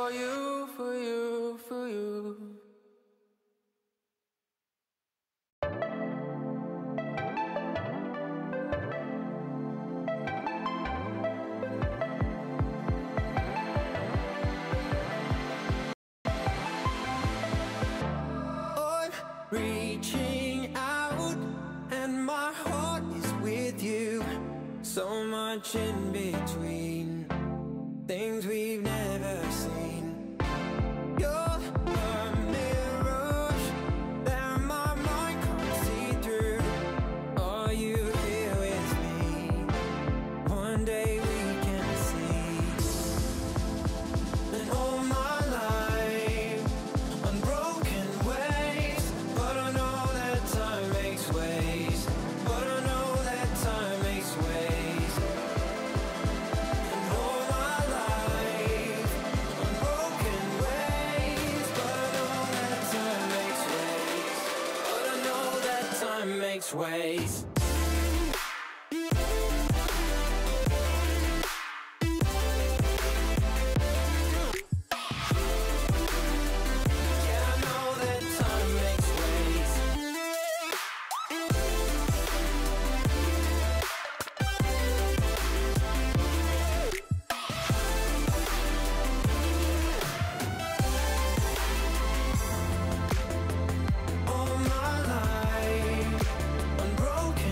for you, for you, for you. Reaching out, and my heart is with you. So much in between, things we've never seen. You're a mirage that my mind can't see through. Are you here with me? One day we can see. And all my life, unbroken ways, but I know that time makes ways. But I know that time makes ways. And all my life, unbroken ways, but I know that time makes ways. But I know that time makes ways. Unbroken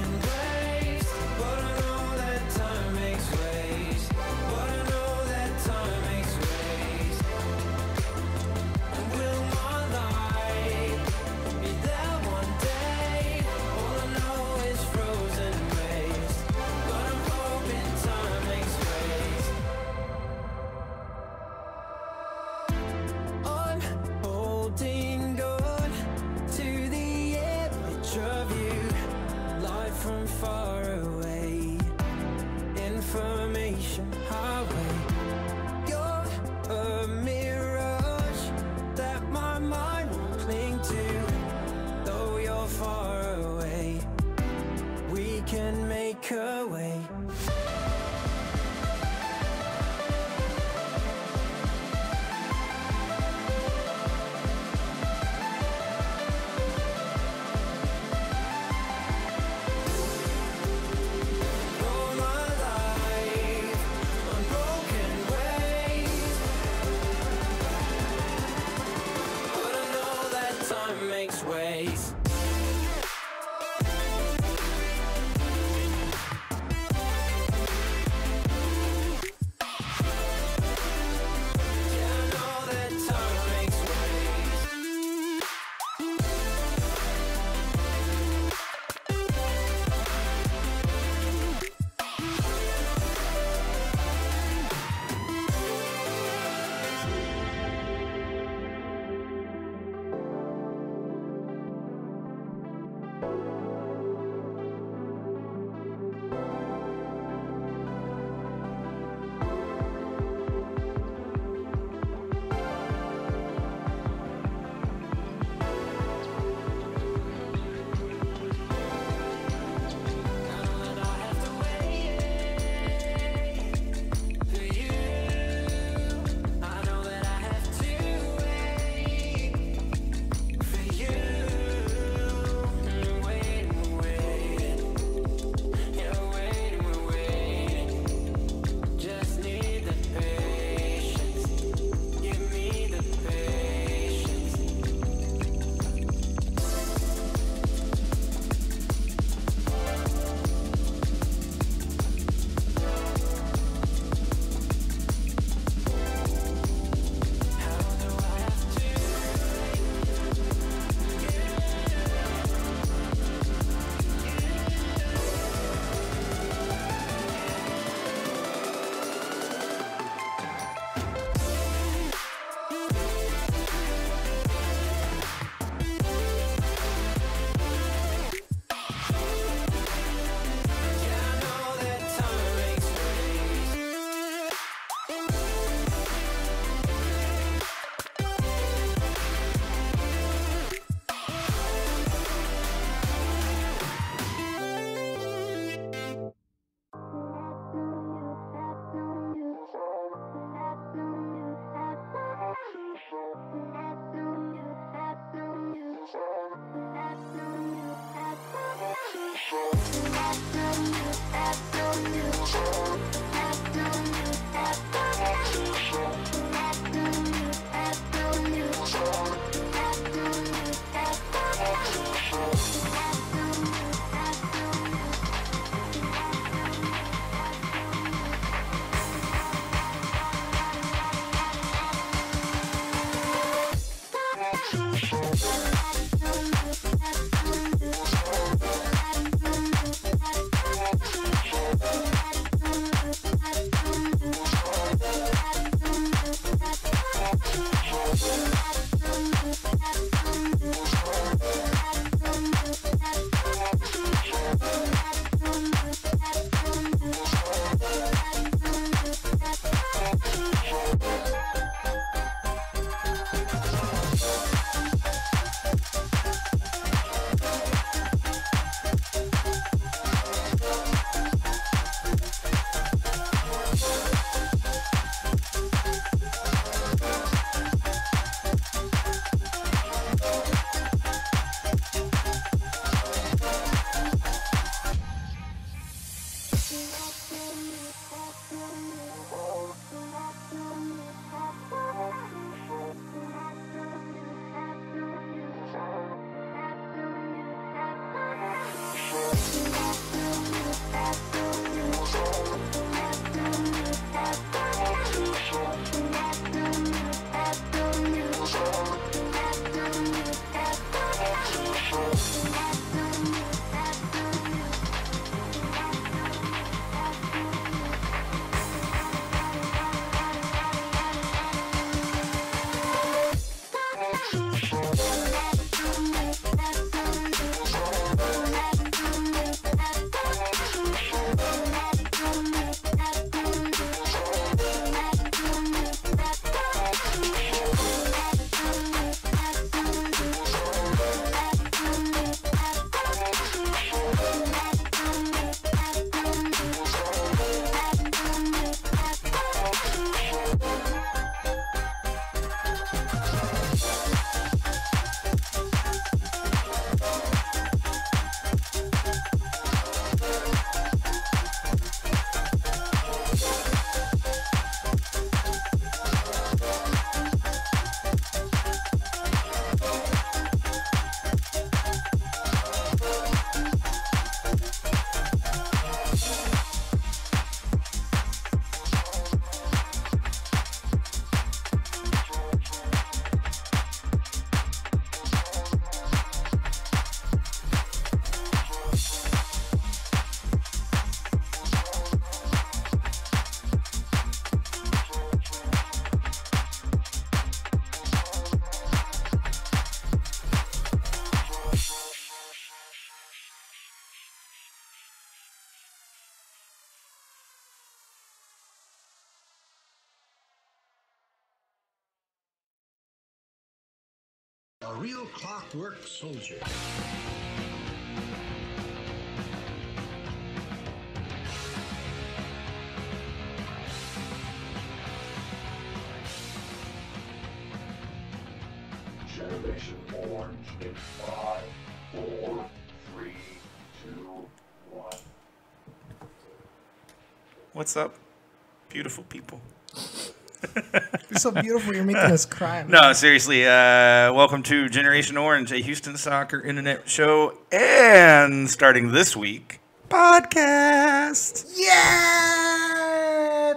A real clockwork soldier. Generation Orange in 5, 4, 3, 2, 1. What's up, beautiful people? You're so beautiful, you're making us cry. Man. No, seriously, welcome to Generation Orange, a Houston soccer internet show, and starting this week, podcast. Yeah!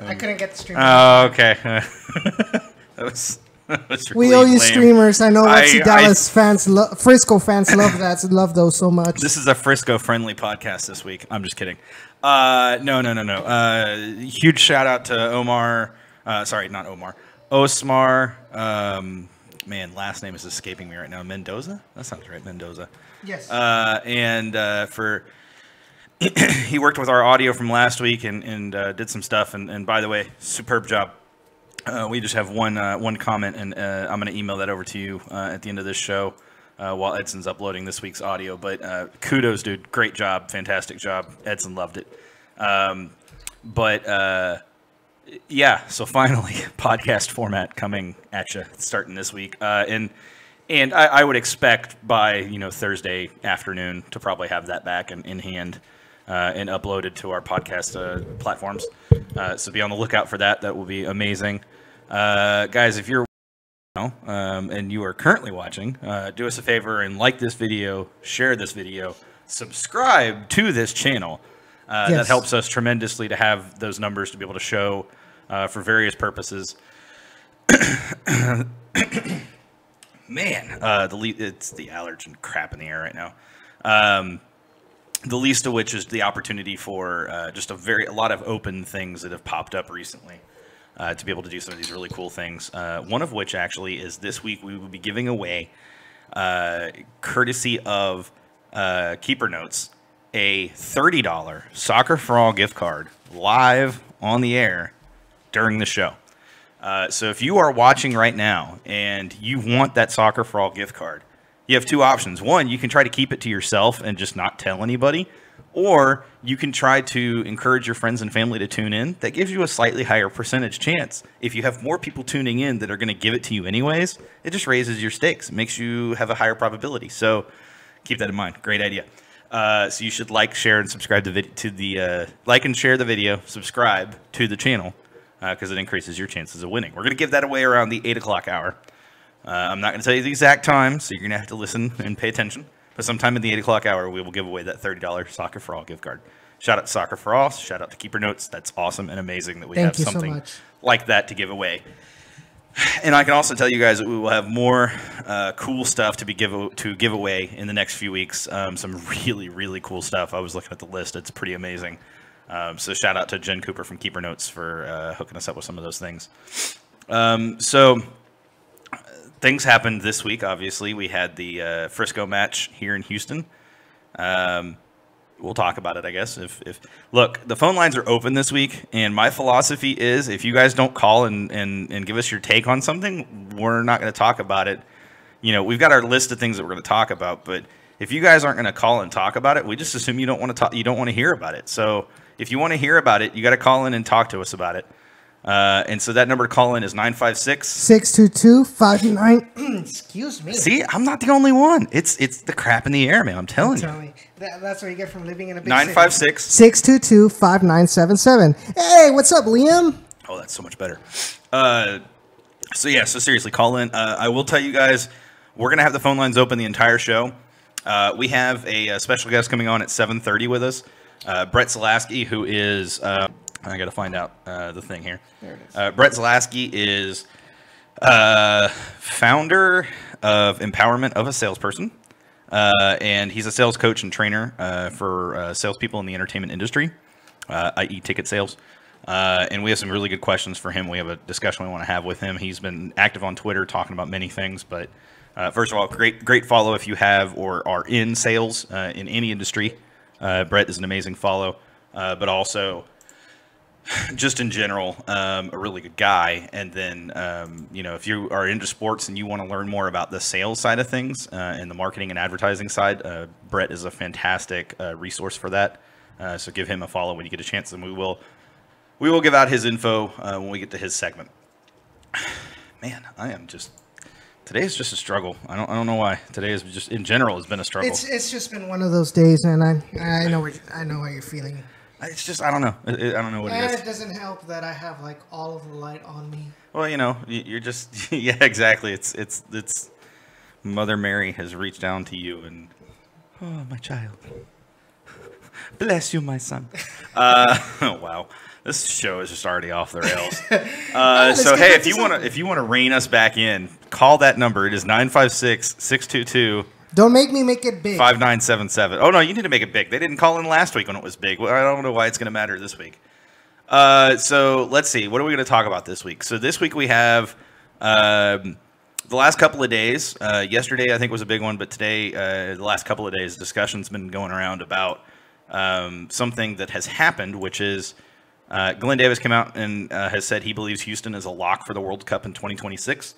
I couldn't get the stream. Oh, okay. that was really we owe you lame. streamers. I know Dallas fans, Frisco fans love that. Love those so much. This is a Frisco-friendly podcast this week. I'm just kidding. No. Huge shout out to Omar. Sorry, not Omar. Osmar. Man, last name is escaping me right now. Mendoza? That sounds right. Mendoza. Yes. For he worked with our audio from last week and did some stuff. And by the way, superb job. We just have one comment, and I'm going to email that over to you at the end of this show while Edson's uploading this week's audio. But kudos, dude. Great job. Fantastic job. Edson loved it. Yeah, so finally, podcast format coming at you starting this week. And I would expect by, Thursday afternoon to probably have that back in hand and uploaded to our podcast platforms. So be on the lookout for that. That will be amazing. Guys, if you're and you are currently watching, do us a favor and like this video, share this video, subscribe to this channel. Yes. That helps us tremendously to have those numbers to be able to show for various purposes. Man, it's the allergen crap in the air right now. The least of which is the opportunity for just a lot of open things that have popped up recently. To be able to do some of these really cool things. One of which actually is this week we will be giving away, courtesy of Keeper Notes, a $30 Soccer for All gift card live on the air during the show. So if you are watching right now and you want that Soccer for All gift card, you have two options. One, you can try to keep it to yourself and just not tell anybody. Or you can try to encourage your friends and family to tune in. That gives you a slightly higher percentage chance. If you have more people tuning in that are going to give it to you anyways, it just raises your stakes. It makes you have a higher probability. So keep that in mind. Great idea. So you should like, share, and subscribe like and share the video. Subscribe to the channel because it increases your chances of winning. We're going to give that away around the 8 o'clock hour. I'm not going to tell you the exact time, so you're going to have to listen and pay attention. But sometime in the 8 o'clock hour, we will give away that $30 Soccer for All gift card. Shout out to Soccer for All. Shout out to Keeper Notes. That's awesome and amazing that we have something like that to give away. And I can also tell you guys that we will have more cool stuff to give away in the next few weeks. Some really, really cool stuff. I was looking at the list. It's pretty amazing. So shout out to Jen Cooper from Keeper Notes for hooking us up with some of those things. Things happened this week, obviously. We had the Frisco match here in Houston. We'll talk about it, I guess. Look, the phone lines are open this week, and my philosophy is if you guys don't call and give us your take on something, we're not going to talk about it. We've got our list of things that we're going to talk about, but if you guys aren't going to call and talk about it, we just assume you don't want to talk. You don't want to hear about it. So if you want to hear about it, you got to call in and talk to us about it. And so that number to call in is 956-622-59. Excuse me. See, I'm not the only one. It's the crap in the air, man. I'm telling you. That's what you get from living in a big 956 622-5977. Hey, what's up, Liam? Oh, that's so much better. So seriously, call in. I will tell you guys, we're going to have the phone lines open the entire show. We have a special guest coming on at 7:30 with us. Brett Zalaski, who is... I got to find out the thing here. There it is. Brett Zalaski is founder of Empowerment of a Salesperson, and he's a sales coach and trainer for salespeople in the entertainment industry, i.e. ticket sales. And we have some really good questions for him. We have a discussion we want to have with him. He's been active on Twitter talking about many things, but first of all, great follow if you have or are in sales in any industry. Brett is an amazing follow, but also... just in general, a really good guy. And then, if you are into sports and you want to learn more about the sales side of things and the marketing and advertising side, Brett is a fantastic resource for that. So give him a follow when you get a chance, and we will give out his info when we get to his segment. Man, today is just a struggle. I don't know why. Today is just in general has been a struggle. It's just been one of those days, and I know how you're feeling. It's just I don't know. I don't know what it And is. it doesn't help that I have like all of the light on me. Well, you're just yeah, exactly. It's Mother Mary has reached down to you and oh, my child, bless you, my son. Wow, this show is just already off the rails. So hey, if you want to rein us back in, call that number. It is 956-622. Don't make me make it big. 5977. Oh no, you need to make it big. They didn't call in last week when it was big. Well, I don't know why it's going to matter this week. So let's see. What are we going to talk about this week? So this week we have the last couple of days. Yesterday I think was a big one, but today, the last couple of days, discussion's been going around about something that has happened, which is Glenn Davis came out and has said he believes Houston is a lock for the World Cup in 2026.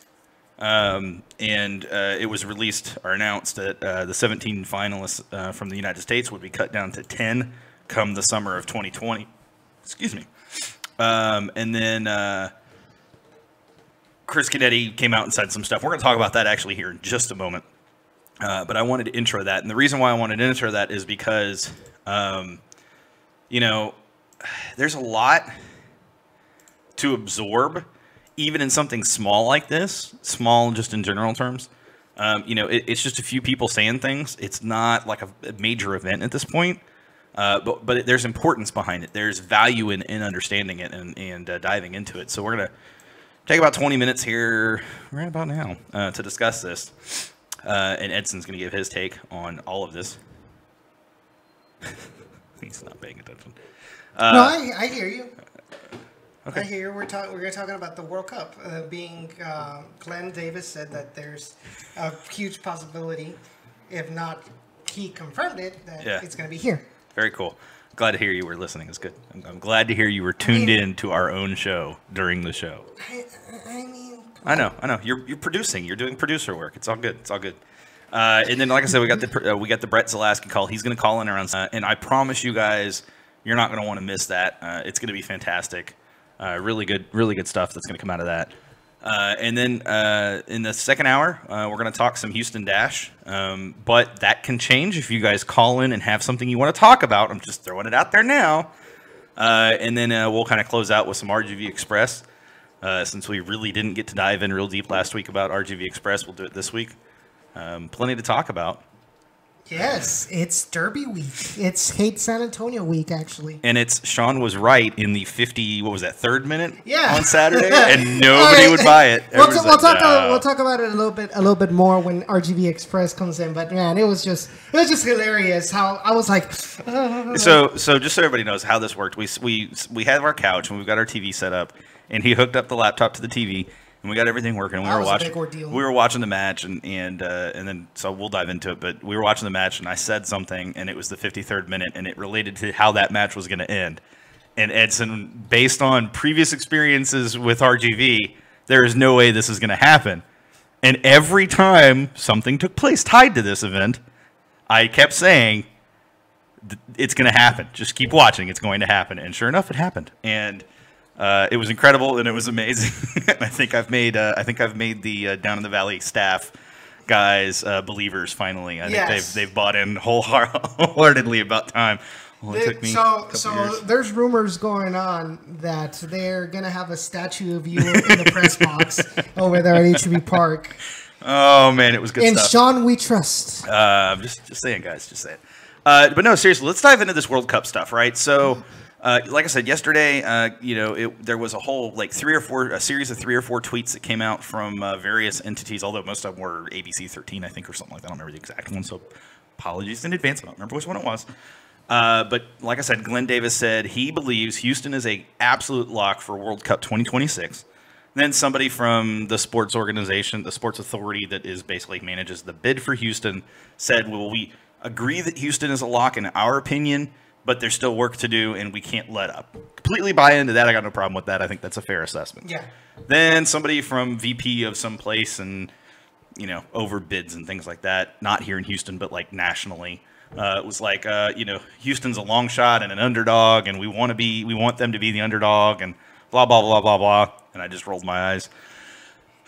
It was released or announced that the 17 finalists from the United States would be cut down to 10 come the summer of 2020. Excuse me. And then Chris Canetti came out and said some stuff. We're going to talk about that actually here in just a moment. But I wanted to intro that. And the reason why I wanted to intro that is because, there's a lot to absorb, even in something small like this, small just in general terms. It's just a few people saying things. It's not like a major event at this point. But there's importance behind it. There's value in understanding it and diving into it. So we're going to take about 20 minutes here right about now to discuss this. And Edson's going to give his take on all of this. He's not paying attention. No, I hear you. Okay. I hear we're talking about the World Cup being. Glenn Davis said that there's a huge possibility, if not he confirmed it, that it's going to be here. Very cool. Glad to hear you were listening. It's good. I'm glad to hear you were tuned in to our own show during the show. I know. You're producing. You're doing producer work. It's all good. And then, like I said, we got the Brett Zalaski call. He's going to call in around, and I promise you guys, you're not going to want to miss that. It's going to be fantastic. Really good stuff that's going to come out of that. And then in the second hour, we're going to talk some Houston Dash. But that can change if you guys call in and have something you want to talk about. I'm just throwing it out there now. And then we'll kind of close out with some RGV Express. Since we really didn't get to dive in real deep last week about RGV Express, we'll do it this week. Plenty to talk about. Yes, it's Derby week. It's Hate San Antonio week, actually. And Sean was right in the 3rd minute on Saturday, and nobody would buy it. We'll talk about it a little bit more when RGV Express comes in. But man, it was just hilarious how I was like. So just so everybody knows how this worked, we have our couch and we've got our TV set up, and he hooked up the laptop to the TV. And we got everything working. We were watching the match, and then so we'll dive into it. But we were watching the match, and I said something, and it was the 53rd minute, and it related to how that match was going to end. And Edson, based on previous experiences with RGV, there is no way this is going to happen. And every time something took place tied to this event, I kept saying, "It's going to happen. Just keep watching. It's going to happen." And sure enough, it happened. And it was incredible and it was amazing. I think I've made the Down in the Valley staff guys believers finally. I think they've bought in wholeheartedly about time. Well, it took me so there's rumors going on that they're gonna have a statue of you in the press box over there at HB Park. Oh man, it was good stuff. And Sean, we trust. Just saying, guys, just saying. But no, seriously, let's dive into this World Cup stuff, right? So. Like I said yesterday, there was a whole a series of 3 or 4 tweets that came out from various entities, although most of them were ABC 13, I think, or something like that. I don't remember the exact one, so apologies in advance. I don't remember which one it was. But like I said, Glenn Davis said he believes Houston is an absolute lock for World Cup 2026. Then somebody from the sports organization, the sports authority that is basically manages the bid for Houston, said, well, we agree that Houston is a lock in our opinion, but there's still work to do, and we can't let up. Completely buy into that. I got no problem with that. I think that's a fair assessment. Yeah. Then somebody from VP of some place and, overbids and things like that, not here in Houston, but like nationally, it was like, Houston's a long shot and an underdog, and we want them to be the underdog, and blah, blah, blah, blah, blah. And I just rolled my eyes.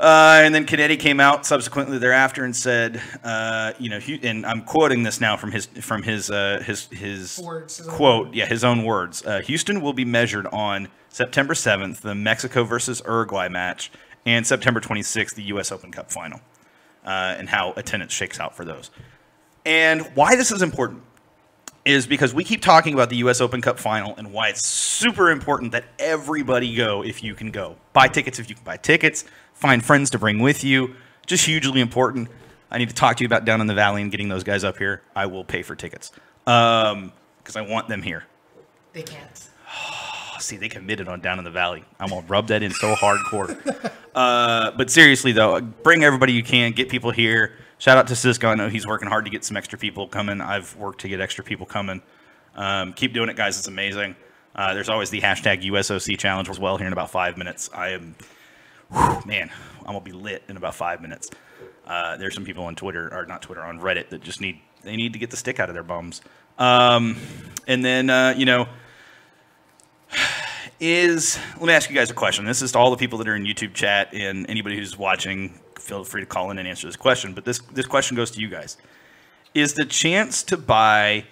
And then Canetti came out subsequently thereafter and said, and I'm quoting this now from his Words, quote, his own words. Houston will be measured on September 7th, the Mexico versus Uruguay match, and September 26th, the U.S. Open Cup final, and how attendance shakes out for those. And why this is important is because we keep talking about the U.S. Open Cup final and why it's super important that everybody go if you can go. Buy tickets if you can buy tickets. Find friends to bring with you. Just hugely important. I need to talk to you about Down in the Valley and getting those guys up here. I will pay for tickets because I want them here. They can't. See, they committed on Down in the Valley. I'm going to rub that in so hardcore. But seriously, though, bring everybody you can. Get people here. Shout out to Cisco. I know he's working hard to get some extra people coming. I've worked to get extra people coming. Keep doing it, guys. It's amazing. There's always the hashtag USOC challenge as well here in about 5 minutes. I'm going to be lit in about 5 minutes. There's some people on Twitter, or not Twitter, on Reddit that just need to get the stick out of their bums. And then, let me ask you guys a question. This is to all the people that are in YouTube chat and anybody who's watching. Feel free to call in and answer this question. But this question goes to you guys: Is the chance to buy?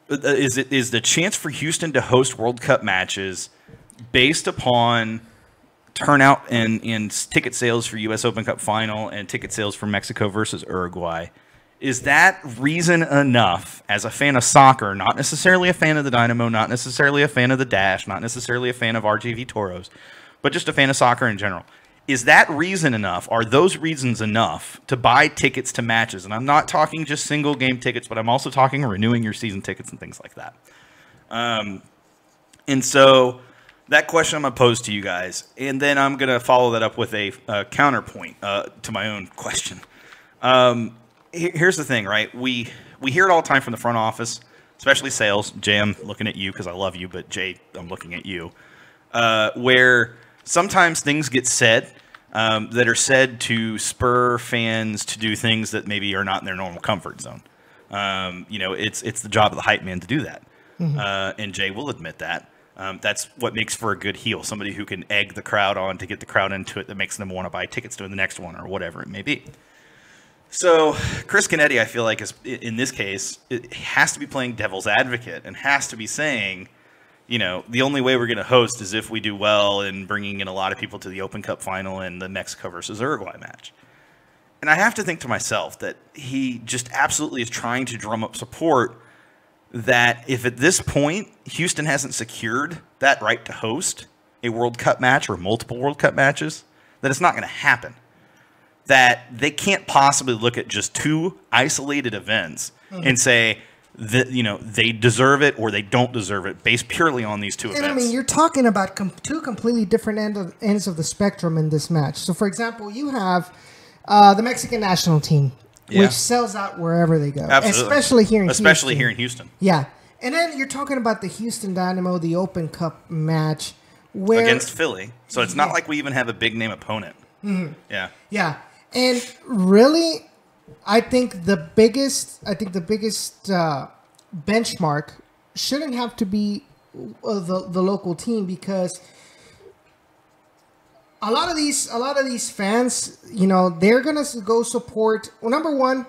Is the chance for Houston to host World Cup matches based upon turnout and ticket sales for U.S. Open Cup final and ticket sales for Mexico versus Uruguay? Is that reason enough as a fan of soccer, not necessarily a fan of the Dynamo, not necessarily a fan of the Dash, not necessarily a fan of RJV Toros, but just a fan of soccer in general? Is that reason enough? Are those reasons enough to buy tickets to matches? And I'm not talking just single game tickets, but I'm also talking renewing your season tickets and things like that. And so that question I'm going to pose to you guys, and then I'm going to follow that up with a counterpoint to my own question. Here's the thing, right? We hear it all the time from the front office, especially sales. Jay, I'm looking at you because I love you, but Jay, I'm looking at you. Where sometimes things get said that are said to spur fans to do things that maybe are not in their normal comfort zone. It's the job of the hype man to do that. Mm-hmm. And Jay will admit that. That's what makes for a good heel, somebody who can egg the crowd on to get the crowd into it that makes them want to buy tickets to the next one or whatever it may be. So Chris Canetti, I feel like, is in this case, it has to be playing devil's advocate and has to be saying, the only way we're going to host is if we do well in bringing in a lot of people to the Open Cup final and the Mexico versus Uruguay match. And I have to think to myself that he just absolutely is trying to drum up support that if at this point Houston hasn't secured that right to host a World Cup match or multiple World Cup matches, that it's not going to happen. That they can't possibly look at just two isolated events and say that they deserve it or they don't deserve it based purely on these two events. And I mean, you're talking about two completely different ends of the spectrum in this match. So, for example, you have the Mexican national team, which sells out wherever they go, absolutely. Especially here in Houston. Yeah, and then you're talking about the Houston Dynamo, the Open Cup match against Philly. So it's not like we even have a big name opponent. Mm-hmm. Yeah. Yeah. And really, I think the biggest benchmark shouldn't have to be the local team, because a lot of these fans, they're gonna go support. Well, number one,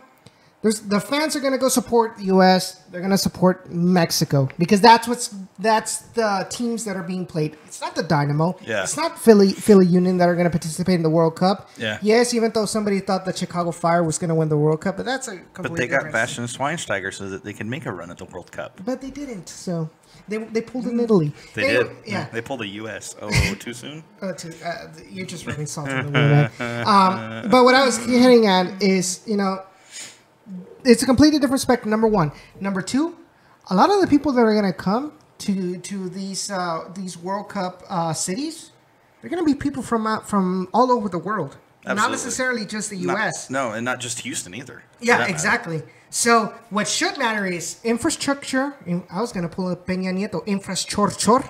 the fans are gonna go support the U.S. They're gonna support Mexico because that's the teams that are being played. It's not the Dynamo. Yeah. It's not Philly Union that are gonna participate in the World Cup. Yeah. Yes, even though somebody thought that Chicago Fire was gonna win the World Cup, but that's a completely But they got different. Bastian Schweinsteiger so that they can make a run at the World Cup. But they didn't. So they pulled in Italy. They Anyway, did. Yeah. They pulled a U.S. Oh, too soon? You're just rubbing salt in the wound, man. But what I was getting at is, it's a completely different spectrum, number one. Number two, a lot of the people that are going to come to these World Cup cities, they're going to be people from all over the world. not Absolutely. necessarily just the U.S. No, and not just Houston either. for Yeah, that matter. exactly. So what should matter is infrastructure. I was going to pull up Peña Nieto. Infrastructure.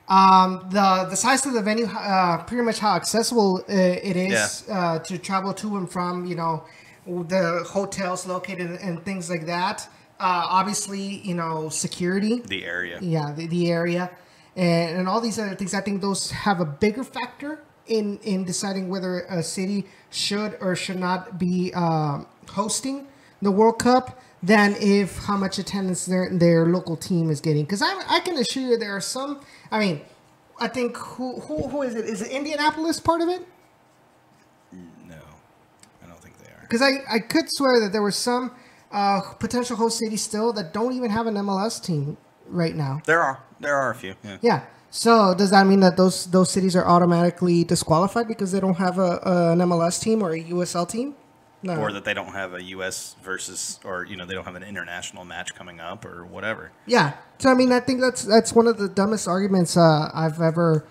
The size of the venue, pretty much how accessible it is to travel to and from, the hotels located and things like that. Obviously, security. The area. Yeah, the area. And all these other things, I think those have a bigger factor in deciding whether a city should or should not be hosting the World Cup than if how much attendance their local team is getting. Because I can assure you there are some. I mean, I think who is it? Is it Indianapolis part of it? No, I don't think they are. Because I could swear that there were some potential host cities still that don't even have an MLS team right now. There are a few. Yeah. Yeah. So does that mean that those cities are automatically disqualified because they don't have an MLS team or a USL team? No. Or that they don't have a U.S. versus, or they don't have an international match coming up, or whatever. Yeah. So I mean, I think that's one of the dumbest arguments I've ever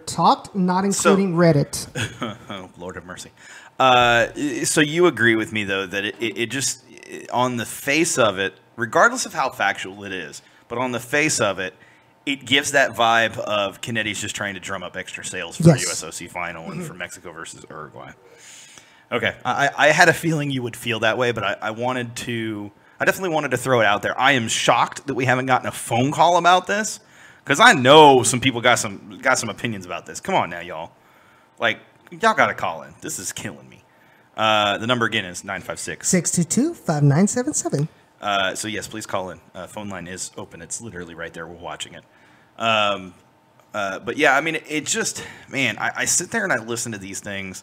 talked, not including Reddit. Oh, Lord have mercy. So you agree with me though that it just on the face of it, regardless of how factual it is, but on the face of it, it gives that vibe of Canetti's just trying to drum up extra sales for a USOC final and for Mexico versus Uruguay. Okay, I had a feeling you would feel that way, but I definitely wanted to throw it out there. I am shocked that we haven't gotten a phone call about this, because I know some people got some opinions about this. Come on now, y'all. Like, y'all got to call in. This is killing me. The number again is 956. 622-5977. So yes, please call in. Phone line is open. It's literally right there. We're watching it. But yeah, I mean, it just, man, I sit there and I listen to these things.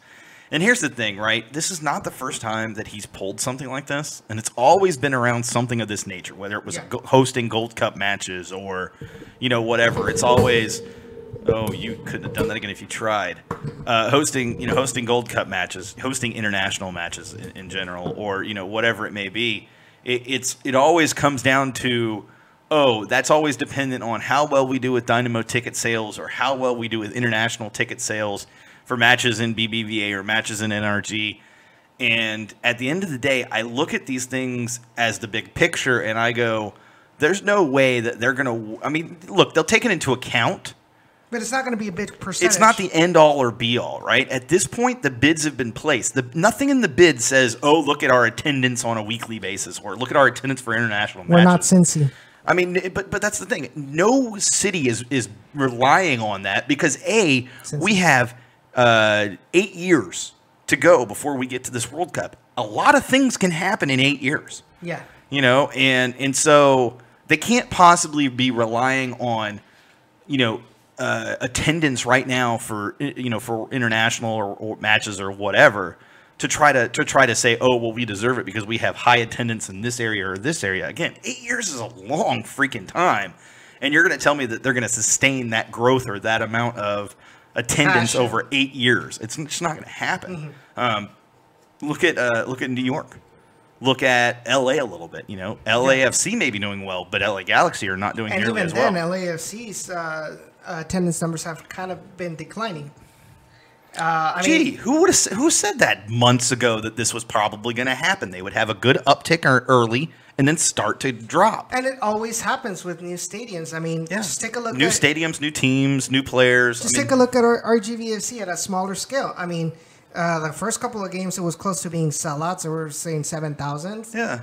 And here's the thing, right? This is not the first time that he's pulled something like this. And it's always been around something of this nature, whether it was hosting Gold Cup matches or, whatever. It's always, oh, you couldn't have done that again if you tried. Hosting Gold Cup matches, hosting international matches in general, or, whatever it may be. It always comes down to, that's always dependent on how well we do with Dynamo ticket sales or how well we do with international ticket sales for matches in BBVA or matches in NRG. And at the end of the day, I look at these things as the big picture and I go, there's no way that they're going to, I mean, look, they'll take it into account. But it's not going to be a big percentage. It's not the end all or be all, right? At this point, the bids have been placed. Nothing in the bid says, look at our attendance on a weekly basis or look at our attendance for international matches. We're not Cincy. I mean, but that's the thing. No city is relying on that because, we have 8 years to go before we get to this World Cup. A lot of things can happen in 8 years. Yeah. And so they can't possibly be relying on, attendance right now for international or matches or whatever to try to say, we deserve it because we have high attendance in this area or this area. Again, 8 years is a long freaking time, and you're going to tell me that they're going to sustain that growth or that amount of attendance over 8 years. It's just not going to happen. Mm-hmm. Look at New York. Look at LA a little bit. LAFC may be doing well, but LA Galaxy are not doing nearly as well. And even then, LAFC's attendance numbers have kind of been declining. Who said that months ago that this was probably going to happen? They would have a good uptick early and then start to drop. And it always happens with new stadiums. I mean, just take a look new stadiums, new teams, new players. Take a look at our RGVFC at a smaller scale. I mean, the first couple of games, it was close to being sellouts. They were saying 7,000. Yeah.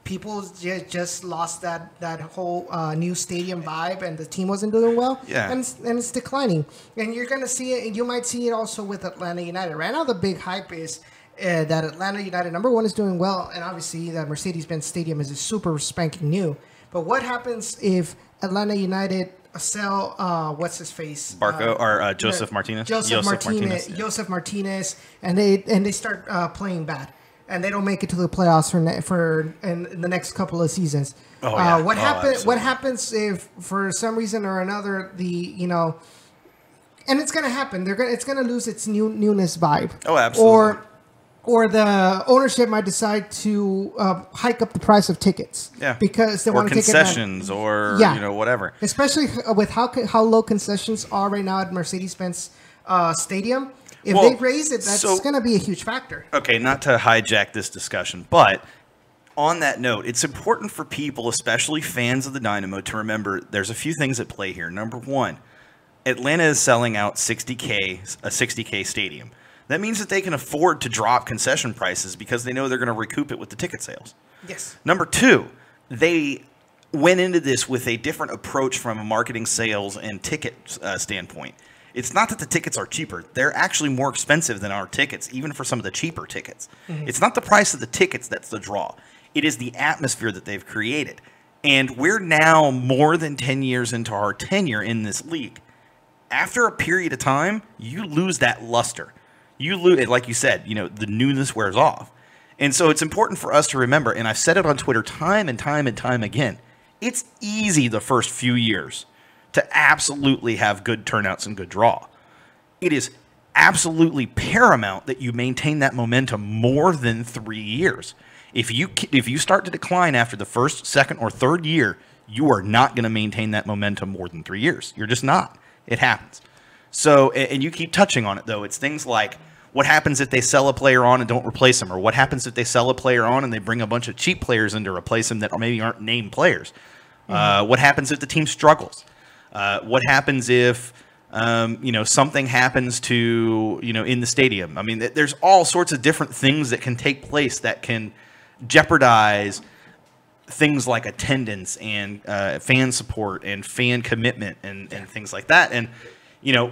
People just lost that whole new stadium vibe, and the team wasn't doing well. Yeah. And it's declining. And you're going to see it, and you might see it also with Atlanta United. Right now, the big hype is that Atlanta United, number one, is doing well, and obviously that Mercedes-Benz Stadium is super spanking new. But what happens if Atlanta United sell what's his face? Barco or Joseph Martinez? Joseph Martinez, and they start playing bad. And they don't make it to the playoffs for in the next couple of seasons. What happens if for some reason or another and it's going to happen. It's going to lose its newness vibe. Oh, absolutely. Or the ownership might decide to hike up the price of tickets. Yeah. Because they want to take concessions or whatever. Especially with how low concessions are right now at Mercedes-Benz stadium. If Well, they raise it, that's so- going to be a huge factor. Okay, not to hijack this discussion, but on that note, it's important for people, especially fans of the Dynamo, to remember there's a few things at play here. Number one, Atlanta is selling out a 60K stadium. That means that they can afford to drop concession prices because they know they're going to recoup it with the ticket sales. Yes. Number two, they went into this with a different approach from a marketing, sales, and ticket standpoint. It's not that the tickets are cheaper. They're actually more expensive than our tickets, even for some of the cheaper tickets. It's not the price of the tickets that's the draw. It is the atmosphere that they've created. And we're now more than 10 years into our tenure in this league. After a period of time, you lose that luster. You lose, like you said, the newness wears off. And so it's important for us to remember, and I've said it on Twitter time and time and time again, it's easy the first few years to absolutely have good turnouts and good draw. It is absolutely paramount that you maintain that momentum more than 3 years. If you start to decline after the first, second, or third year, you are not going to maintain that momentum more than 3 years. You're just not. It happens. So, and you keep touching on it, though. It's things like what happens if they sell a player on and don't replace them, or what happens if they sell a player on and they bring a bunch of cheap players in to replace them that maybe aren't named players. What happens if the team struggles? What happens if something happens to in the stadium? I mean, there's all sorts of different things that can take place that can jeopardize things like attendance and fan support and fan commitment and things like that. And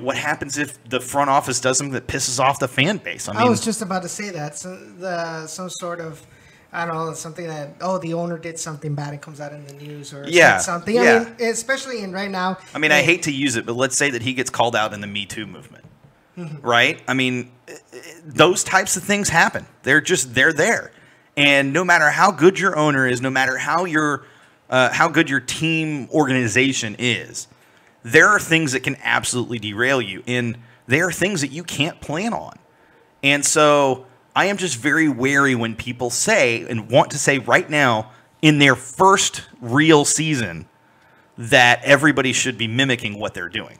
what happens if the front office does something that pisses off the fan base? I was just about to say that. So some sort of, I don't know, something that, the owner did something bad and comes out in the news or said something. Yeah. I mean, especially in right now. I mean, I hate to use it, but let's say that he gets called out in the Me Too movement, right? I mean, those types of things happen. They're there. And no matter how good your owner is, no matter how good your team organization is, there are things that can absolutely derail you. And there are things that you can't plan on. And so I am just very wary when people say and want to say right now in their first real season that everybody should be mimicking what they're doing.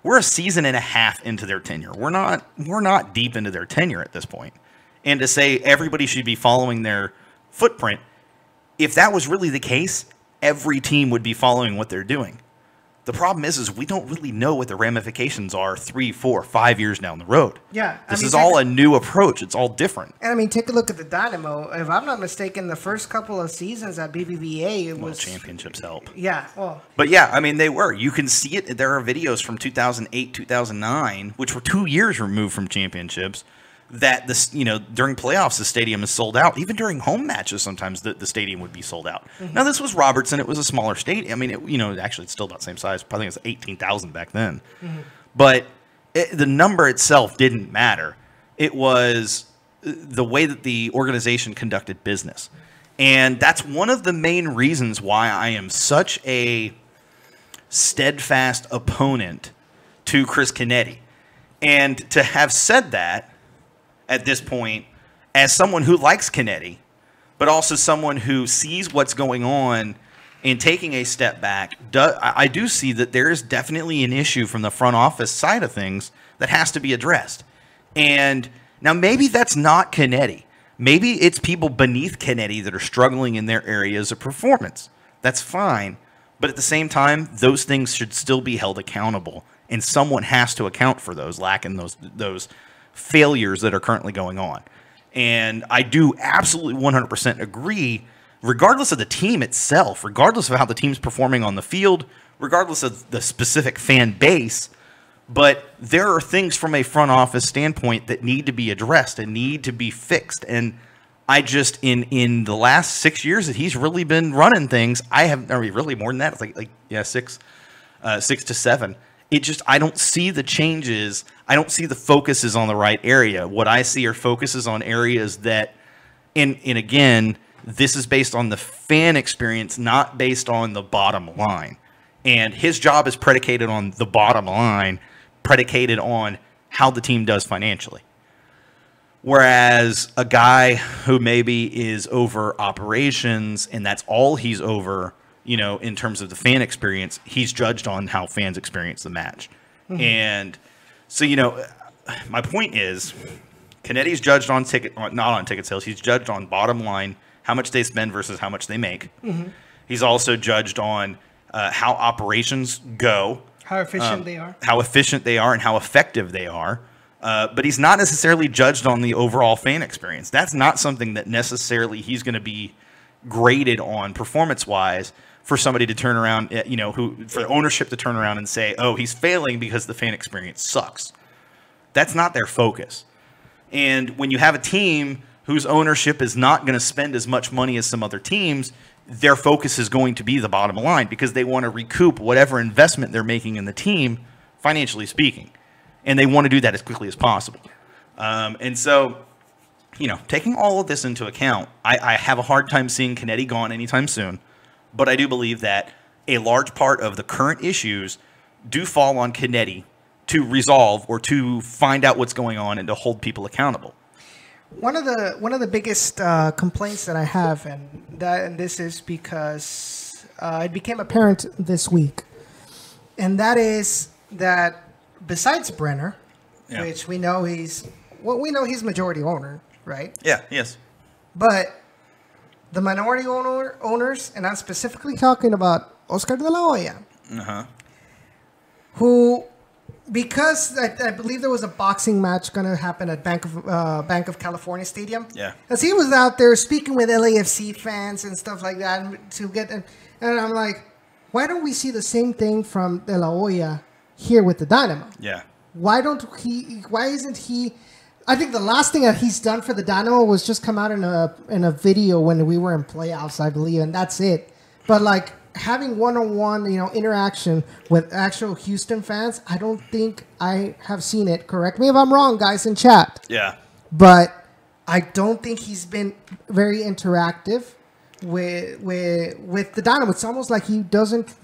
We're a season and a half into their tenure. We're not deep into their tenure at this point. And to say everybody should be following their footprint, if that was really the case, every team would be following what they're doing. The problem is we don't really know what the ramifications are 3, 4, 5 years down the road. Yeah. This is all a new approach. It's all different. And I mean, take a look at the Dynamo. If I'm not mistaken, the first couple of seasons at BBVA, it was championships help. Yeah. Well. But yeah, I mean, they were. You can see it. There are videos from 2008, 2009, which were 2 years removed from championships, that during playoffs the stadium is sold out. Even during home matches, sometimes the stadium would be sold out. Now this was Robertson; it was a smaller stadium. I mean, actually it's still about the same size. I think it was 18,000 back then. But the number itself didn't matter. It was the way that the organization conducted business, and that's one of the main reasons why I am such a steadfast opponent to Chris Kennedy. And to have said that, at this point, as someone who likes Kennedy, but also someone who sees what's going on and taking a step back, I do see that there is definitely an issue from the front office side of things that has to be addressed. And now maybe that's not Kennedy. Maybe it's people beneath Kennedy that are struggling in their areas of performance. That's fine. But at the same time, those things should still be held accountable. And someone has to account for those those failures that are currently going on. And I do absolutely 100% agree, regardless of the team itself, regardless of how the team's performing on the field, regardless of the specific fan base, but there are things from a front office standpoint that need to be addressed and need to be fixed. And I just, in the last 6 years that he's really been running things, really more than that, it's 6 to 7. I don't see the changes. I don't see the focuses on the right area. What I see are focuses on areas that, and again, this is based on the fan experience, not based on the bottom line. And his job is predicated on the bottom line, predicated on how the team does financially. Whereas a guy who maybe is over operations and that's all he's over, in terms of the fan experience, he's judged on how fans experience the match. And So, my point is, Canetti's judged on not on ticket sales. He's judged on bottom line, how much they spend versus how much they make. Mm-hmm. He's also judged on how operations go. How efficient they are. How efficient they are and how effective they are. But he's not necessarily judged on the overall fan experience. That's not something that necessarily he's going to be graded on performance-wise for somebody to turn around, for ownership to turn around and say, oh, he's failing because the fan experience sucks. That's not their focus. And when you have a team whose ownership is not going to spend as much money as some other teams, their focus is going to be the bottom line because they want to recoup whatever investment they're making in the team, financially speaking. And they want to do that as quickly as possible. And so, taking all of this into account, I have a hard time seeing Canetti gone anytime soon. But I do believe that a large part of the current issues do fall on Canetti to resolve or to find out what's going on and to hold people accountable. One of the biggest complaints that I have, and this is because it became apparent this week, and that is that besides Brenner, which we know he's majority owner, right? Yeah. Yes. But the minority owners, and I'm specifically talking about Oscar de la Hoya, who, because I believe there was a boxing match going to happen at Bank of California Stadium. Yeah. As he was out there speaking with LAFC fans and stuff like that and I'm like, why don't we see the same thing from De La Hoya here with the Dynamo? Yeah. Why isn't he? I think the last thing that he's done for the Dynamo was just come out in a video when we were in playoffs, I believe, and that's it. But like having one-on-one, interaction with actual Houston fans, I don't think I have seen it. Correct me if I'm wrong, guys in chat. Yeah. But I don't think he's been very interactive with the Dynamo. It's almost like he doesn't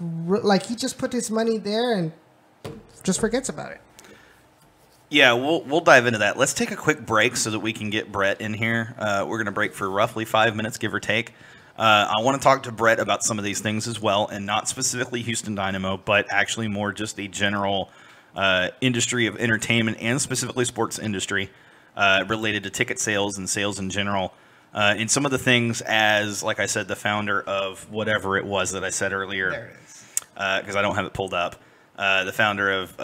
he just put his money there and just forgets about it. Yeah, we'll dive into that. Let's take a quick break so that we can get Brett in here. We're going to break for roughly 5 minutes, give or take. I want to talk to Brett about some of these things as well, and not specifically Houston Dynamo, but actually more just the general industry of entertainment and specifically sports industry related to ticket sales and sales in general. And some of the things as, like I said, the founder of whatever it was that I said earlier. There it is. Because I don't have it pulled up. The founder of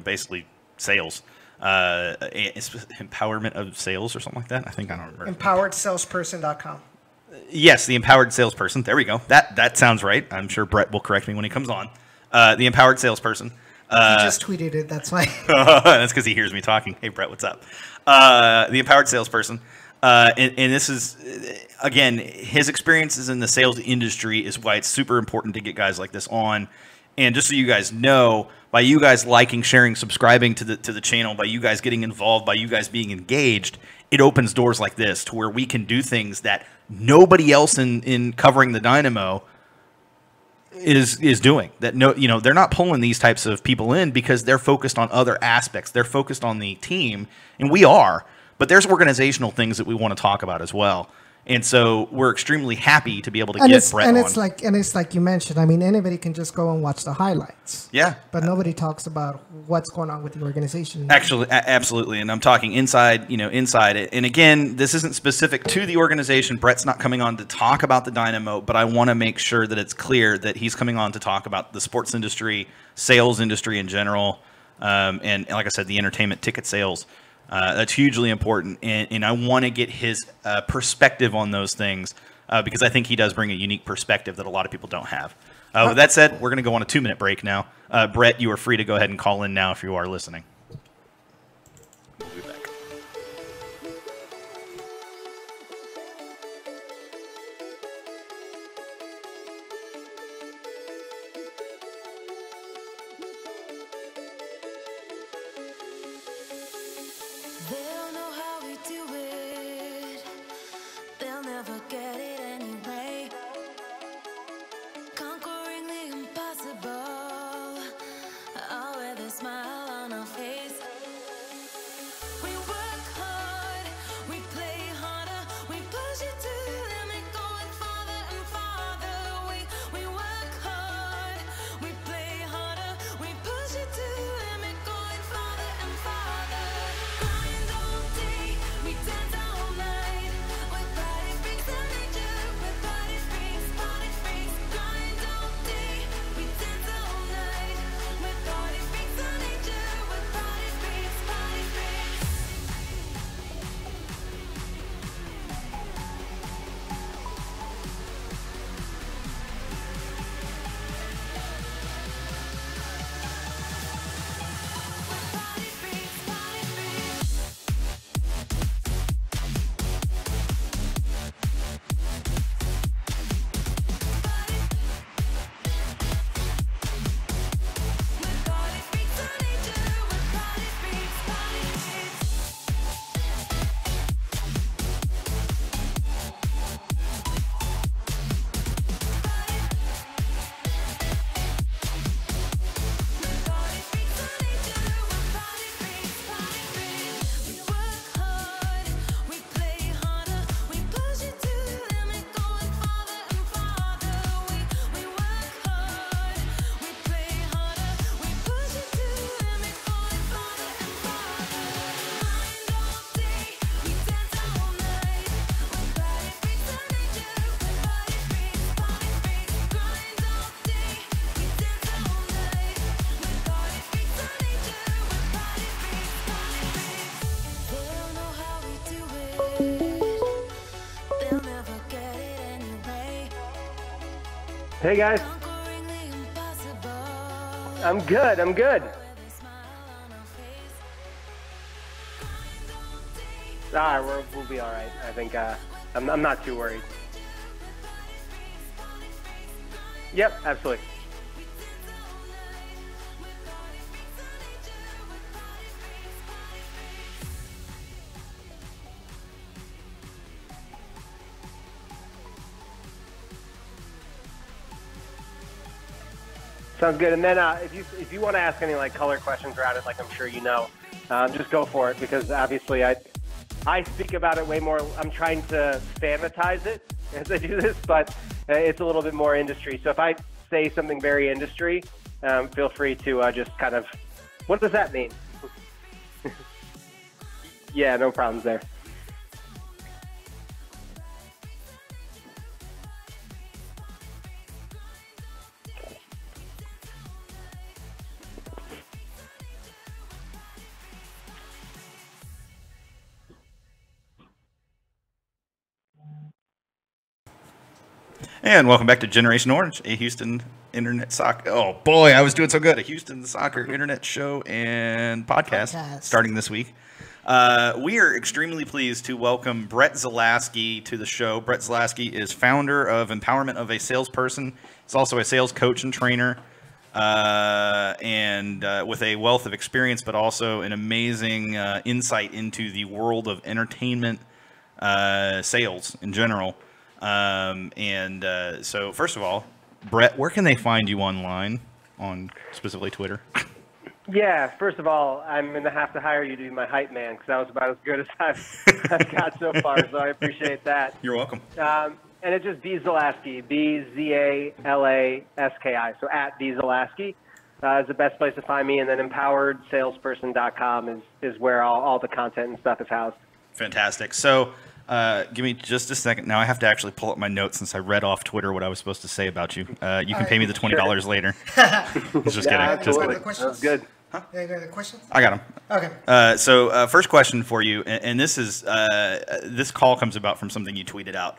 basically sales, empowerment of sales or something like that. I don't remember. EmpoweredSalesperson.com. Yes, the empowered salesperson. There we go. That sounds right. I'm sure Brett will correct me when he comes on. The empowered salesperson. He just tweeted it. That's why. That's because he hears me talking. Hey, Brett, what's up? The empowered salesperson. And this is, again, his experiences in the sales industry is why it's super important to get guys like this on. And just so you guys know, by you guys liking, sharing, subscribing to the channel, by you guys getting involved, by you guys being engaged, it opens doors like this to where we can do things that nobody else in covering the Dynamo is doing. That they're not pulling these types of people in because they're focused on other aspects. They're focused on the team, and we are. But there's organizational things that we want to talk about as well. And so we're extremely happy to be able to get Brett on. It's like you mentioned. I mean, anybody can just go and watch the highlights. Yeah. But nobody talks about what's going on with the organization. Actually, absolutely. And I'm talking inside it. And again, this isn't specific to the organization. Brett's not coming on to talk about the Dynamo, but I want to make sure that it's clear that he's coming on to talk about the sports industry, sales industry in general, and like I said, the entertainment ticket sales. That's hugely important, and I want to get his perspective on those things because I think he does bring a unique perspective that a lot of people don't have. With that said, we're going to go on a 2-minute break now. Brett, you are free to go ahead and call in now if you are listening. We'll be back. They'll know how we do it. They'll never get it anyway. Conquering the impossible. All with a smile on our face. Hey guys, conquering the impossible. I'm good. I'm good. With a smile on our face. All right, we'll be all right. I think I'm not too worried. Yep, absolutely. Sounds good. And then if you want to ask any like color questions around it, like I'm sure you know, just go for it, because obviously I speak about it way more. I'm trying to sanitize it as I do this, but it's a little bit more industry. So if I say something very industry, feel free to just kind of, what does that mean? Yeah, no problems there. And welcome back to Generation Orange, a Houston internet soccer. Oh boy, I was doing so good. A Houston soccer internet show and podcast starting this week. We are extremely pleased to welcome Brett Zalaski to the show. Brett Zalaski is founder of Empowerment of a Salesperson. He's also a sales coach and trainer, and with a wealth of experience, but also an amazing insight into the world of entertainment sales in general. So first of all, Brett, where can they find you online, on specifically Twitter? Yeah, first of all, I'm going to have to hire you to be my hype man, because that was about as good as I've got so far, so I appreciate that. You're welcome. And it's just B Zalaski, BZALASKI, so at B Zalaski is the best place to find me, and then empoweredsalesperson.com is where all the content and stuff is housed. Fantastic. So give me just a second. Now I have to actually pull up my notes since I read off Twitter what I was supposed to say about you. You can pay me the $20 later. Just kidding. Just kidding. That's good. Yeah, you got any questions? I got them. Okay. So first question for you, and this is this call comes about from something you tweeted out.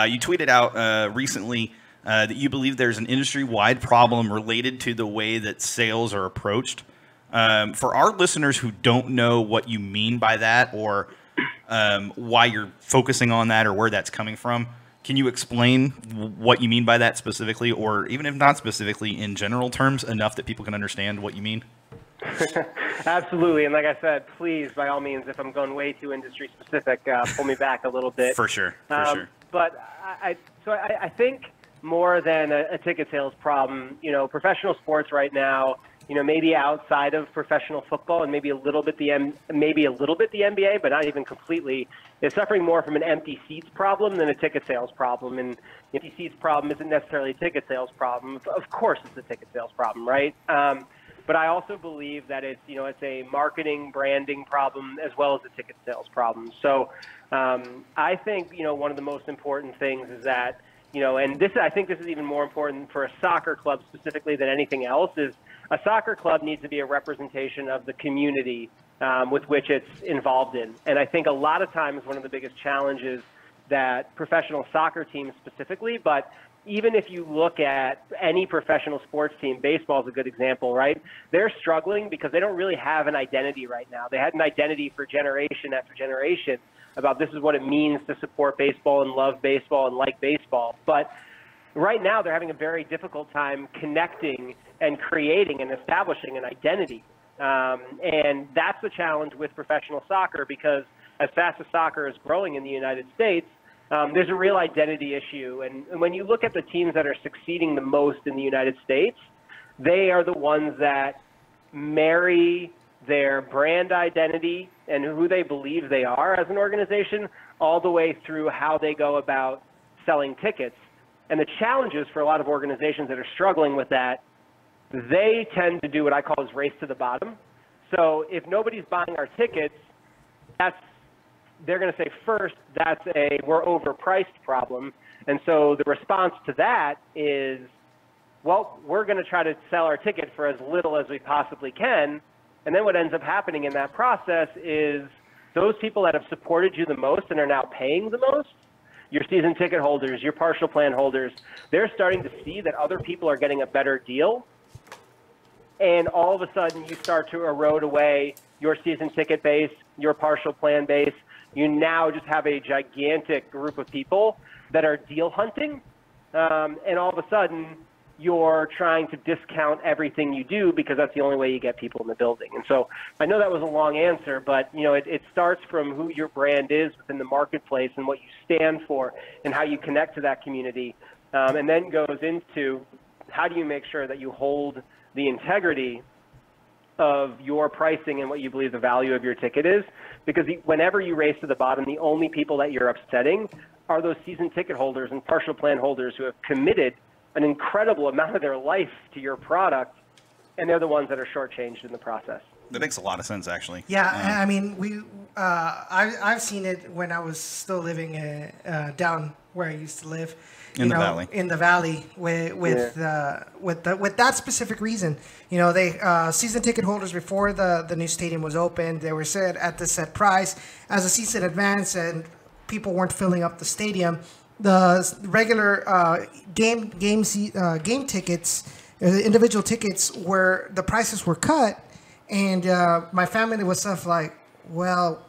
You tweeted out recently that you believe there's an industry-wide problem related to the way that sales are approached. For our listeners who don't know what you mean by that, or why you're focusing on that, or where that's coming from, can you explain what you mean by that specifically, or even if not specifically, in general terms, enough that people can understand what you mean? Absolutely. And like I said, please, by all means, if I'm going way too industry specific, pull me back a little bit. For sure. But I think more than a ticket sales problem, professional sports right now, maybe outside of professional football and maybe a little bit the NBA, but not even completely, is suffering more from an empty seats problem than a ticket sales problem. And empty seats problem isn't necessarily a ticket sales problem. Of course, it's a ticket sales problem, right? But I also believe that it's a marketing, branding problem as well as a ticket sales problem. So I think one of the most important things is that and I think this is even more important for a soccer club specifically than anything else, is a soccer club needs to be a representation of the community with which it's involved in. And I think a lot of times one of the biggest challenges that professional soccer teams specifically, but even if you look at any professional sports team, baseball is a good example, right? They're struggling because they don't really have an identity right now. They had an identity for generation after generation about this is what it means to support baseball and love baseball and like baseball. But right now they're having a very difficult time connecting and creating and establishing an identity. And that's the challenge with professional soccer, because as fast as soccer is growing in the United States, there's a real identity issue. And when you look at the teams that are succeeding the most in the United States, they are the ones that marry their brand identity and who they believe they are as an organization all the way through how they go about selling tickets. And the challenges for a lot of organizations that are struggling with that, they tend to do what I call is race to the bottom. So if nobody's buying our tickets, they're going to say first, that's a we're overpriced problem. And so the response to that is, well, we're going to try to sell our ticket for as little as we possibly can. And then what ends up happening in that process is those people that have supported you the most and are now paying the most, your season ticket holders, your partial plan holders, they're starting to see that other people are getting a better deal. And all of a sudden, you start to erode away your season ticket base, your partial plan base. You now just have a gigantic group of people that are deal hunting. And all of a sudden, you're trying to discount everything you do because that's the only way you get people in the building. And so I know that was a long answer, but it starts from who your brand is within the marketplace and what you stand for and how you connect to that community, and then goes into how do you make sure that you hold the integrity of your pricing and what you believe the value of your ticket is, because whenever you race to the bottom, the only people that you're upsetting are those season ticket holders and partial plan holders who have committed an incredible amount of their life to your product, and they're the ones that are shortchanged in the process. That makes a lot of sense, actually. Yeah, I mean, I've seen it when I was still living down where I used to live. In the valley. In the valley, with that specific reason. They season ticket holders before the new stadium was open, they were set at the set price. As the season advanced and people weren't filling up the stadium, the regular game tickets, individual tickets, where the prices were cut, and my family was stuff like, well,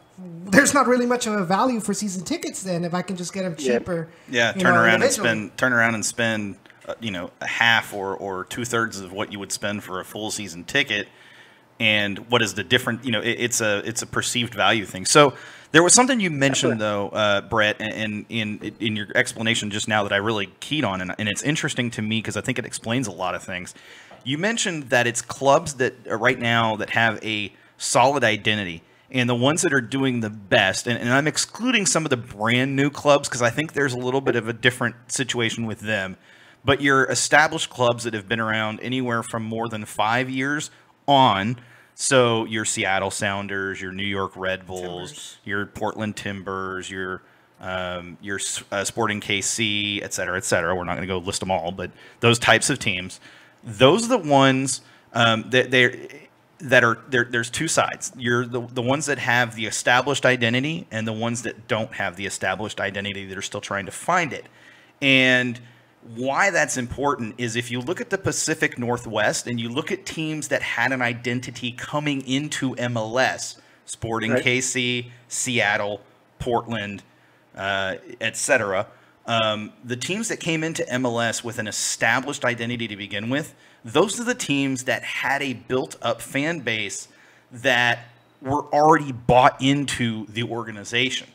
there's not really much of a value for season tickets then if I can just get them cheaper. Yeah, turn around and spend a half or 2/3 of what you would spend for a full season ticket. And what is the different? It's a perceived value thing. So there was something you mentioned though, Brett, and in your explanation just now that I really keyed on, and it's interesting to me because I think it explains a lot of things. You mentioned that it's clubs that right now that have a solid identity. And the ones that are doing the best, and I'm excluding some of the brand new clubs because I think there's a little bit of a different situation with them. But your established clubs that have been around anywhere from more than 5 years on, so your Seattle Sounders, your New York Red Bulls, your Portland Timbers, your Sporting KC, et cetera, et cetera. We're not going to go list them all, but those types of teams, those are the ones there's two sides. You're the ones that have the established identity and the ones that don't have the established identity that are still trying to find it. And why that's important is if you look at the Pacific Northwest and you look at teams that had an identity coming into MLS, Sporting KC, Seattle, Portland, etc. The teams that came into MLS with an established identity to begin with, those are the teams that had a built-up fan base that were already bought into the organization.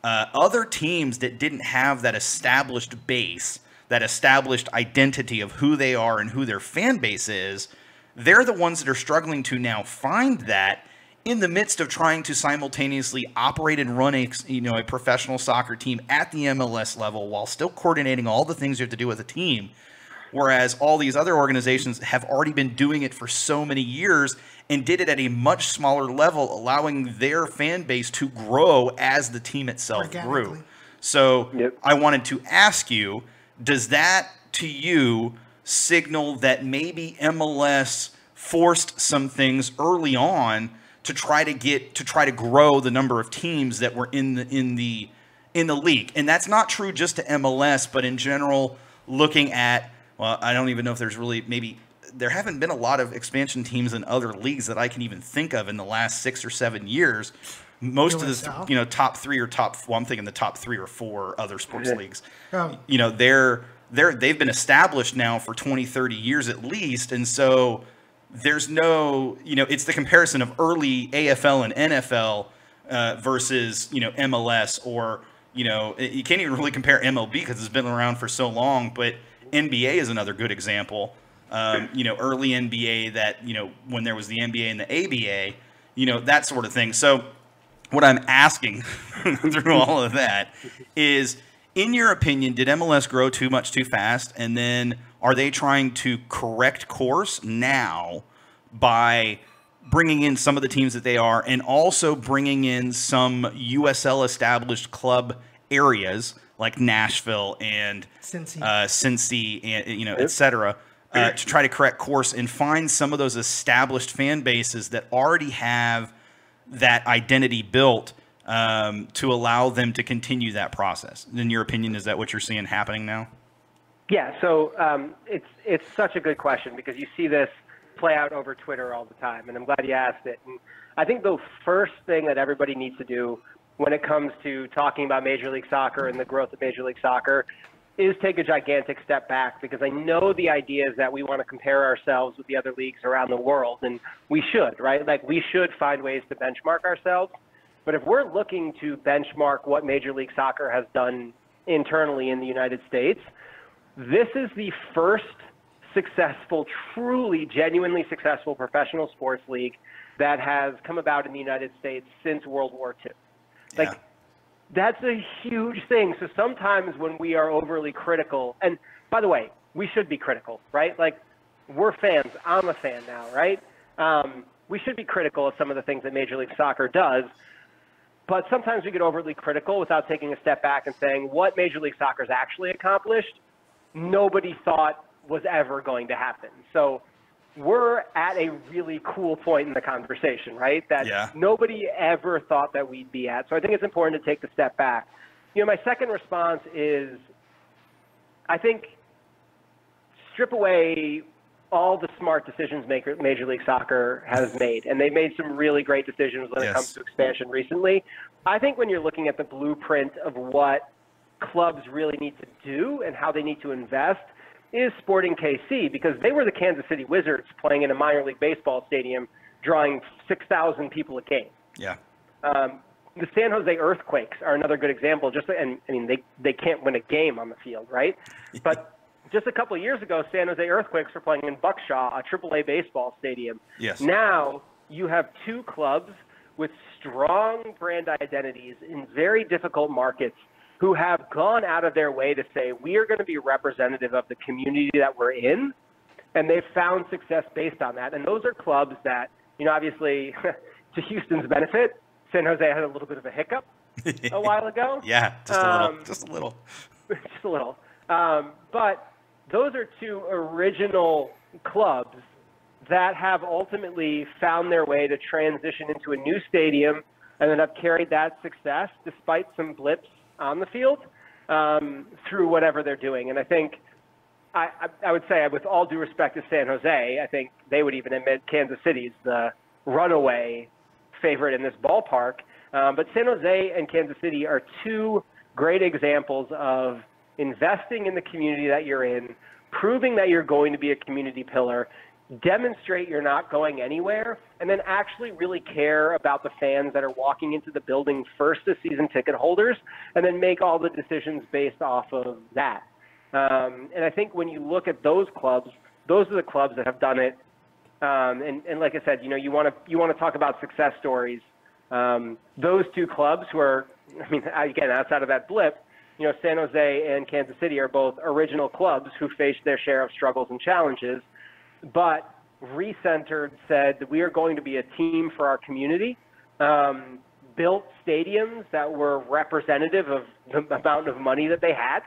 Other teams that didn't have that established base, that established identity of who they are and who their fan base is, they're the ones that are struggling to now find that in the midst of trying to simultaneously operate and run a professional soccer team at the MLS level while still coordinating all the things you have to do with a team. Whereas all these other organizations have already been doing it for so many years and did it at a much smaller level, allowing their fan base to grow as the team itself grew. So I wanted to ask you, does that to you signal that maybe MLS forced some things early on to try to grow the number of teams that were in the league? And that's not true just to MLS, but in general, looking at, well, I don't even know if there's really, maybe there haven't been a lot of expansion teams in other leagues that I can even think of in the last 6 or 7 years. Most of the top three or I'm thinking the top 3 or 4 other sports leagues. They've been established now for 20, 30 years at least, and so there's no, it's the comparison of early AFL and NFL versus MLS, or you can't even really compare MLB because it's been around for so long, but NBA is another good example. Early NBA that, when there was the NBA and the ABA, that sort of thing. So what I'm asking through all of that is, in your opinion, did MLS grow too much too fast? And then are they trying to correct course now by bringing in some of the teams that they are and also bringing in some USL established club areas like Nashville and Cincy and et cetera, to try to correct course and find some of those established fan bases that already have that identity built to allow them to continue that process. In your opinion, is that what you're seeing happening now? Yeah, so it's such a good question because you see this play out over Twitter all the time, and I'm glad you asked it. And I think the first thing that everybody needs to do when it comes to talking about Major League Soccer and the growth of Major League Soccer is take a gigantic step back, because I know the idea is that we want to compare ourselves with the other leagues around the world, and we should, right? Like, we should find ways to benchmark ourselves. But if we're looking to benchmark what Major League Soccer has done internally in the United States, this is the first successful, truly, genuinely successful professional sports league that has come about in the United States since World War II. Like, Yeah. that's a huge thing. So sometimes when we are overly critical, and by the way, we should be critical, right? Like, we're fans. I'm a fan now, right? We should be critical of some of the things that Major League Soccer does, but sometimes we get overly critical without taking a step back and saying what Major League Soccer has actually accomplished, nobody thought was ever going to happen. So we're at a really cool point in the conversation, right? That nobody ever thought that we'd be at. So I think it's important to take the step back. You know, my second response is, I think, strip away all the smart decisions Major League Soccer has made, and they've made some really great decisions when it comes to expansion recently. I think when you're looking at the blueprint of what clubs really need to do and how they need to invest is Sporting KC, because they were the Kansas City Wizards playing in a minor league baseball stadium, drawing 6,000 people a game. Yeah. The San Jose Earthquakes are another good example. And I mean, they can't win a game on the field, right? But just a couple of years ago, San Jose Earthquakes were playing in Buckshaw, a AAA baseball stadium. Yes. Now you have two clubs with strong brand identities in very difficult markets who have gone out of their way to say, we are going to be representative of the community that we're in, and they've found success based on that. And those are clubs that, you know, obviously, to Houston's benefit, San Jose had a little bit of a hiccup a while ago. Yeah, just a little. Just a little. Just a little. But those are two original clubs that have ultimately found their way to transition into a new stadium and then have carried that success despite some blips on the field through whatever they're doing. And I think I would say, with all due respect to San Jose, I think they would even admit Kansas City's the runaway favorite in this ballpark. But San Jose and Kansas City are two great examples of investing in the community that you're in, proving that you're going to be a community pillar, demonstrate you're not going anywhere, and then actually really care about the fans that are walking into the building first as season ticket holders, and then make all the decisions based off of that. And I think when you look at those clubs, those are the clubs that have done it. And like I said, you know, you want to talk about success stories. Those two clubs who are, I mean, again, outside of that blip, you know, San Jose and Kansas City are both original clubs who faced their share of struggles and challenges, but recentered, said that we are going to be a team for our community, built stadiums that were representative of the amount of money that they had,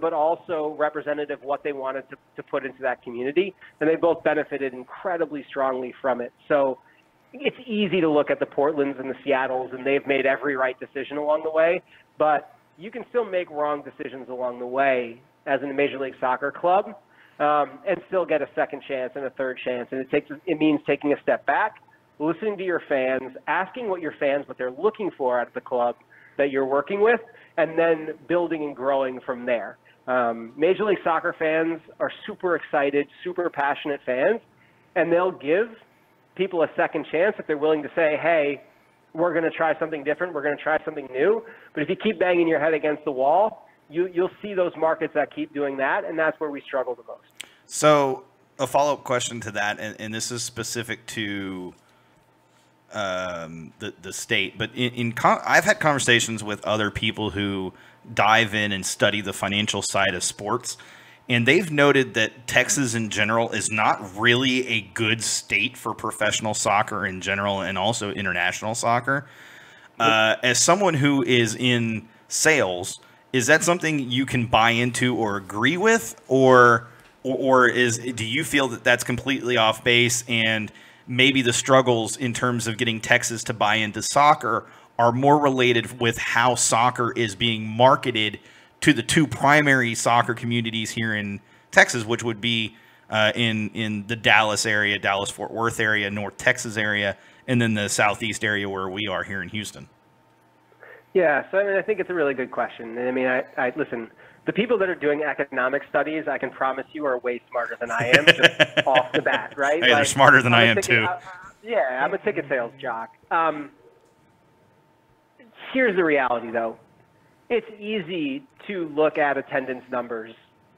but also representative of what they wanted to put into that community. And they both benefited incredibly strongly from it. So it's easy to look at the Portlands and the Seattles, and they've made every right decision along the way, but you can still make wrong decisions along the way as in a Major League Soccer club, and still get a second chance and a third chance. And it means taking a step back, listening to your fans, asking what they're looking for out of the club that you're working with, and then building and growing from there. Major League Soccer fans are super excited, super passionate fans, and they'll give people a second chance if they're willing to say, hey, we're going to try something different, we're going to try something new. But if you keep banging your head against the wall, you'll see those markets that keep doing that, and that's where we struggle the most. So a follow-up question to that, and this is specific to the state, but I've had conversations with other people who dive in and study the financial side of sports, and they've noted that Texas in general is not really a good state for professional soccer in general and also international soccer. As someone who is in sales, is that something you can buy into or agree with, or do you feel that that's completely off base, and maybe the struggles in terms of getting Texas to buy into soccer are more related with how soccer is being marketed to the two primary soccer communities here in Texas, which would be in the Dallas area, Dallas-Fort Worth area, North Texas area, and then the Southeast area where we are here in Houston. Yeah, so I mean, I think it's a really good question. And I mean, I listen, the people that are doing economic studies, I can promise you, are way smarter than I am, just off the bat, right? Hey, they're smarter than I am, too. Yeah, I'm a ticket sales jock. Here's the reality, though. It's easy to look at attendance numbers,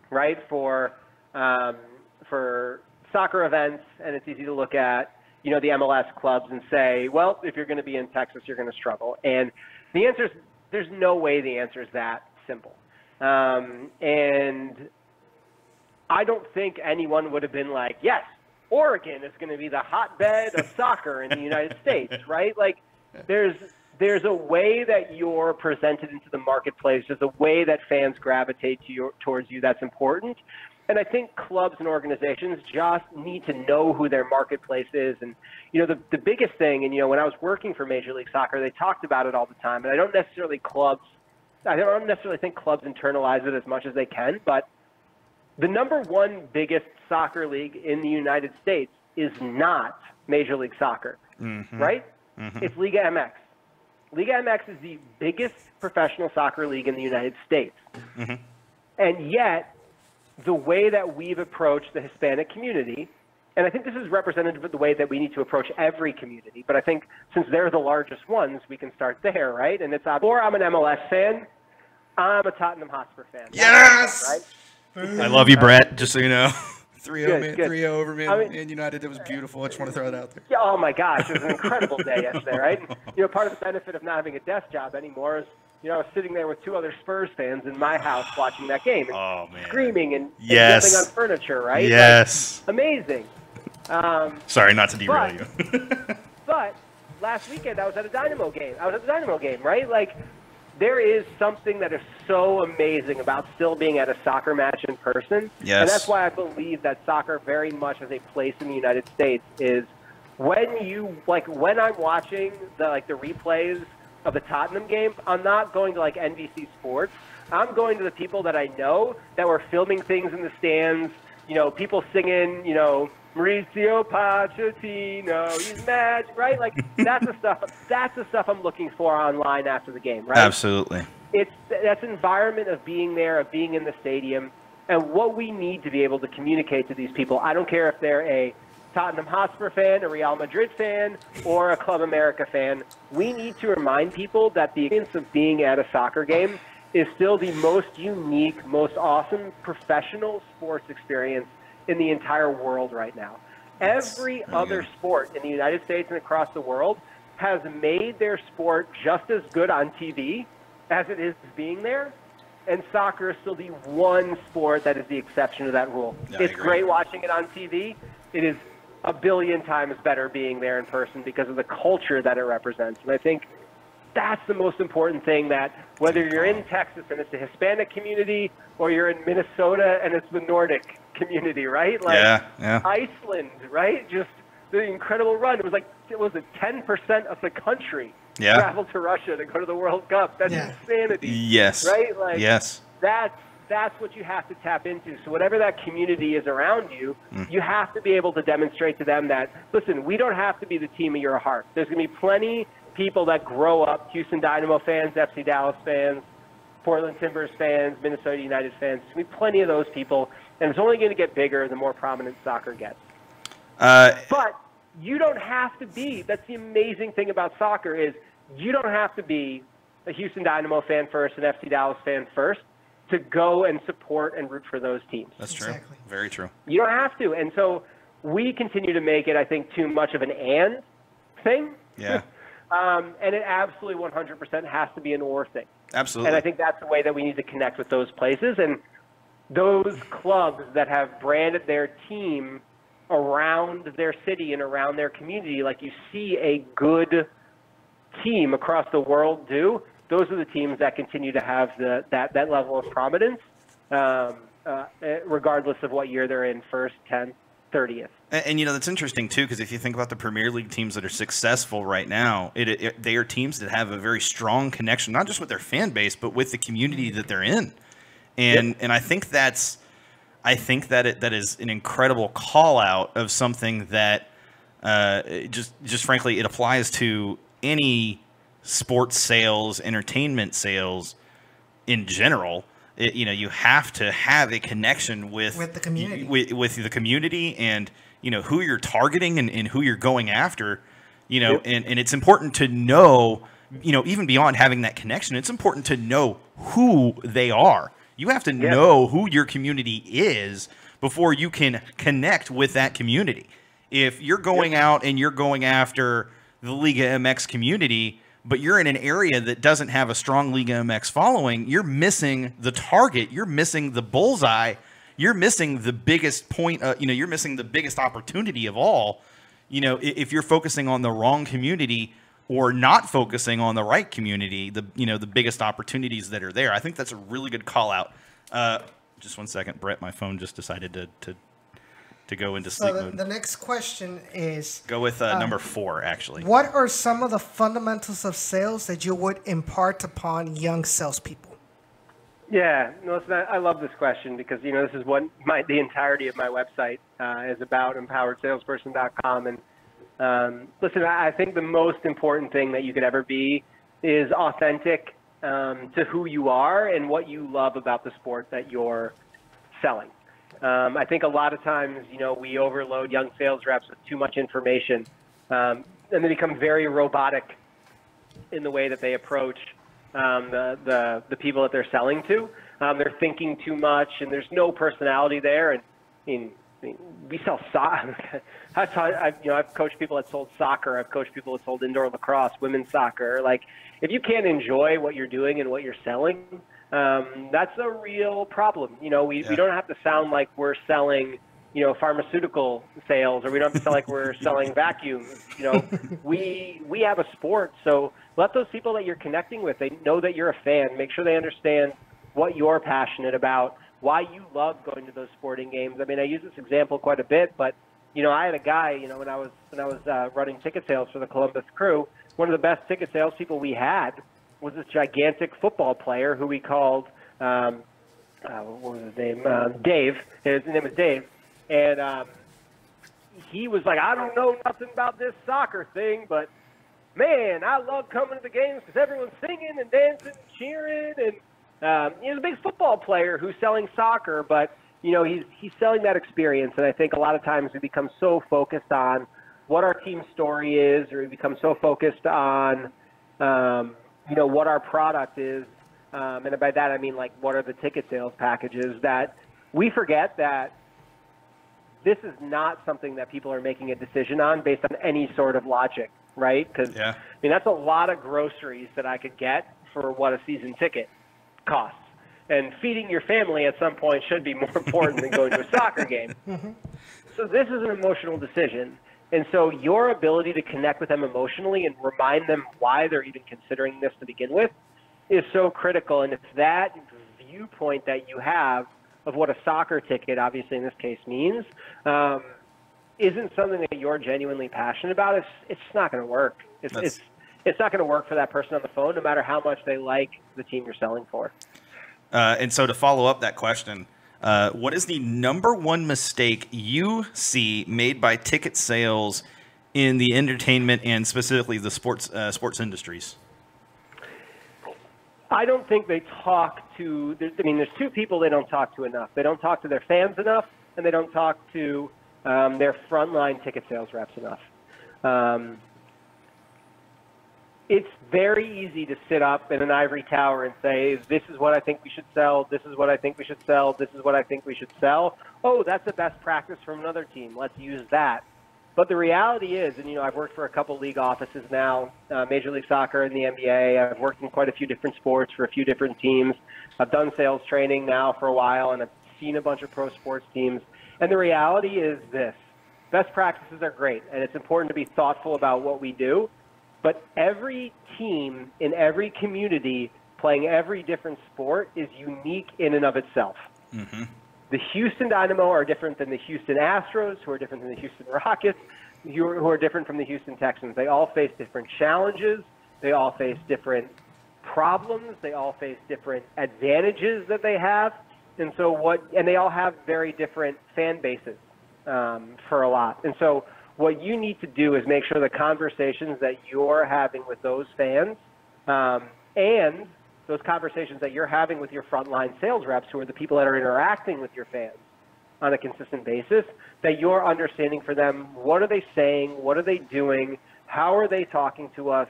right, for soccer events, and it's easy to look at, the MLS clubs and say, well, if you're going to be in Texas, you're going to struggle. And the answer is, there's no way the answer is that simple. And I don't think anyone would have been like, yes, Oregon is going to be the hotbed of soccer in the United States, right? Like, there's a way that you're presented into the marketplace. There's a way that fans gravitate towards you that's important. And I think clubs and organizations just need to know who their marketplace is. And, the biggest thing, and, when I was working for Major League Soccer, they talked about it all the time. And I don't necessarily think clubs internalize it as much as they can, but the number one biggest soccer league in the United States is not Major League Soccer, right? It's Liga MX. Liga MX is the biggest professional soccer league in the United States. And yet, the way that we've approached the Hispanic community, and I think this is representative of the way that we need to approach every community, but I think since they're the largest ones, we can start there, right? And it's, before I'm an MLS fan, I'm a Tottenham Hotspur fan. Yes! Right? I love you, Brett, just so you know. 3-0 over Man United. It was beautiful. I just want to throw it out there. Yeah, oh, my gosh. It was an incredible day yesterday, right? Part of the benefit of not having a desk job anymore is, I was sitting there with two other Spurs fans in my house watching that game. And screaming and jumping on furniture, right? Yes. Like, amazing. Sorry, not to derail you. But last weekend, I was at a Dynamo game. Right? Like, there is something that is so amazing about still being at a soccer match in person. Yes. And that's why I believe that soccer very much has a place in the United States is when I'm watching the replays of the Tottenham game, I'm not going to NBC Sports. I'm going to the people that I know that were filming things in the stands, people singing, Mauricio Pochettino, he's mad, right? Like, that's the stuff I'm looking for online after the game, right? Absolutely. That's environment of being there, of being in the stadium, and what we need to be able to communicate to these people. I don't care if they're a Tottenham Hotspur fan, a Real Madrid fan, or a Club America fan. We need to remind people that the experience of being at a soccer game is still the most unique, most awesome professional sports experience in the entire world right now. Every other sport in the United States and across the world has made their sport just as good on TV as it is being there, and soccer is still the one sport that is the exception to that rule. It's great watching it on TV. It is a billion times better being there in person because of the culture that it represents. And I think that's the most important thing, that whether you're in Texas and it's the Hispanic community or you're in Minnesota and it's the Nordic community, right? Like Iceland, right? Just the incredible run. It was 10% of the country traveled to Russia to go to the World Cup. That's insanity. Yes. Right? Like, yes. That's what you have to tap into. So whatever that community is around you, you have to be able to demonstrate to them that, listen, we don't have to be the team of your heart. There's going to be plenty people that grow up, Houston Dynamo fans, FC Dallas fans, Portland Timbers fans, Minnesota United fans. There's going to be plenty of those people, and it's only going to get bigger the more prominent soccer gets. But you don't have to be. That's the amazing thing about soccer is you don't have to be a Houston Dynamo fan first, an FC Dallas fan first, to go and support and root for those teams. That's true. Exactly. Very true. You don't have to. And so we continue to make it, I think, too much of an and thing. Yeah. And it absolutely 100% has to be an or thing. Absolutely. And I think that's the way that we need to connect with those places. And those clubs that have branded their team around their city and around their community, like you see a good team across the world do, those are the teams that continue to have that level of prominence, regardless of what year they're in, first, 10th, 30th. And that's interesting too, because if you think about the Premier League teams that are successful right now, they are teams that have a very strong connection, not just with their fan base, but with the community that they're in. And I think that is an incredible call out of something that just frankly it applies to any sports sales, entertainment sales in general. You have to have a connection with the community, with the community, and who you're targeting and who you're going after. And it's important to know, even beyond having that connection, it's important to know who they are. You have to know who your community is before you can connect with that community. If you're going out and you're going after the Liga MX community, but you're in an area that doesn't have a strong Liga MX following, you're missing the target. You're missing the bullseye. You're missing the biggest point. You're missing the biggest opportunity of all. If you're focusing on the wrong community or not focusing on the right community, the biggest opportunities that are there. I think that's a really good call out. Just one second, Brett. My phone just decided to go into sleep mode. The next question is... Go with number 4, actually. What are some of the fundamentals of sales that you would impart upon young salespeople? Yeah, no, listen, I love this question because, this is what the entirety of my website is about, empoweredsalesperson.com. And listen, I think the most important thing that you could ever be is authentic to who you are and what you love about the sport that you're selling. I think a lot of times, we overload young sales reps with too much information, and they become very robotic in the way that they approach the people that they're selling to. They're thinking too much, and there's no personality there. And we sell soccer. I've coached people that sold soccer. I've coached people that sold indoor lacrosse, women's soccer. Like, if you can't enjoy what you're doing and what you're selling, that's a real problem. We don't have to sound like we're selling, pharmaceutical sales, or we don't have to sound like we're selling vacuums. We have a sport, so let those people that you're connecting with, they know that you're a fan. Make sure they understand what you're passionate about, why you love going to those sporting games. I mean, I use this example quite a bit, but I had a guy, when I was running ticket sales for the Columbus Crew, one of the best ticket salespeople we had was this gigantic football player who we called, what was his name? Dave. His name was Dave. And he was like, I don't know nothing about this soccer thing, but man, I love coming to the games because everyone's singing and dancing and cheering. And he's a big football player who's selling soccer, but he's selling that experience. And I think a lot of times we become so focused on what our team story is, or we become so focused on what our product is, and by that I mean like what are the ticket sales packages, that we forget that this is not something that people are making a decision on based on any sort of logic, right? Because that's a lot of groceries that I could get for what a season ticket costs, and feeding your family at some point should be more important than going to a soccer game. So this is an emotional decision. And so your ability to connect with them emotionally and remind them why they're even considering this to begin with is so critical. And if that viewpoint that you have of what a soccer ticket, obviously in this case, means, isn't something that you're genuinely passionate about, it's just not going to work. It's not going to work for that person on the phone, no matter how much they like the team you're selling for. And so to follow up that question, what is the number one mistake you see made by ticket sales in the entertainment and specifically the sports industries? I don't think they talk to. There's two people they don't talk to enough. They don't talk to their fans enough, and they don't talk to their frontline ticket sales reps enough. It's very easy to sit up in an ivory tower and say, this is what I think we should sell, this is what I think we should sell, this is what I think we should sell. Oh, that's a best practice from another team. Let's use that. But the reality is, and I've worked for a couple league offices now, Major League Soccer and the NBA. I've worked in quite a few different sports for a few different teams. I've done sales training now for a while, and I've seen a bunch of pro sports teams. And the reality is this. Best practices are great, and it's important to be thoughtful about what we do. But every team in every community playing every different sport is unique in and of itself. the Houston Dynamo are different than the Houston Astros, who are different than the Houston Rockets, who are different from the Houston Texans. They all face different challenges. They all face different problems. They all face different advantages that they have. And they all have very different fan bases for a lot. And so what you need to do is make sure the conversations that you're having with those fans and those conversations that you're having with your frontline sales reps, who are the people that are interacting with your fans on a consistent basis, that you're understanding for them, what are they saying, what are they doing, how are they talking to us,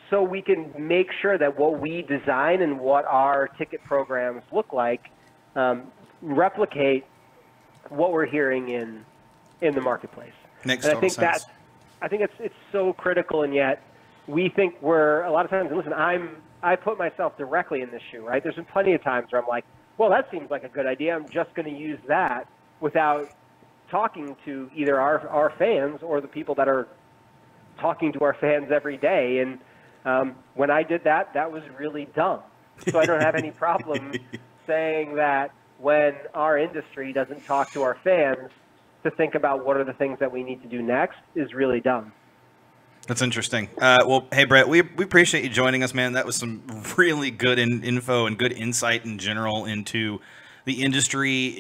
so we can make sure that what we design and what our ticket programs look like replicate what we're hearing in the marketplace. Makes and total sense. I think it's so critical, and yet we think we're a lot of times. And listen, I put myself directly in this shoe, right? There's been plenty of times where I'm like, well, that seems like a good idea. I'm just going to use that without talking to either our fans or the people that are talking to our fans every day. And when I did that, that was really dumb. So I don't have any problem saying that when our industry doesn't talk to our fans to think about what are the things that we need to do next is really dumb. That's interesting. Well, hey, Brett, we appreciate you joining us, man. That was some really good info and good insight in general into the industry,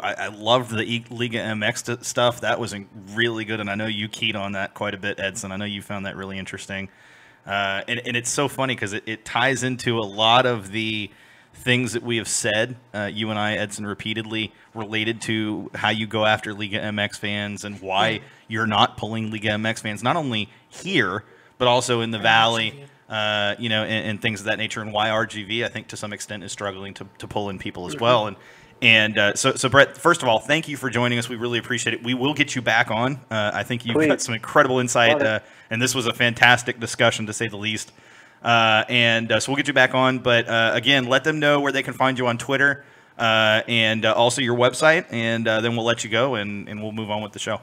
I loved the Liga MX stuff. That was really good, and I know you keyed on that quite a bit, Edson. I know you found that really interesting. And it's so funny because it ties into a lot of the things that we have said, you and I, Edson, repeatedly related to how you go after Liga MX fans and why you're not pulling Liga MX fans, not only here, but also in the Valley, and things of that nature, and why RGV, I think, to some extent, is struggling to pull in people as well. So Brett, first of all, thank you for joining us. We really appreciate it. We will get you back on. I think you've got some incredible insight, and this was a fantastic discussion, to say the least. So we'll get you back on. But again, let them know where they can find you on Twitter and also your website, and then we'll let you go, and we'll move on with the show.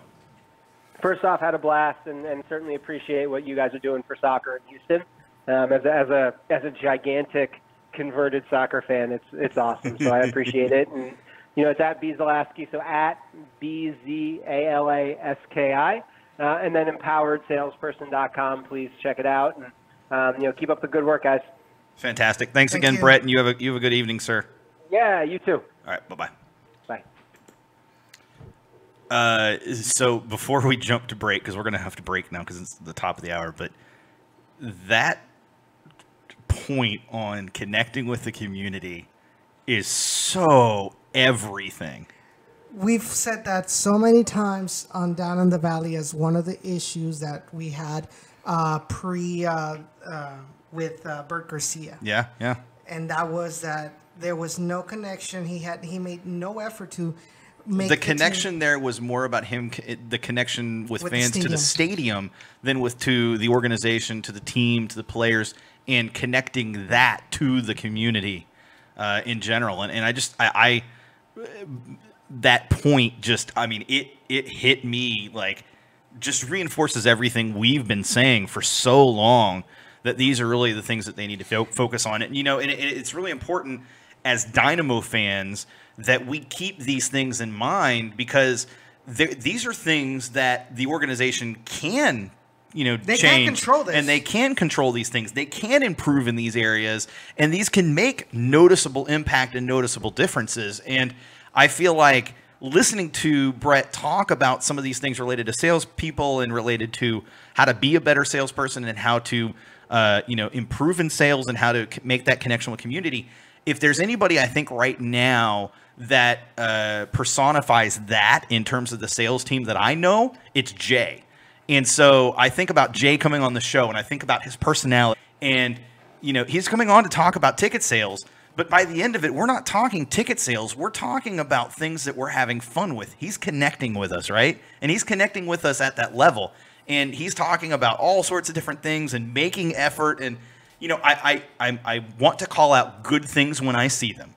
First off, had a blast, and certainly appreciate what you guys are doing for soccer in Houston. As a gigantic converted soccer fan, it's awesome. So I appreciate it. And it's at Bzalaski, so at BZALASKI, and then empoweredsalesperson.com. Please check it out, and keep up the good work, guys. Fantastic. Thanks again, Brett, and you have a good evening, sir. Yeah, you too. All right, bye-bye. Bye. So before we jump to break, because we're going to have to break now because it's the top of the hour, but that point on connecting with the community is so everything. We've said that so many times on Down in the Valley as one of the issues that we had with Bert Garcia. Yeah. And that was that there was no connection. He made no effort to make the connection there was more about him, the connection with fans to the stadium than to the organization, to the team, to the players, and connecting that to the community in general. And I that point it hit me, like, just reinforces everything we've been saying for so long, that these are really the things that they need to focus on. And it's really important as Dynamo fans that we keep these things in mind, because these are things that the organization can they change, can control this. And they can control these things. They can improve in these areas, and these can make noticeable impact and noticeable differences. And I feel like listening to Brett talk about some of these things related to salespeople and related to how to be a better salesperson and how to improve in sales and how to make that connection with community. If there's anybody, I think, right now that personifies that in terms of the sales team that I know, it's Jay. And so I think about Jay coming on the show, and I think about his personality. And, he's coming on to talk about ticket sales. But by the end of it, we're not talking ticket sales. We're talking about things that we're having fun with. He's connecting with us, right? And he's connecting with us at that level. And he's talking about all sorts of different things and making effort. And, I want to call out good things when I see them.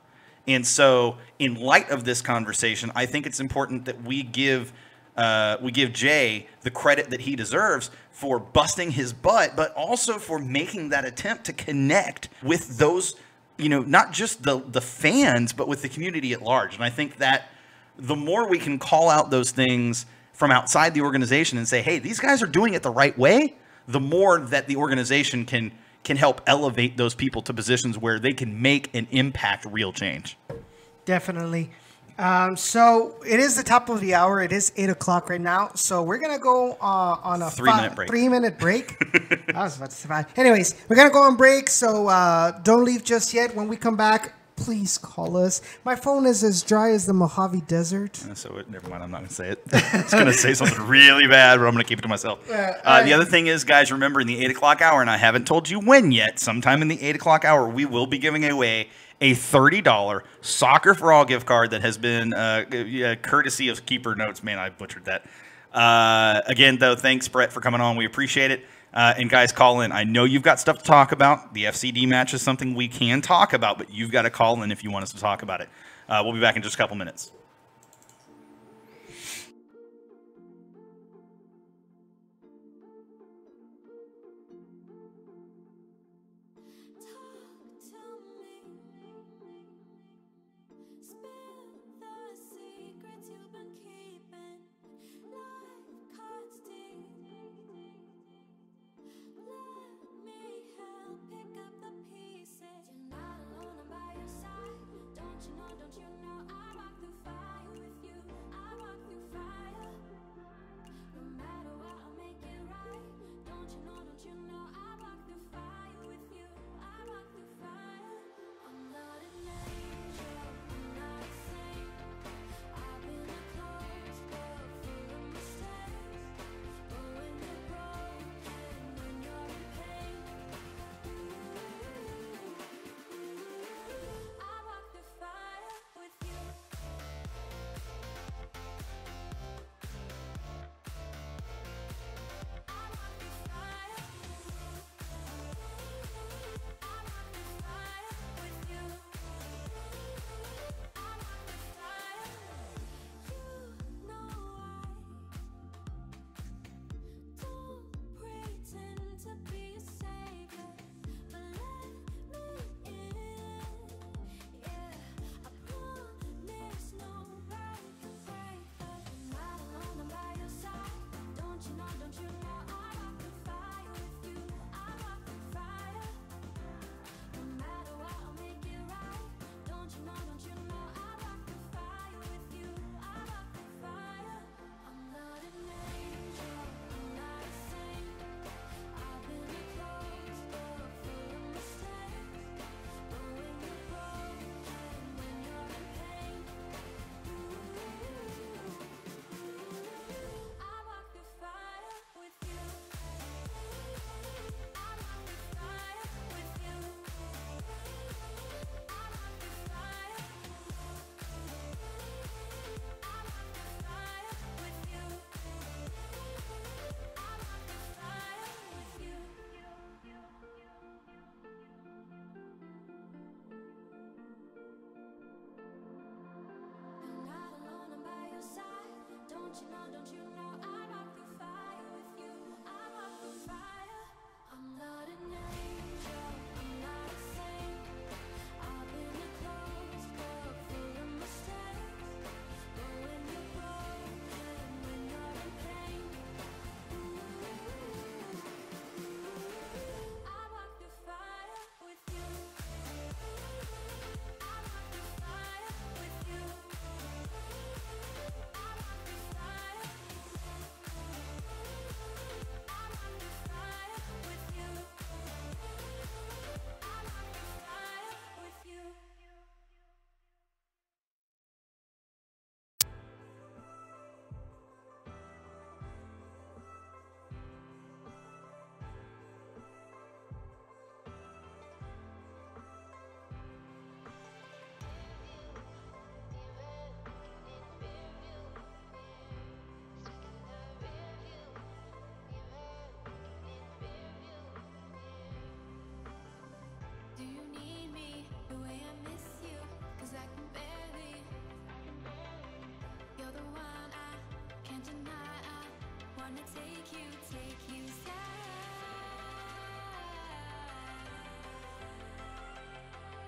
And so in light of this conversation, I think it's important that we give Jay the credit that he deserves for busting his butt, but also for making that attempt to connect with those not just the fans, but with the community at large. And I think that the more we can call out those things from outside the organization and say, hey, these guys are doing it the right way, the more that the organization can help elevate those people to positions where they can make and impact real change. Definitely. So it is the top of the hour. It is 8 o'clock right now. So we're going to go on a 3-minute break. 3-minute break. I was about to survive. Anyways, we're going to go on break. So don't leave just yet. When we come back, please call us. My phone is as dry as the Mojave Desert. So never mind. I'm not going to say it. I was going to say something really bad, but I'm going to keep it to myself. The other thing is, guys, remember in the 8 o'clock hour, and I haven't told you when yet, sometime in the 8 o'clock hour, we will be giving away a $30 Soccer for All gift card that has been courtesy of Keeper Notes. Man, I butchered that. Again, though, thanks, Brett, for coming on. We appreciate it. And guys, call in. I know you've got stuff to talk about. The FCD match is something we can talk about, but you've got to call in if you want us to talk about it. We'll be back in just a couple minutes.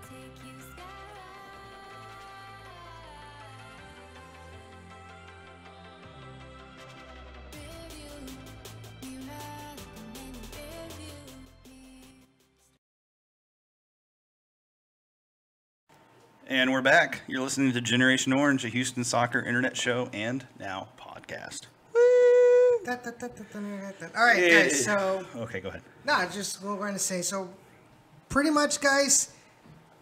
Take And we're back. You're listening to Generation Orange, a Houston soccer internet show and now podcast. All right, guys. So okay, go ahead. no, just what we're going to say. So pretty much, guys.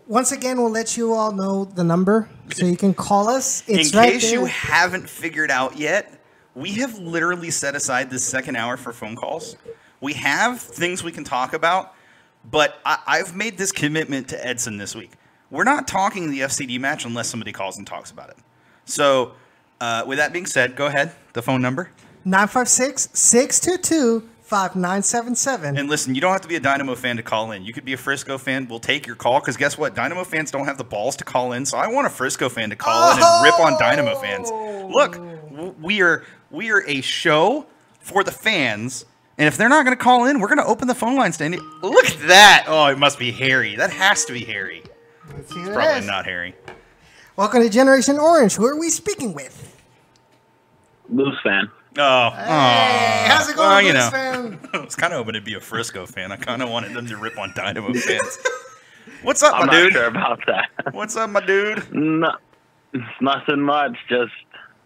Once again, we'll let you all know the number so you can call us. It's In right case there. you haven't figured out yet, we have literally set aside this second hour for phone calls. We have things we can talk about, but I've made this commitment to Edson this week. We're not talking the FCD match unless somebody calls and talks about it. So, with that being said, go ahead. The phone number. 956-622-5977. And listen, you don't have to be a Dynamo fan to call in. You could be a Frisco fan. We'll take your call because guess what? Dynamo fans don't have the balls to call in. So I want a Frisco fan to call in and rip on Dynamo fans. Look, we are a show for the fans. And if they're not going to call in, we're going to open the phone lines to any. Look at that. Oh, it must be Harry. That has to be Harry. Let's see who It's it probably is. not Harry. Welcome to Generation Orange. Who are we speaking with? Moose fan. Oh, Hey, how's it going, well, Blues fan? I was kind of hoping to be a Frisco fan. I kind of wanted them to rip on Dynamo fans. What's up, I'm my not dude? sure about that. What's up, my dude? No, nothing much. Just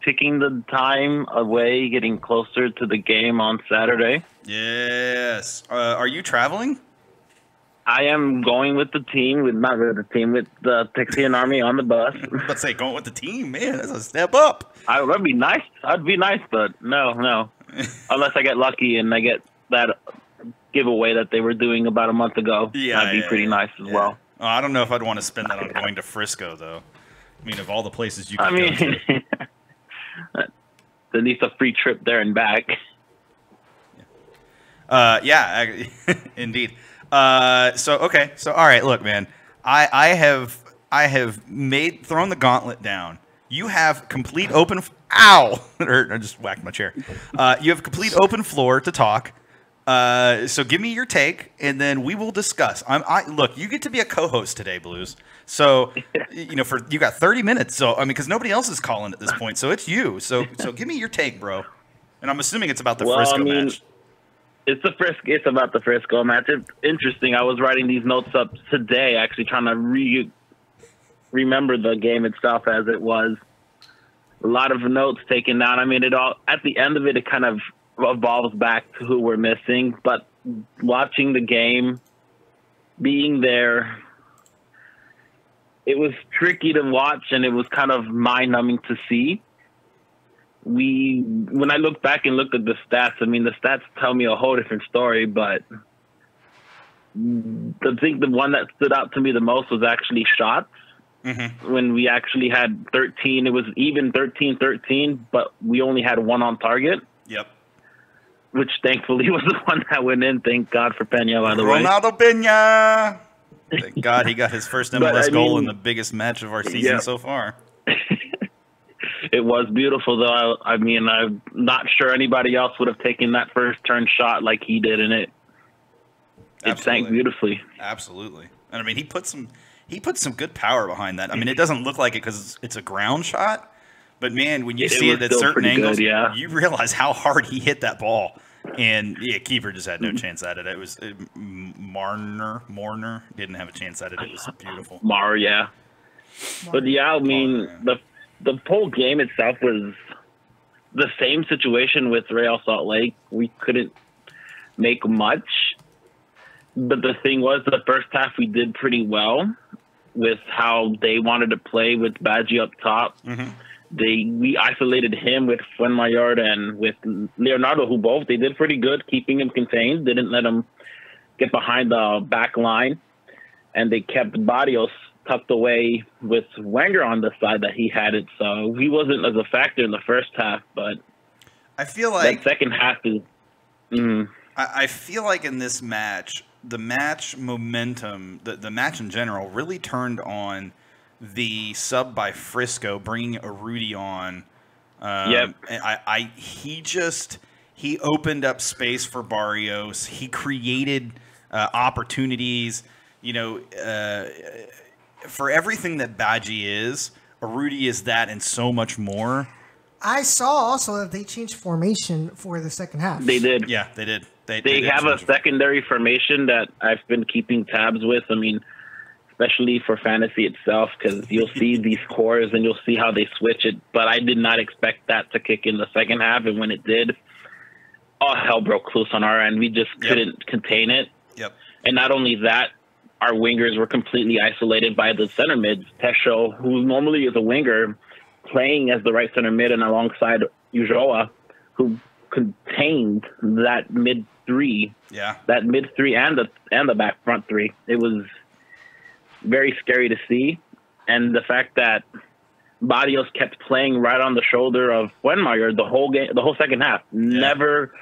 ticking the time away, getting closer to the game on Saturday. Yes. Are you traveling? I am going with the team, with the Texian Army on the bus. Let's say going with the team, man. That's a step up. That'd be nice. I'd be nice, but no. Unless I get lucky and I get that giveaway that they were doing about a month ago. Yeah, that'd be pretty nice as well. Oh, I don't know if I'd want to spend that on going to Frisco, though. I mean, of all the places you could I mean, go to. at least a free trip there and back. Yeah, indeed. So all right, look, man. I have thrown the gauntlet down. You have complete open. Ow! Or I just whacked my chair. You have complete open floor to talk. So give me your take, and then we will discuss. Look, you get to be a co-host today, Blues. So you got 30 minutes. So I mean, because nobody else is calling at this point, so it's you. So give me your take, bro. And I'm assuming it's about the Frisco match. It's about the Frisco match. It's interesting. I was writing these notes up today, actually trying to remember the game itself as it was. A lot of notes taken down. I mean, at the end of it kind of evolves back to who we're missing. But watching the game, being there, it was tricky to watch, and it was kind of mind-numbing to see. When I look back and look at the stats, I mean, the stats tell me a whole different story, but I think the one that stood out to me the most was actually shots. Mm-hmm. When we actually had 13, it was even 13-13, but we only had one on target. Yep. Which thankfully was the one that went in. Thank God for Peña, by the way. Ronaldo Peña! Thank God he got his first MLS goal in the biggest match of our season so far. It was beautiful, though. I mean, I'm not sure anybody else would have taken that first turn shot like he did, and it sank beautifully. Absolutely. And I mean, he put some good power behind that. I mean, it doesn't look like it because it's a ground shot, but man, when you see it at certain angles, you realize how hard he hit that ball. And keeper just had no chance at it. It was Marner didn't have a chance at it. It was beautiful. But yeah, I mean, the whole game itself was the same situation with Real Salt Lake. We couldn't make much. But the thing was, the first half we did pretty well with how they wanted to play with Badgie up top. Mm-hmm. We isolated him with Fuenmayor and with Leonardo, who both, they did pretty good, keeping him contained, didn't let him get behind the back line. And they kept Barrios tucked away with Wenger on the side that he had it. So he wasn't as a factor in the first half, but I feel like that second half is... I feel like in this match, the match momentum, the match in general, really turned on the sub by Frisco, bringing Arudi on. Yep. He opened up space for Barrios. He created opportunities. for everything that Badgie is, Arudi is that and so much more. I saw also that they changed formation for the second half. They did. Yeah, they did. They have a secondary formation that I've been keeping tabs with. I mean, especially for fantasy itself, because you'll see these cores and you'll see how they switch it. But I did not expect that to kick in the second half, and when it did, all hell broke loose on our end. We just couldn't contain it. Yep. And not only that, our wingers were completely isolated by the center mids. Tesho, who normally is a winger, playing as the right center mid and alongside Ochoa, who contained that mid three. Yeah. That mid three and the back front three. It was very scary to see. And the fact that Barrios kept playing right on the shoulder of Wenmeyer the whole game, the whole second half. Yeah. Never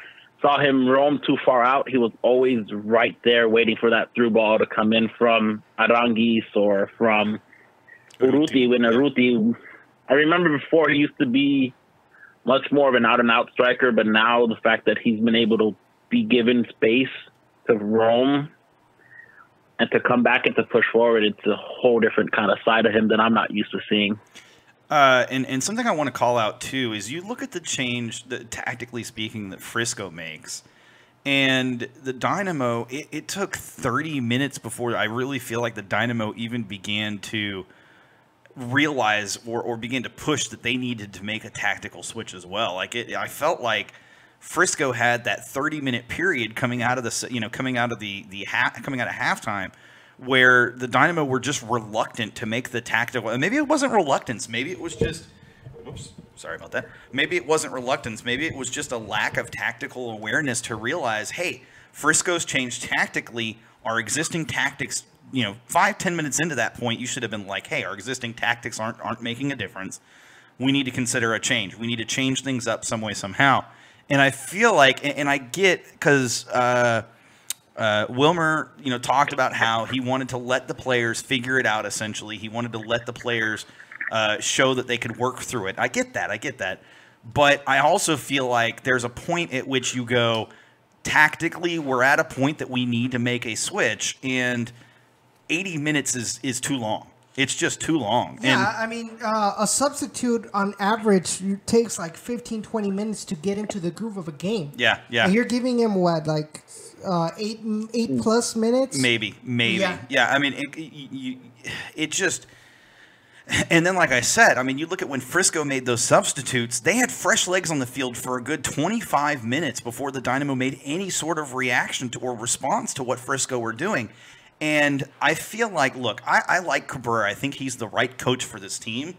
saw him roam too far out. He was always right there waiting for that through ball to come in from Arangis or from Urruti. When Urruti, I remember before he used to be much more of an out-and-out striker, but now the fact that he's been able to be given space to roam and to come back and to push forward, it's a whole different kind of side of him that I'm not used to seeing. And something I want to call out, too, is you look at the change, tactically speaking, that Frisco makes. And the Dynamo, it took 30 minutes before I really feel like the Dynamo even began to realize or begin to push that they needed to make a tactical switch as well. Like I felt like Frisco had that 30-minute period coming out of coming out of halftime, where the Dynamo were just reluctant to make the tactical. And maybe it wasn't reluctance. Maybe it was just. Whoops. Sorry about that. Maybe it wasn't reluctance. Maybe it was just a lack of tactical awareness to realize, hey, Frisco's changed tactically. Our existing tactics, 5-10 minutes into that point, you should have been like, hey, our existing tactics aren't making a difference. We need to consider a change. We need to change things up some way, somehow. And I feel like, and I get, because Wilmer, talked about how he wanted to let the players figure it out, essentially. He wanted to let the players show that they could work through it. I get that. But I also feel like there's a point at which you go, tactically, we're at a point that we need to make a switch, and 80 minutes is too long. It's just too long. Yeah, a substitute on average takes like 15, 20 minutes to get into the groove of a game. Yeah. And you're giving him what, like 8 plus minutes? Maybe. Yeah. It just. And then, like I said, you look at when Frisco made those substitutes, they had fresh legs on the field for a good 25 minutes before the Dynamo made any sort of reaction to or response to what Frisco were doing. And I feel like, look, I like Cabrera. I think he's the right coach for this team.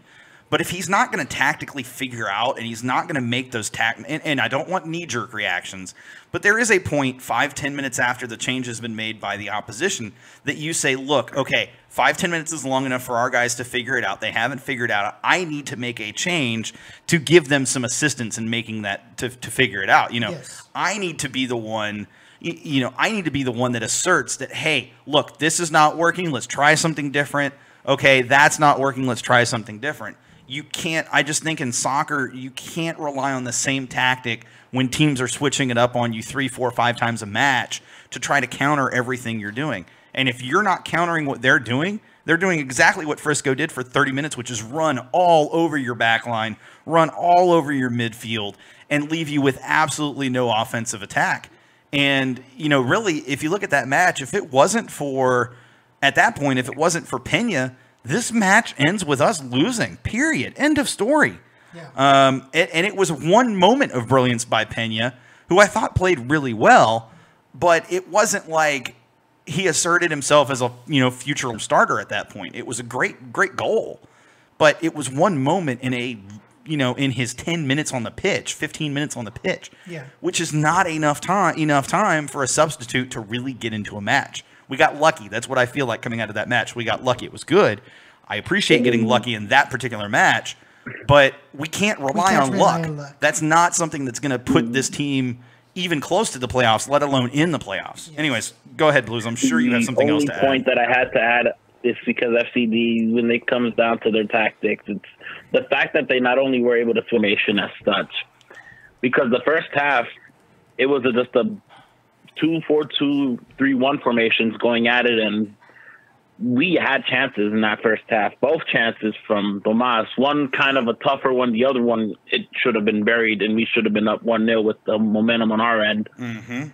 But if he's not going to tactically figure out and he's not going to make those and I don't want knee-jerk reactions, but there is a point 5-10 minutes after the change has been made by the opposition that you say, look, okay, 5-10 minutes is long enough for our guys to figure it out. They haven't figured it out. I need to make a change to give them some assistance in making that to figure it out. Yes. I need to be the one. I need to be the one that asserts that, hey, look, this is not working. Let's try something different. Okay, that's not working. Let's try something different. You can't. I just think in soccer, you can't rely on the same tactic when teams are switching it up on you 3, 4, 5 times a match to try to counter everything you're doing. And if you're not countering what they're doing exactly what Frisco did for 30 minutes, which is run all over your back line, run all over your midfield, and leave you with absolutely no offensive attack. And, really, if you look at that match, if it wasn't for Pena, this match ends with us losing, period. End of story. Yeah. And it was one moment of brilliance by Pena, who I thought played really well, but it wasn't like he asserted himself as a future starter at that point. It was a great goal, but it was one moment in in his 10 minutes on the pitch, 15 minutes on the pitch, which is not enough time for a substitute to really get into a match. We got lucky. That's what I feel like coming out of that match. We got lucky. It was good. I appreciate getting lucky in that particular match, but we can't rely on luck. That's not something that's going to put this team even close to the playoffs, let alone in the playoffs. Anyways, go ahead, Blues. I'm sure you have something else to add. The only point that I had to add is because FCD, when it comes down to their tactics, it's the fact that they not only were able to formation as such, because the first half, it was just a 2-4-2-3-1 formations going at it, and we had chances in that first half. Both chances from Tomas. One kind of a tougher one. The other one, it should have been buried, and we should have been up 1-0 with the momentum on our end. Mm-hmm.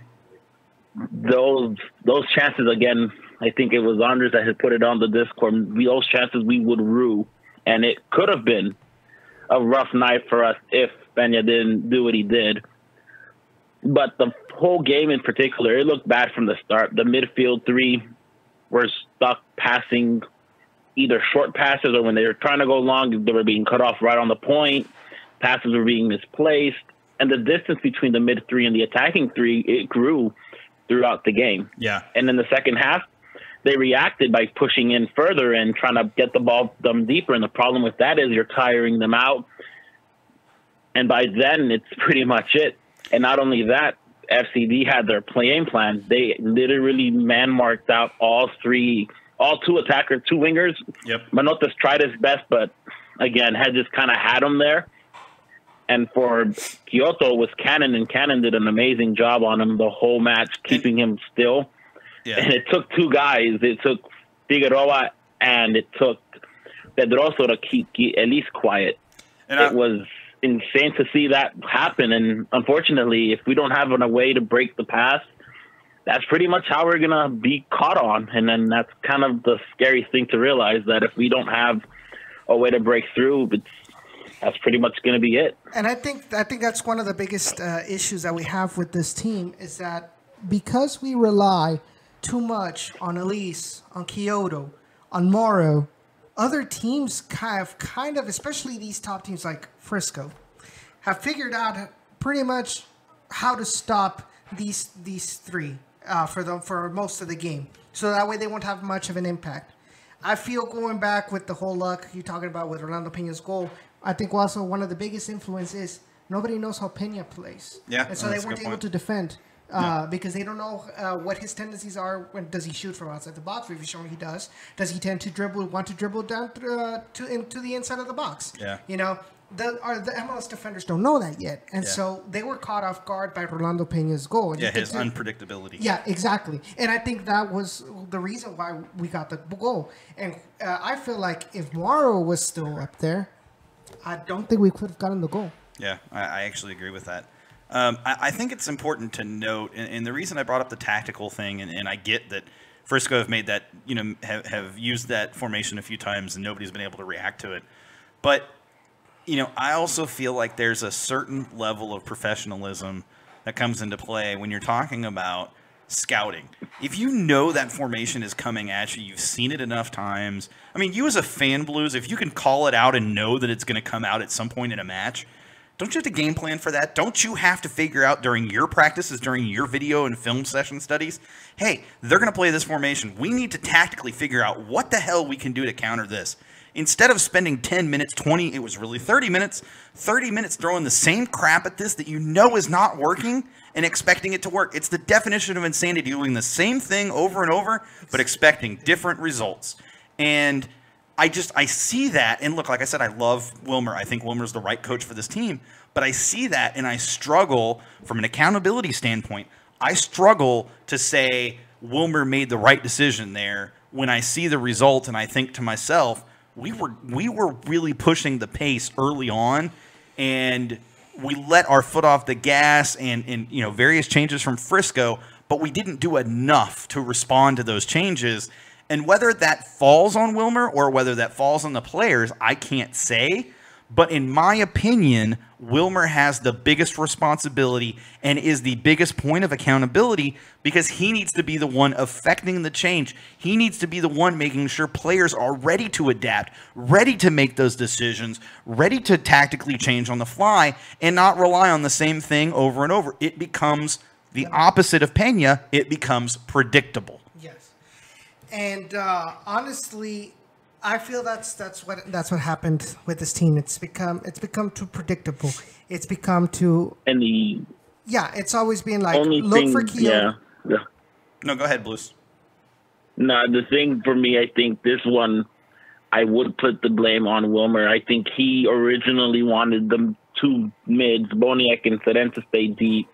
Those chances, again, I think it was Andres that had put it on the Discord. Those chances we would rue, and it could have been a rough night for us if Peña didn't do what he did. But the whole game in particular, it looked bad from the start. The midfield three were stuck passing either short passes, or when they were trying to go long, they were being cut off right on the point. Passes were being misplaced. And the distance between the mid three and the attacking three, it grew throughout the game. Yeah. And in the second half, they reacted by pushing in further and trying to get the ball them deeper. And the problem with that is you're tiring them out. And by then, it's pretty much it. And not only that, FCD had their game plan. They literally man-marked out all two attackers, two wingers. Yep. Manotas tried his best, but again, had just kind of had them there. And for Kyoto, it was Cannon, and Cannon did an amazing job on him the whole match, keeping him still. Yeah. And it took two guys. It took Figueroa and it took Pedroso to keep Elise quiet. And it was insane to see that happen. And unfortunately, if we don't have a way to break the pass, that's pretty much how we're going to be caught on. And then that's kind of the scary thing to realize, that if we don't have a way to break through, that's pretty much going to be it. And I think that's one of the biggest issues that we have with this team, is that because we rely too much on Elise, on Kyoto, on Moro, other teams kind of, especially these top teams like Frisco, have figured out pretty much how to stop these three for most of the game. So that way they won't have much of an impact. I feel, going back with the whole luck you're talking about with Orlando Peña's goal, I think also one of the biggest influences, nobody knows how Peña plays. Yeah, and so they weren't able to defend. Because they don't know what his tendencies are. When does he shoot from outside the box? We've shown he does. Does he tend to want to dribble down into the inside of the box? Yeah. You know, the MLS defenders don't know that yet, and so they were caught off guard by Rolando Peña's goal. And his unpredictability. Yeah, exactly. And I think that was the reason why we got the goal. And I feel like if Morrow was still up there, I don't think we could have gotten the goal. Yeah, I actually agree with that. I think it's important to note, and the reason I brought up the tactical thing, and I get that Frisco have made that, have used that formation a few times and nobody's been able to react to it. But, I also feel like there's a certain level of professionalism that comes into play when you're talking about scouting. If you know that formation is coming at you, you've seen it enough times. I mean, you as a fan, Blues, if you can call it out and know that it's going to come out at some point in a match, don't you have to game plan for that? Don't you have to figure out during your practices, during your video and film session studies, hey, they're going to play this formation. We need to tactically figure out what the hell we can do to counter this. Instead of spending 10 minutes, 20, it was really 30 minutes throwing the same crap at this that you know is not working and expecting it to work. It's the definition of insanity, doing the same thing over and over, but expecting different results. And I see that, and look, like I said, I love Wilmer. I think Wilmer's the right coach for this team, but I see that, and I struggle from an accountability standpoint. I struggle to say Wilmer made the right decision there when I see the result, and I think to myself, we were really pushing the pace early on, and we let our foot off the gas, and various changes from Frisco, but we didn't do enough to respond to those changes. And whether that falls on Wilmer or whether that falls on the players, I can't say. But in my opinion, Wilmer has the biggest responsibility and is the biggest point of accountability, because he needs to be the one affecting the change. He needs to be the one making sure players are ready to adapt, ready to make those decisions, ready to tactically change on the fly, and not rely on the same thing over and over. It becomes the opposite of Peña. It becomes predictable. Yes. And honestly, I feel that's what happened with this team. It's become too predictable. It's become too. It's always been like look for Kyoto. Yeah. No, go ahead, Blues. No, the thing for me, I think this one, I would put the blame on Wilmer. I think he originally wanted the two mids, Boniek and Seren, to stay deep.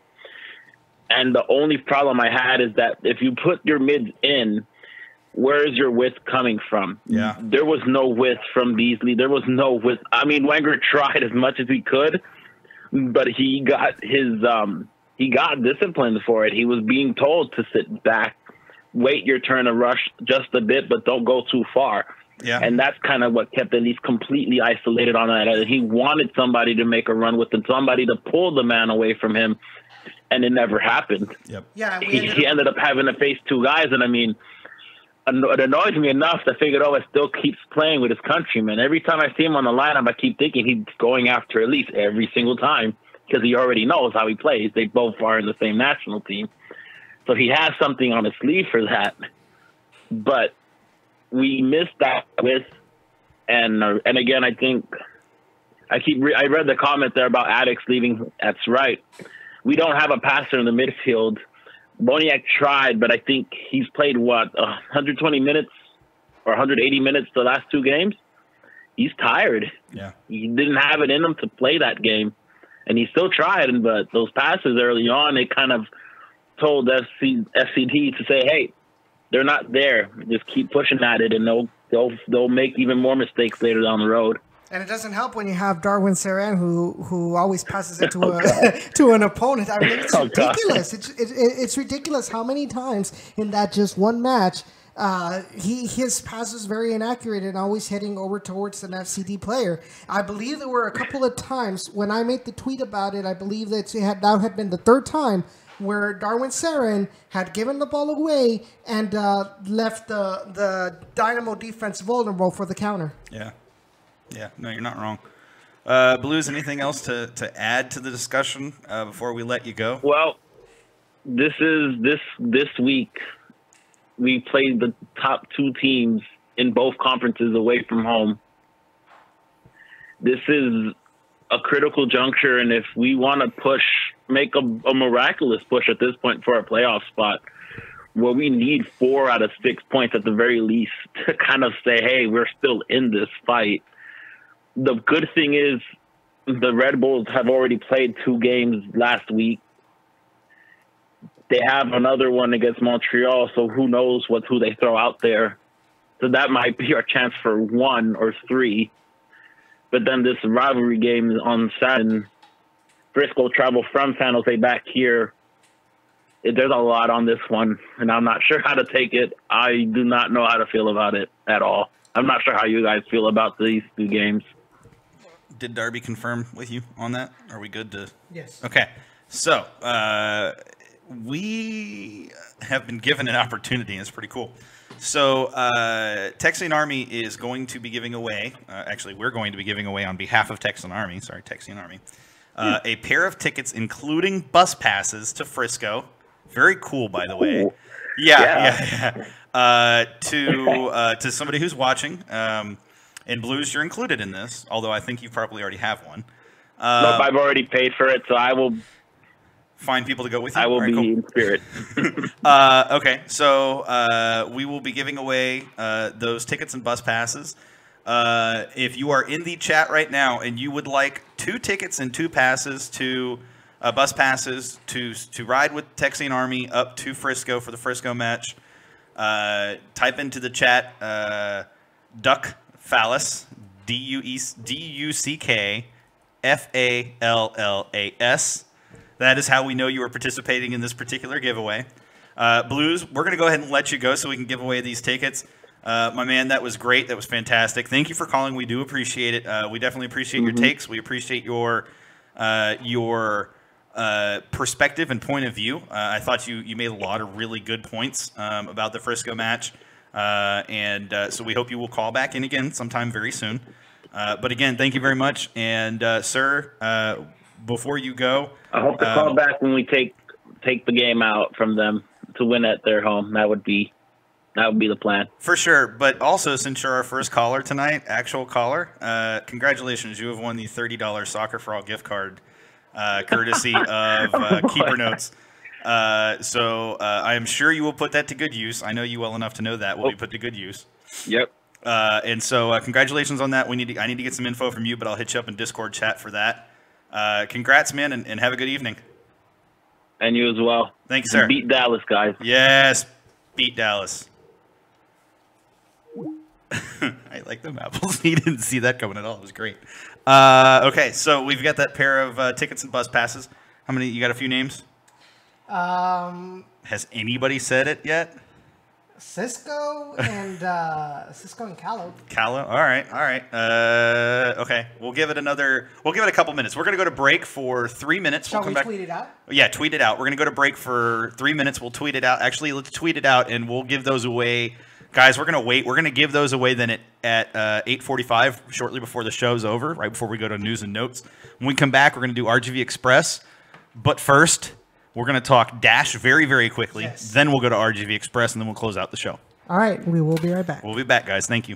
And the only problem I had is that if you put your mids in, where is your width coming from? Yeah. There was no width from Beasley. There was no width. I mean, Wenger tried as much as he could, but he got disciplined for it. He was being told to sit back, wait your turn to rush just a bit, but don't go too far. Yeah. And that's kind of what kept Elise completely isolated on that. He wanted somebody to make a run with him, somebody to pull the man away from him, and it never happened. Yep. Yeah, He ended up having to face two guys, and I mean, it annoys me enough to figure out still keeps playing with his countrymen. Every time I see him on the lineup, I keep thinking he's going after Elise every single time because he already knows how he plays. They both are in the same national team. So he has something on his sleeve for that. But we missed that with, and again, I think I read the comment there about Addicts leaving. That's right. We don't have a passer in the midfield. Boniek tried, but I think he's played, 120 minutes or 180 minutes the last two games? He's tired. Yeah. He didn't have it in him to play that game. And he still tried, but those passes early on, they kind of told FCD to say, hey, they're not there. Just keep pushing at it, and they'll make even more mistakes later down the road. And it doesn't help when you have Darwin Saran who always passes it to an opponent. I mean, it's ridiculous. It's ridiculous how many times in that just one match his pass was very inaccurate and always heading over towards an FCD player. I believe there were a couple of times when I made the tweet about it. I believe that that had been the third time where Darwin Saran had given the ball away and left the Dynamo defense vulnerable for the counter. Yeah. Yeah, no, you're not wrong. Blues, anything else to add to the discussion before we let you go? Well, this week we played the top two teams in both conferences away from home. This is a critical juncture, and if we want to make a miraculous push at this point for a playoff spot, well, we need 4 out of 6 points at the very least to kind of say, hey, we're still in this fight. The good thing is the Red Bulls have already played 2 games last week. They have another one against Montreal, so who knows who they throw out there. So that might be our chance for 1 or 3. But then this rivalry game is on Saturday. Frisco travel from San Jose back here. There's a lot on this one, and I'm not sure how to take it. I do not know how to feel about it at all. I'm not sure how you guys feel about these 2 games. Did Darby confirm with you on that? Are we good to? Yes. Okay. So we have been given an opportunity, and it's pretty cool. So Texian Army is going to be giving away, actually we're going to be giving away on behalf of Texian Army, a pair of tickets including bus passes to Frisco. Very cool, by the way. Ooh. Yeah. To somebody who's watching, and Blues, you're included in this, although I think you probably already have one. Nope, I've already paid for it, so I will find people to go with you. I will be cool. in spirit. Okay, so we will be giving away those tickets and bus passes. If you are in the chat right now and you would like 2 tickets and 2 passes to bus passes to ride with Texian Army up to Frisco for the Frisco match, type into the chat Duck Fallas, DUCK-FALLAS. That is how we know you are participating in this particular giveaway. Blues, we're going to go ahead and let you go so we can give away these tickets. My man, that was great. That was fantastic. Thank you for calling. We do appreciate it. We definitely appreciate your takes. We appreciate your perspective and point of view. I thought you made a lot of really good points about the Frisco match. So we hope you will call back in again sometime very soon. But again, thank you very much. And sir, before you go, I hope to call back when we take the game out from them to win at their home. That would be the plan. For sure. But also, since you're our first caller tonight, actual caller, congratulations. You have won the $30 Soccer for All gift card, courtesy of Keeper Notes. So I am sure you will put that to good use. I know you well enough to know that will be put to good use. Yep. And so congratulations on that. I need to get some info from you, but I'll hit you up in Discord chat for that. Congrats, man, and have a good evening. And you as well. Thanks, sir. Beat Dallas, guys. Yes, beat Dallas. I like them apples. He didn't see that coming at all. It was great. Okay, so we've got that pair of tickets and bus passes. How many? You got a few names? Has anybody said it yet? Cisco and Callow. Callow. All right. Okay, we'll give it a couple minutes. We're gonna go to break for 3 minutes. Shall we'll come we back. tweet it out? Yeah, tweet it out. We're gonna go to break for 3 minutes. We'll tweet it out. Actually, let's tweet it out, and we'll give those away. Guys, we're gonna wait. We're gonna give those away then at 8:45, shortly before the show's over, right before we go to news and notes. When we come back, we're gonna do RGV Express. But first, we're gonna talk Dash very, very quickly. Yes. Then we'll go to RGV Express, and then we'll close out the show. All right, we will be right back. We'll be back, guys. Thank you.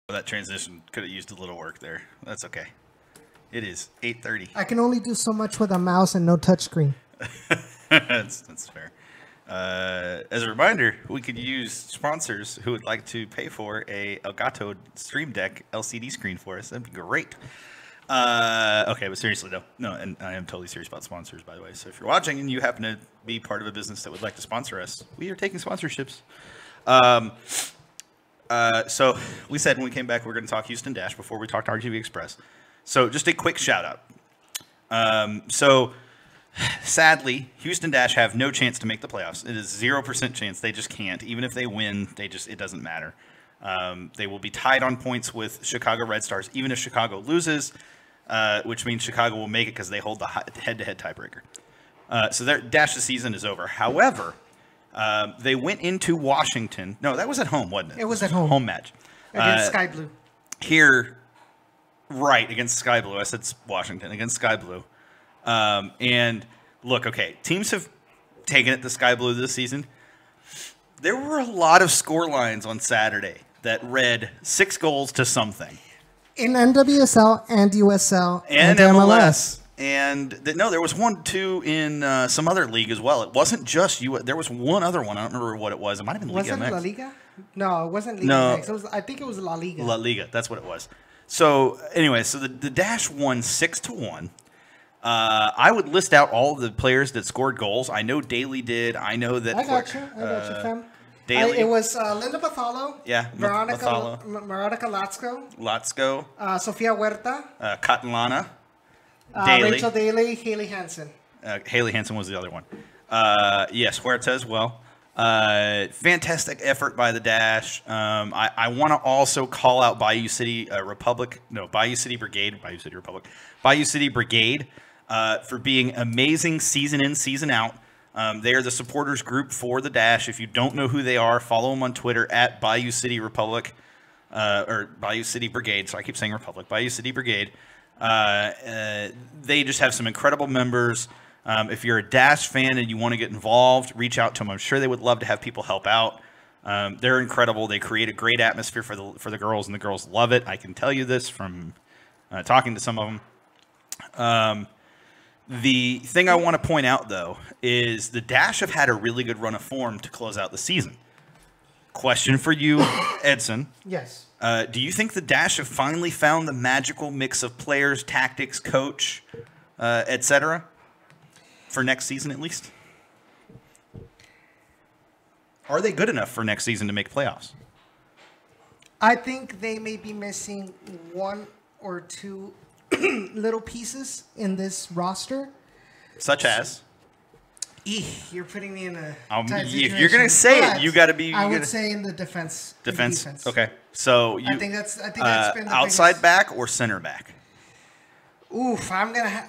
That transition could have used a little work there. That's okay. It is 8:30. I can only do so much with a mouse and no touchscreen. That's fair. As a reminder, we could use sponsors who would like to pay for a Elgato Stream Deck LCD screen for us. That'd be great. Okay, but seriously though, no, and I am totally serious about sponsors, by the way. So if you're watching and you happen to be part of a business that would like to sponsor us, we are taking sponsorships. So we said when we came back, we're going to talk Houston Dash before we talked RGV Express. So just a quick shout out. So sadly, Houston Dash have no chance to make the playoffs. It is 0% chance. They just can't. Even if they win, it doesn't matter. They will be tied on points with Chicago Red Stars, even if Chicago loses, which means Chicago will make it because they hold the head-to-head tiebreaker. So their Dash's season is over. However, they went into Washington. No, that was at home, wasn't it? It was at home. Home match. Against Sky Blue. Here, right, against Sky Blue. I said Washington, against Sky Blue. And look, okay, teams have taken it to Sky Blue this season. There were a lot of score lines on Saturday that read 6 goals to something. In NWSL and USL and MLS. And there was one too in some other league as well. It wasn't just there was one other one. I don't remember what it was. It might have been Liga MX. Was it La Liga? No, it wasn't Liga No. MX. I think it was La Liga. La Liga. That's what it was. So anyway, so the Dash won 6-1. I would list out all of the players that scored goals. I know Daly did. I know that. I got you, fam. Daly. It was Linda Bathalo. Yeah, Veronica Latsko. Sofia Huerta. Catalana. Daly. Rachel Daly. Haley Hansen. Haley Hansen was the other one. Yes, Huerta as well. Fantastic effort by the Dash. I want to also call out Bayou City Brigade for being amazing season in, season out. They are the supporters group for the Dash. If you don't know who they are, follow them on Twitter at Bayou City Republic or Bayou City Brigade. So I keep saying Republic. Bayou City Brigade. They just have some incredible members. If you're a Dash fan and you want to get involved, reach out to them. I'm sure they would love to have people help out. They're incredible. They create a great atmosphere for the girls, and the girls love it. I can tell you this from talking to some of them. The thing I want to point out, though, is the Dash have had a really good run of form to close out the season. Question for you, Edson. Yes. Do you think the Dash have finally found the magical mix of players, tactics, coach, etc., for next season at least? Are they good enough for next season to make playoffs? I think they may be missing one or two little pieces in this roster. Such as? You're putting me in a if you're going to say it, you got to be... I would say in the defense. Defense? Okay. So I think that's been the outside biggest... back or center back? Oof, I'm going to...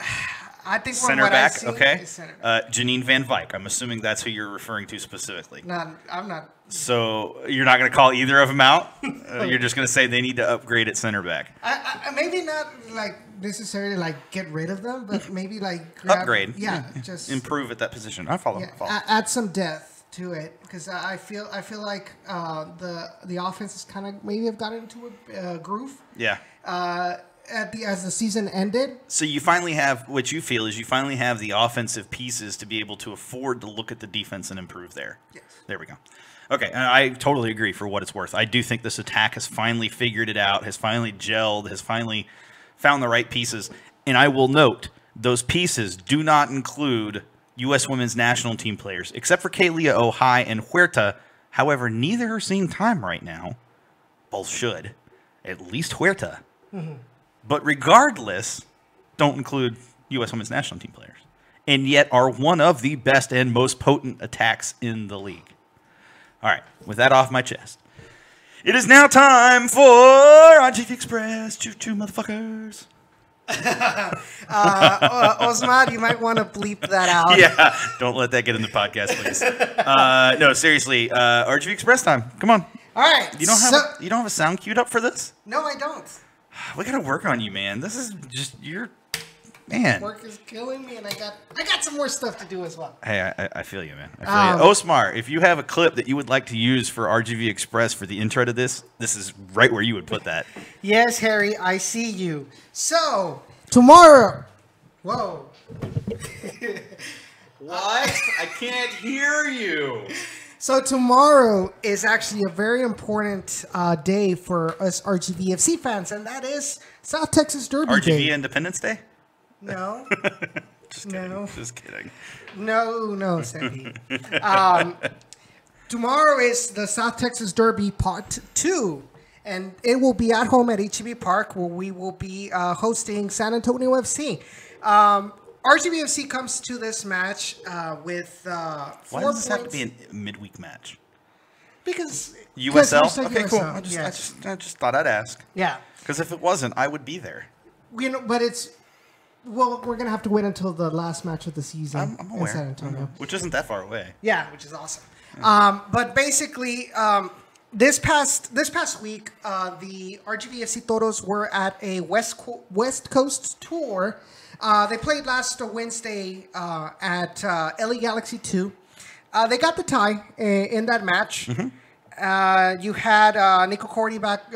I think center what back, I've seen okay. is center back. Janine Van Vyk. I'm assuming that's who you're referring to specifically. No, I'm not. So you're not going to call either of them out? You're just going to say they need to upgrade at center back. I maybe not like necessarily like get rid of them, but maybe like upgrade. Yeah, just improve at that position. I follow. Add some depth to it because I feel like the offense is kind of maybe have gotten into a groove. Yeah. As the season ended. So you finally have what you feel is you finally have the offensive pieces to be able to afford to look at the defense and improve there. Yes. There we go. Okay, I totally agree for what it's worth. I do think this attack has finally figured it out, has finally gelled, has finally found the right pieces. And I will note, those pieces do not include U.S. women's national team players, except for Kaylia Ohai and Huerta. However, neither are seeing time right now. Both should. At least Huerta. Mm-hmm. But regardless, don't include U.S. women's national team players. And yet are one of the best and most potent attacks in the league. All right, with that off my chest. It is now time for RGV Express. Choo-choo, motherfuckers. Osmar, you might want to bleep that out. Yeah, don't let that get in the podcast, please. No, seriously, RGV Express time. Come on. All right. You don't have a sound queued up for this? No, I don't. We gotta work on you, man. This is just man. Work is killing me, and I got some more stuff to do as well. Hey, I feel you, man. I feel you. Osmar, if you have a clip that you would like to use for RGV Express for the intro to this is right where you would put that. Yes, Harry, I see you. So tomorrow. Whoa. What? I can't hear you. So tomorrow is actually a very important day for us RGVFC fans, and that is South Texas Derby Day. RGV Independence Day? No. Just kidding. No. Just kidding. No, Sandy. Tomorrow is the South Texas Derby Part 2, and it will be at home at HEB Park, where we will be hosting San Antonio FC. RGVFC comes to this match with 4 points. Why does this have to be a midweek match? Because USL? Okay, USL. cool. I just thought I'd ask. Yeah. Because if it wasn't, I would be there. But we're going to have to wait until the last match of the season I'm aware. in San Antonio. Which isn't that far away. Yeah, which is awesome. But basically, this past week, the RGVFC Toros were at a West Coast tour. They played last Wednesday at LA Galaxy 2. They got the tie in that match. Mm-hmm. You had Nico Cordy back.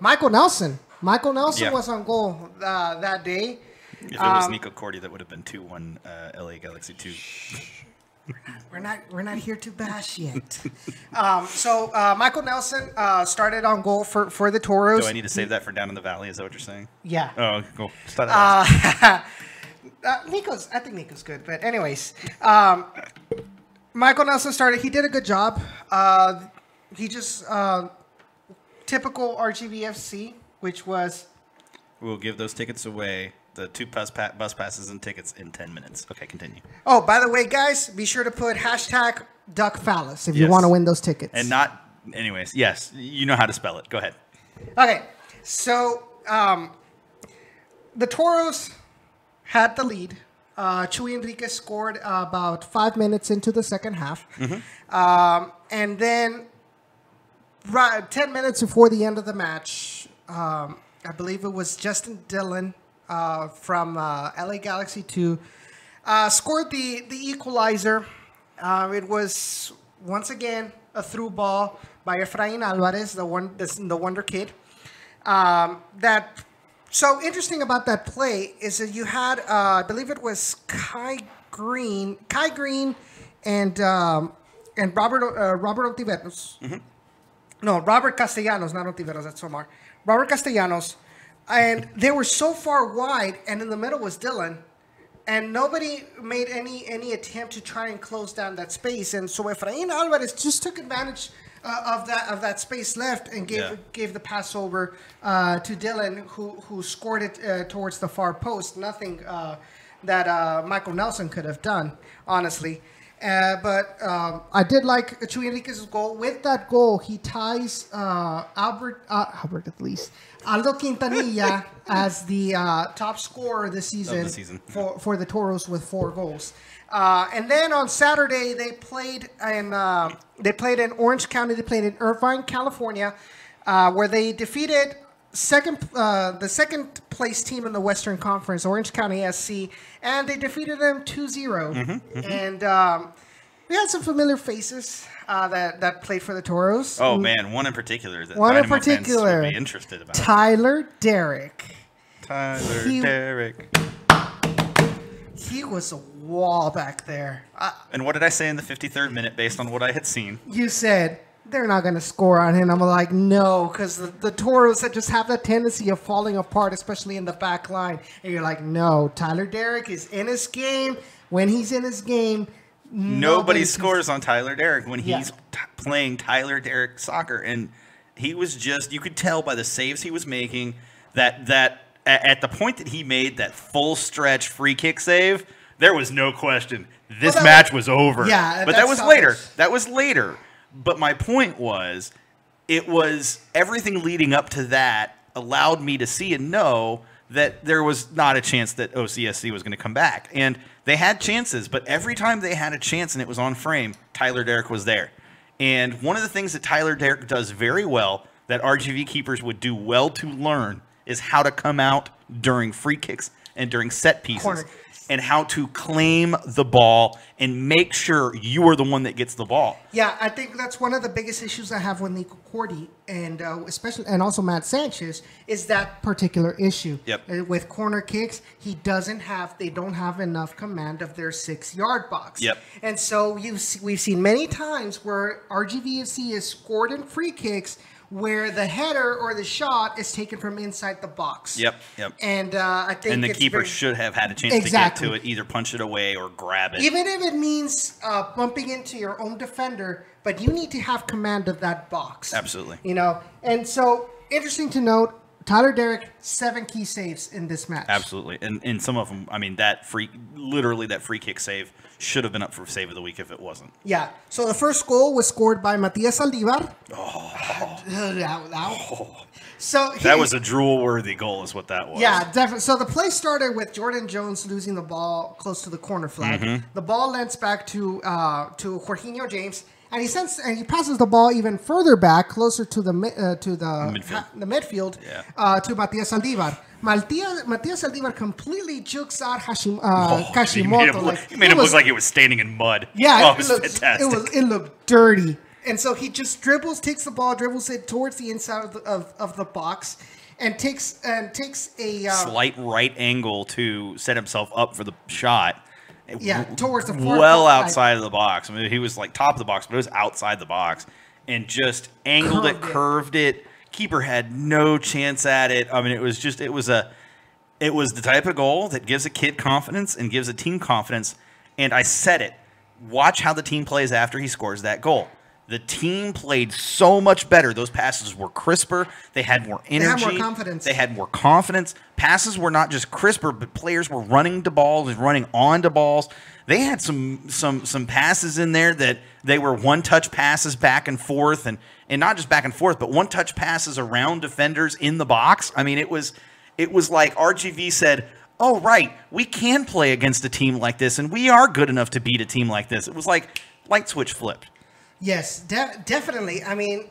Michael Nelson Michael Nelson Yeah. was on goal that day. If it was Nico Cordy, that would have been 2-1 LA Galaxy 2. We're not here to bash yet. So Michael Nelson started on goal for the Toros. Do I need to save that for down in the valley? Is that what you're saying? Yeah. Oh, cool. Start I think Nico's good, but anyways, Michael Nelson started. He did a good job. He just typical RGVFC, which was We'll give those tickets away. The 2 bus passes and tickets in 10 minutes. Okay, continue. Oh, by the way, guys, be sure to put hashtag Duck Phallus if you Yes. want to win those tickets. And not, anyways, yes, you know how to spell it. Go ahead. Okay, so the Toros had the lead. Chuy Enriquez scored about 5 minutes into the second half. And then 10 minutes before the end of the match, I believe it was Justin Dillon from LA Galaxy 2 scored the equalizer. It was, once again, a through ball by Efrain Alvarez, the Wonder Kid. So interesting about that play is that you had, I believe it was Kai Green and Robert Ontiveros. No, Robert Castellanos, not Ontiveros, that's Omar. Robert Castellanos. And they were so far wide, and in the middle was Dylan. And nobody made any attempt to try and close down that space. And so Efrain Alvarez just took advantage of that space left and gave the pass over to Dylan, who scored it towards the far post. Nothing that Michael Nelson could have done, honestly. But I did like Chuy Enriquez's goal. With that goal, he ties Albert at least, Aldo Quintanilla as the top scorer this season, for the Toros with 4 goals. And then on Saturday they played in Orange County. They played in Irvine, California, where they defeated the second place team in the Western Conference, Orange County SC, and they defeated them 2-0. And we had some familiar faces that played for the Toros. Oh man, one in particular that Dynamo fans would be interested about. Tyler Derrick. Derrick. He was a wall back there. And what did I say in the 53rd minute based on what I had seen? You said they're not going to score on him. I'm like, no, because the Toros that just have that tendency of falling apart, especially in the back line. And you're like, no, Tyler Derrick is in his game. When he's in his game, nobody scores on Tyler Derrick when he's playing Tyler Derrick soccer. And he was just, you could tell by the saves he was making that at the point that he made that full stretch free kick save, there was no question this match was over. Yeah, but that was later. That was later. But my point was, it was everything leading up to that allowed me to see and know that there was not a chance that OCSC was going to come back. And they had chances, but every time they had a chance and it was on frame, Tyler Derrick was there. And one of the things that Tyler Derrick does very well that RGV keepers would do well to learn is how to come out during free kicks and during set pieces. And how to claim the ball and make sure you are the one that gets the ball. Yeah, I think that's one of the biggest issues I have with Nico Cordy and also Matt Sanchez is that particular issue. Yep. With corner kicks, they don't have enough command of their 6-yard box. Yep. And so we've seen many times where RGVFC has scored in free kicks where the header or the shot is taken from inside the box. Yep. And I think the keeper should have had a chance to get to it, either punch it away or grab it. Even if it means bumping into your own defender, but you need to have command of that box. Absolutely. And so interesting to note, Tyler Derrick, 7 key saves in this match. Absolutely. And some of them, I mean, that free kick save should have been up for save of the week if it wasn't. Yeah. So the first goal was scored by Matias Aldivar. So that was a drool-worthy goal is what that was. Yeah, definitely. So the play started with Jordan Jones losing the ball close to the corner flag. The ball lands back to Jorginho James, and he passes the ball even further back, closer to the midfield, to Matias Aldivar. Matias Aldivar completely jukes out Kashimoto. He made him look like he was standing in mud. Yeah, it was fantastic. It looked dirty. And so he just takes the ball, dribbles it towards the inside of the box, and takes a slight right angle to set himself up for the shot. Towards the far outside of the box. I mean, he was like top of the box, but it was outside the box, and just angled it, curved it. Keeper had no chance at it. I mean, it was the type of goal that gives a kid confidence and gives a team confidence. And I said it. Watch how the team plays after he scores that goal. The team played so much better. Those passes were crisper. They had more energy. They had more confidence. Passes were not just crisper, but players were running to balls and running onto balls. They had some passes in there that they were one-touch passes back and forth, and not just back and forth, but one-touch passes around defenders in the box. I mean, it was like RGV said, oh, right, we can play against a team like this, and we are good enough to beat a team like this. It was like light switch flipped. Yes, definitely. I mean,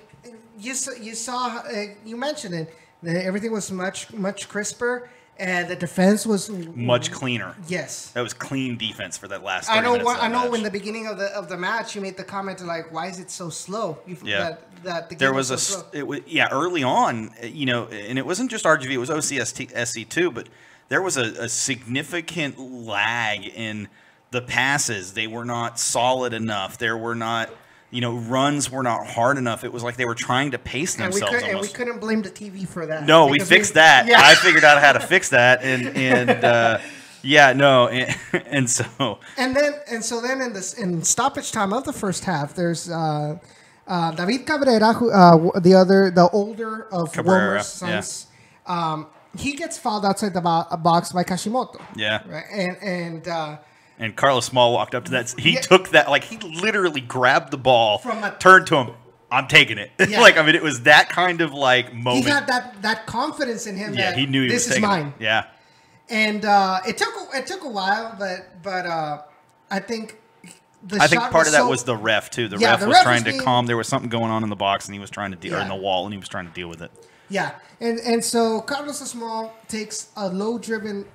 you saw you mentioned it. Everything was much crisper, and the defense was much cleaner. Yes, that was clean defense for that last. I know. In the beginning of the match, you made the comment like, "Why is it so slow?" That the game was so slow. Early on, and it wasn't just RGV; it was OCSC too. But there was a significant lag in the passes. They were not solid enough. There were not. Runs were not hard enough. It was like they were trying to pace themselves. And we couldn't blame the TV for that. No, we fixed that. Yeah. I figured out how to fix that, and in stoppage time of the first half, there's David Cabrera, who the older of Wilmer's sons. Yeah. He gets fouled outside the box by Kashimoto. Yeah, right? And Carlos Small walked up to that. He took that, like, he literally grabbed the ball, turned to him. I'm taking it. Yeah. It was that kind of, like, moment. He had that confidence in him that he knew this is mine. It. Yeah. And it took a while, but I think part of that was the ref, too. The ref was trying to calm. There was something going on in the box, and he was trying to deal, or in the wall, and he was trying to deal with it. Yeah, and so Carlos Small takes a low-driven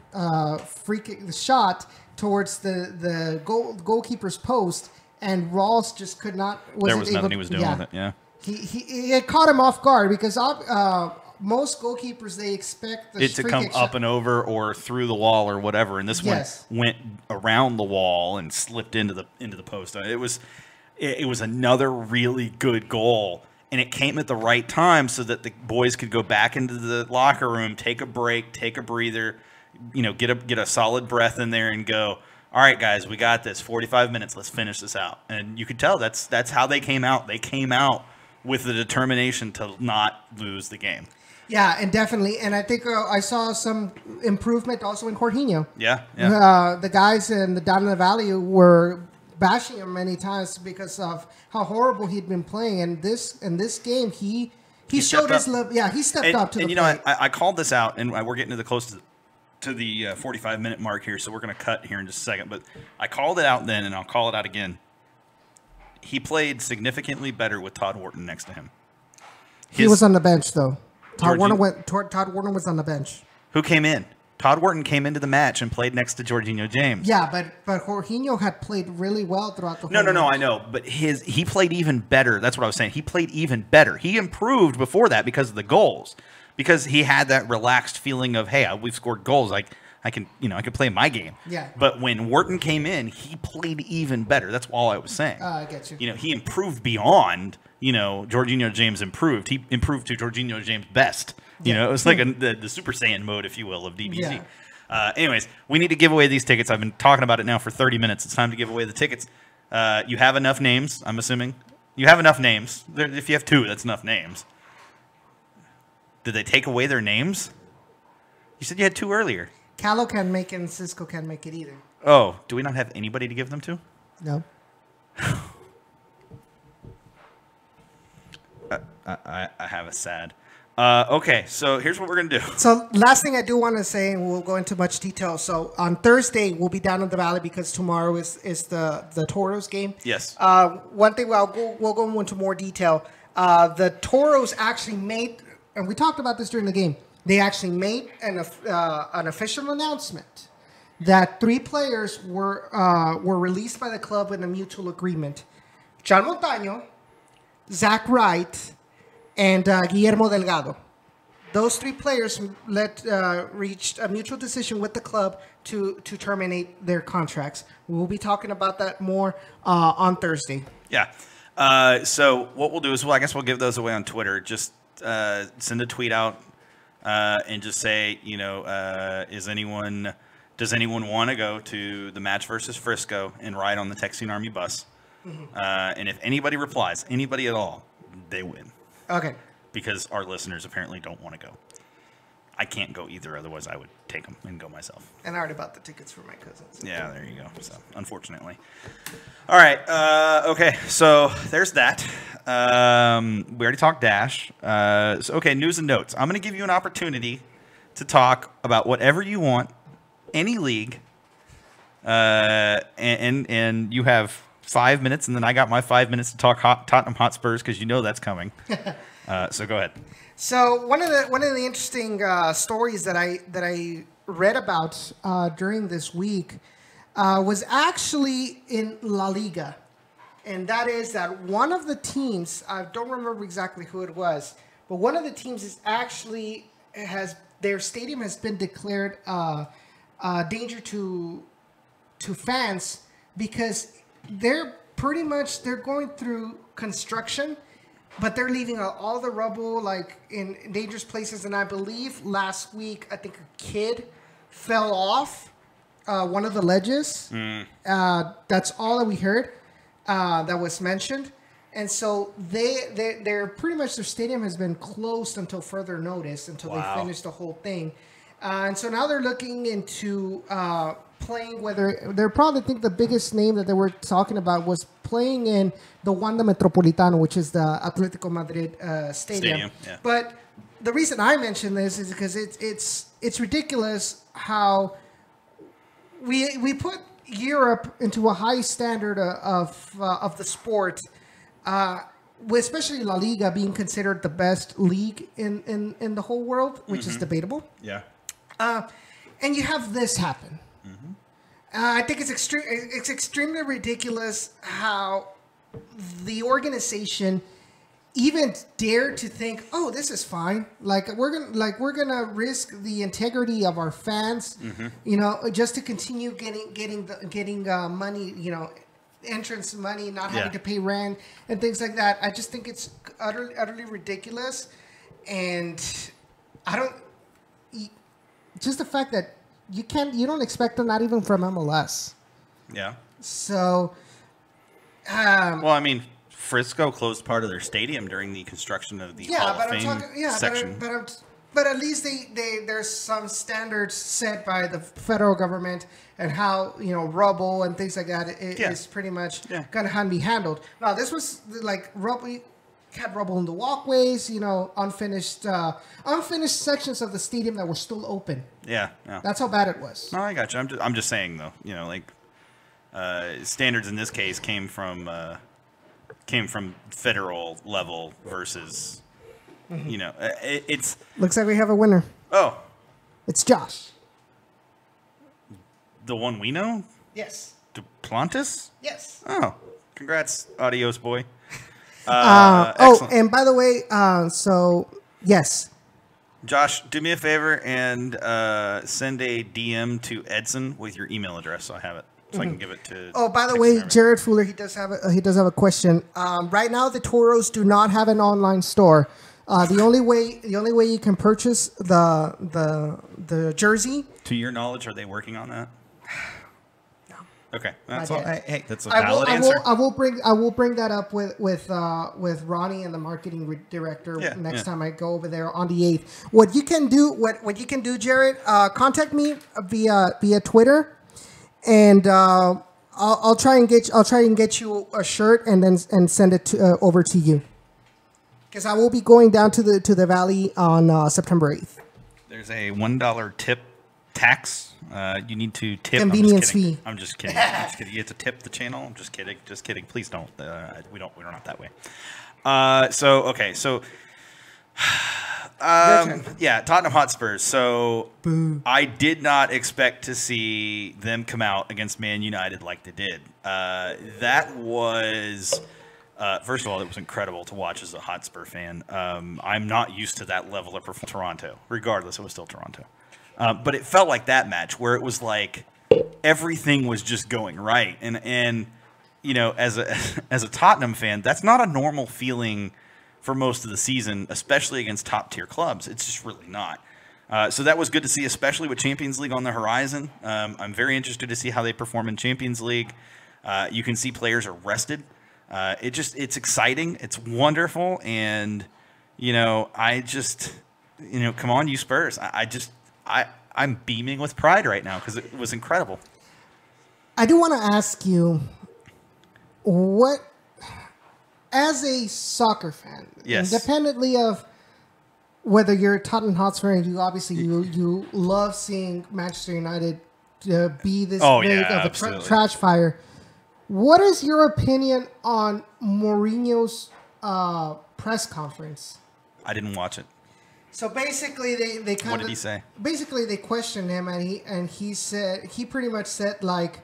free kick shot towards the goalkeeper's post, and Rawls just could not. There was nothing he was doing with it. Yeah, he caught him off guard because most goalkeepers they expect it to come up and over or through the wall or whatever, and this one went around the wall and slipped into the post. It was another really good goal. And it came at the right time so that the boys could go back into the locker room, take a break, take a breather, get a solid breath in there and go, all right, guys, we got this. 45 minutes. Let's finish this out. And you could tell that's how they came out. They came out with the determination to not lose the game. Yeah, and definitely. And I think I saw some improvement also in Jorginho. Yeah. The guys in the down in the valley were bashing him many times because of how horrible he'd been playing. And in this game, he showed his love. Yeah, he stepped up to the plate. I called this out, and we're getting close to the 45-minute mark here, so we're going to cut here in just a second. But I called it out then, and I'll call it out again. He played significantly better with Todd Wharton next to him. He was on the bench, though. Todd Wharton was on the bench. Who came in? Todd Wharton came into the match and played next to Jorginho James. Yeah, but Jorginho had played really well throughout the whole match. No, I know. But he played even better. That's what I was saying. He played even better. He improved before that because of the goals. Because he had that relaxed feeling of, hey, we've scored goals. I can play my game. Yeah. But when Wharton came in, he played even better. That's all I was saying. I get you. He improved beyond, Jorginho James improved. He improved to Jorginho James' best. It was like the Super Saiyan mode, if you will, of DBZ. Yeah. Anyways, we need to give away these tickets. I've been talking about it now for 30 minutes. It's time to give away the tickets. You have enough names, I'm assuming. You have enough names. If you have 2, that's enough names. Did they take away their names? You said you had 2 earlier. Callow can't make it and Cisco can't make it either. Oh, do we not have anybody to give them to? No. I have a sad. Okay, so here's what we're going to do. So last thing I do want to say, and we'll go into much detail. So on Thursday, we'll be down in the valley because tomorrow is the Toros game. Yes. One thing we'll go into more detail. The Toros actually made, and we talked about this during the game, they actually made an official announcement that 3 players were released by the club in a mutual agreement. John Montaño, Zach Wright, and Guillermo Delgado. those 3 players reached a mutual decision with the club to terminate their contracts. We'll be talking about that more on Thursday. Yeah. So what we'll do is, I guess we'll give those away on Twitter. Just send a tweet out and just say, does anyone want to go to the match versus Frisco and ride on the Texan Army bus? Mm-hmm. And if anybody replies, anybody at all, they win. Okay. Because our listeners apparently don't want to go. I can't go either, otherwise I would take them and go myself. And I already bought the tickets for my cousins. Yeah, there you go. So, unfortunately. All right. Okay, so there's that. We already talked Dash. Okay, news and notes. I'm going to give you an opportunity to talk about whatever you want, any league, and you have 5 minutes, and then I got my 5 minutes to talk Tottenham Hotspurs because you know that's coming. So go ahead. So one of the interesting stories that I read about during this week was actually in La Liga, and that is that one of the teams, I don't remember exactly who it was, but one of the teams is actually their stadium has been declared danger to fans because they're going through construction. But they're leaving all the rubble like in dangerous places. And I believe last week, I think a kid fell off one of the ledges. That's all that we heard that was mentioned. And so they're pretty much, their stadium has been closed until further notice, until they finish the whole thing. And so now they're looking into playing, whether they're probably think the biggest name that they were talking about was playing in the Wanda Metropolitano, which is the Atletico Madrid stadium. Yeah. But the reason I mention this is because it's ridiculous how we put Europe into a high standard of the sport, especially La Liga being considered the best league in the whole world, which is debatable. Yeah. And you have this happen. Mm-hmm. I think it's extremely ridiculous how the organization even dared to think, "Oh, this is fine. We're gonna risk the integrity of our fans, just to continue getting money, entrance money, not having to pay rent and things like that." I just think it's utterly ridiculous, and I don't. Just the fact that you don't expect them, not even from MLS. Yeah. So. Well, I mean, Frisco closed part of their stadium during the construction of the Hall of Fame section. But at least there's some standards set by the federal government and how rubble and things like that is pretty much gonna be handled. Now this was like rubble. Had rubble in the walkways, unfinished sections of the stadium that were still open. Yeah. That's how bad it was. No, I got you. I'm just saying though, standards in this case came from federal level versus, it's. Looks like we have a winner. Oh, it's Josh. The one we know? Yes. Duplantis? Yes. Oh, congrats, Adios boy. And by the way, yes. Josh, do me a favor and send a DM to Edson with your email address so I have it. So I can give it to. Oh, by the way, Jared Fuller, he does have a question. Right now, the Toros do not have an online store. The only way you can purchase the jersey. To your knowledge, are they working on that? Okay, that's all. Hey, that's a valid answer. I will bring that up with Ronnie and the marketing director next time I go over there on the 8th. What you can do, Jared, contact me via Twitter, and I'll try and get you a shirt and send it over to you. Because I will be going down to the Valley on September 8th. There's a $1 tip tax. You need to tip. Convenience fee. I'm just kidding. You have to tip the channel. I'm just kidding. Please don't. We're not that way. Tottenham Hotspurs. So I did not expect to see them come out against Man United like they did. That was First of all, it was incredible to watch as a Hotspur fan. I'm not used to that level of Toronto. Regardless, it was still Toronto. But it felt like that match where it was like everything was just going right. And you know, as a Tottenham fan, that's not a normal feeling for most of the season, especially against top-tier clubs. It's just really not. So that was good to see, especially with Champions League on the horizon. I'm very interested to see how they perform in Champions League. You can see players are rested. It's exciting. It's wonderful. And, you know, come on, you Spurs. I'm beaming with pride right now because it was incredible. I do want to ask you, as a soccer fan, yes, independently of whether you're a Tottenham Hotspur and you love seeing Manchester United be this big of a trash fire, what is your opinion on Mourinho's press conference? I didn't watch it. So basically, they kind of. What did he say? Basically, they questioned him, and he pretty much said like,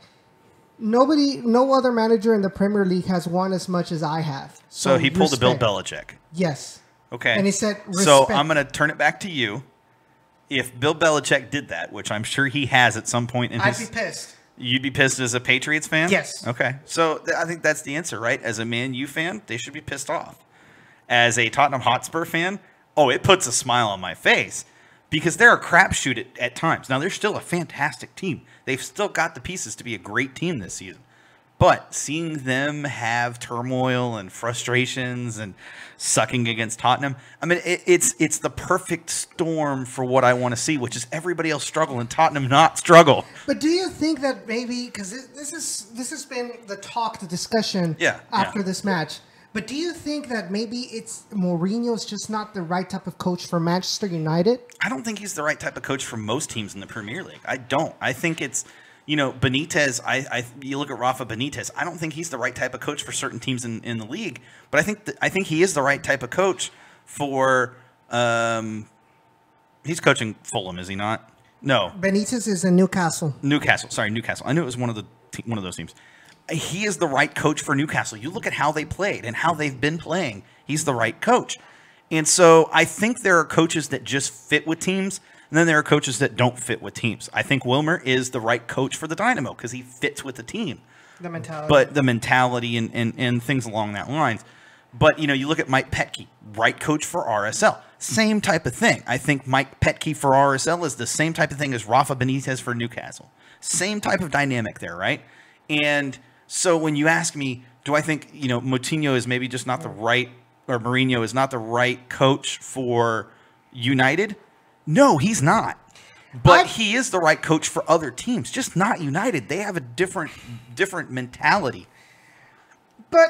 no other manager in the Premier League has won as much as I have. So he pulled a Bill Belichick. Yes. Okay. And he said, respect. So I'm going to turn it back to you. If Bill Belichick did that, which I'm sure he has at some point in I'd be pissed. You'd be pissed as a Patriots fan? Yes. Okay. So I think that's the answer, right? As a Man U fan, they should be pissed off. As a Tottenham Hotspur fan, it puts a smile on my face because they're a crapshoot at times. Now, they're still a fantastic team. They've still got the pieces to be a great team this season. But seeing them have turmoil and frustrations and sucking against Tottenham, I mean, it's the perfect storm for what I want to see, which is everybody else struggle and Tottenham not struggle. But do you think that maybe, because this has been the talk, the discussion after this match, but do you think that maybe it's Mourinho's just not the right type of coach for Manchester United? I don't think he's the right type of coach for most teams in the Premier League. I don't. I think it's, Benitez, you look at Rafa Benitez, I don't think he's the right type of coach for certain teams in the league, but I think he is the right type of coach for, he's coaching Fulham, is he not? No. Benitez is in Newcastle. Newcastle. I knew it was one of those teams. He is the right coach for Newcastle. You look at how they played and how they've been playing. He's the right coach. And so I think there are coaches that just fit with teams, and then there are coaches that don't fit with teams. I think Wilmer is the right coach for the Dynamo because he fits with the team. The mentality. But the mentality and things along that lines. But, you look at Mike Petke, right coach for RSL. Same type of thing. I think Mike Petke for RSL is the same type of thing as Rafa Benitez for Newcastle. Same type of dynamic there, right? And so when you ask me, do I think, Moutinho is maybe just not the right, or Mourinho is not the right coach for United? No, he's not. But he is the right coach for other teams, just not United. They have a different mentality. But,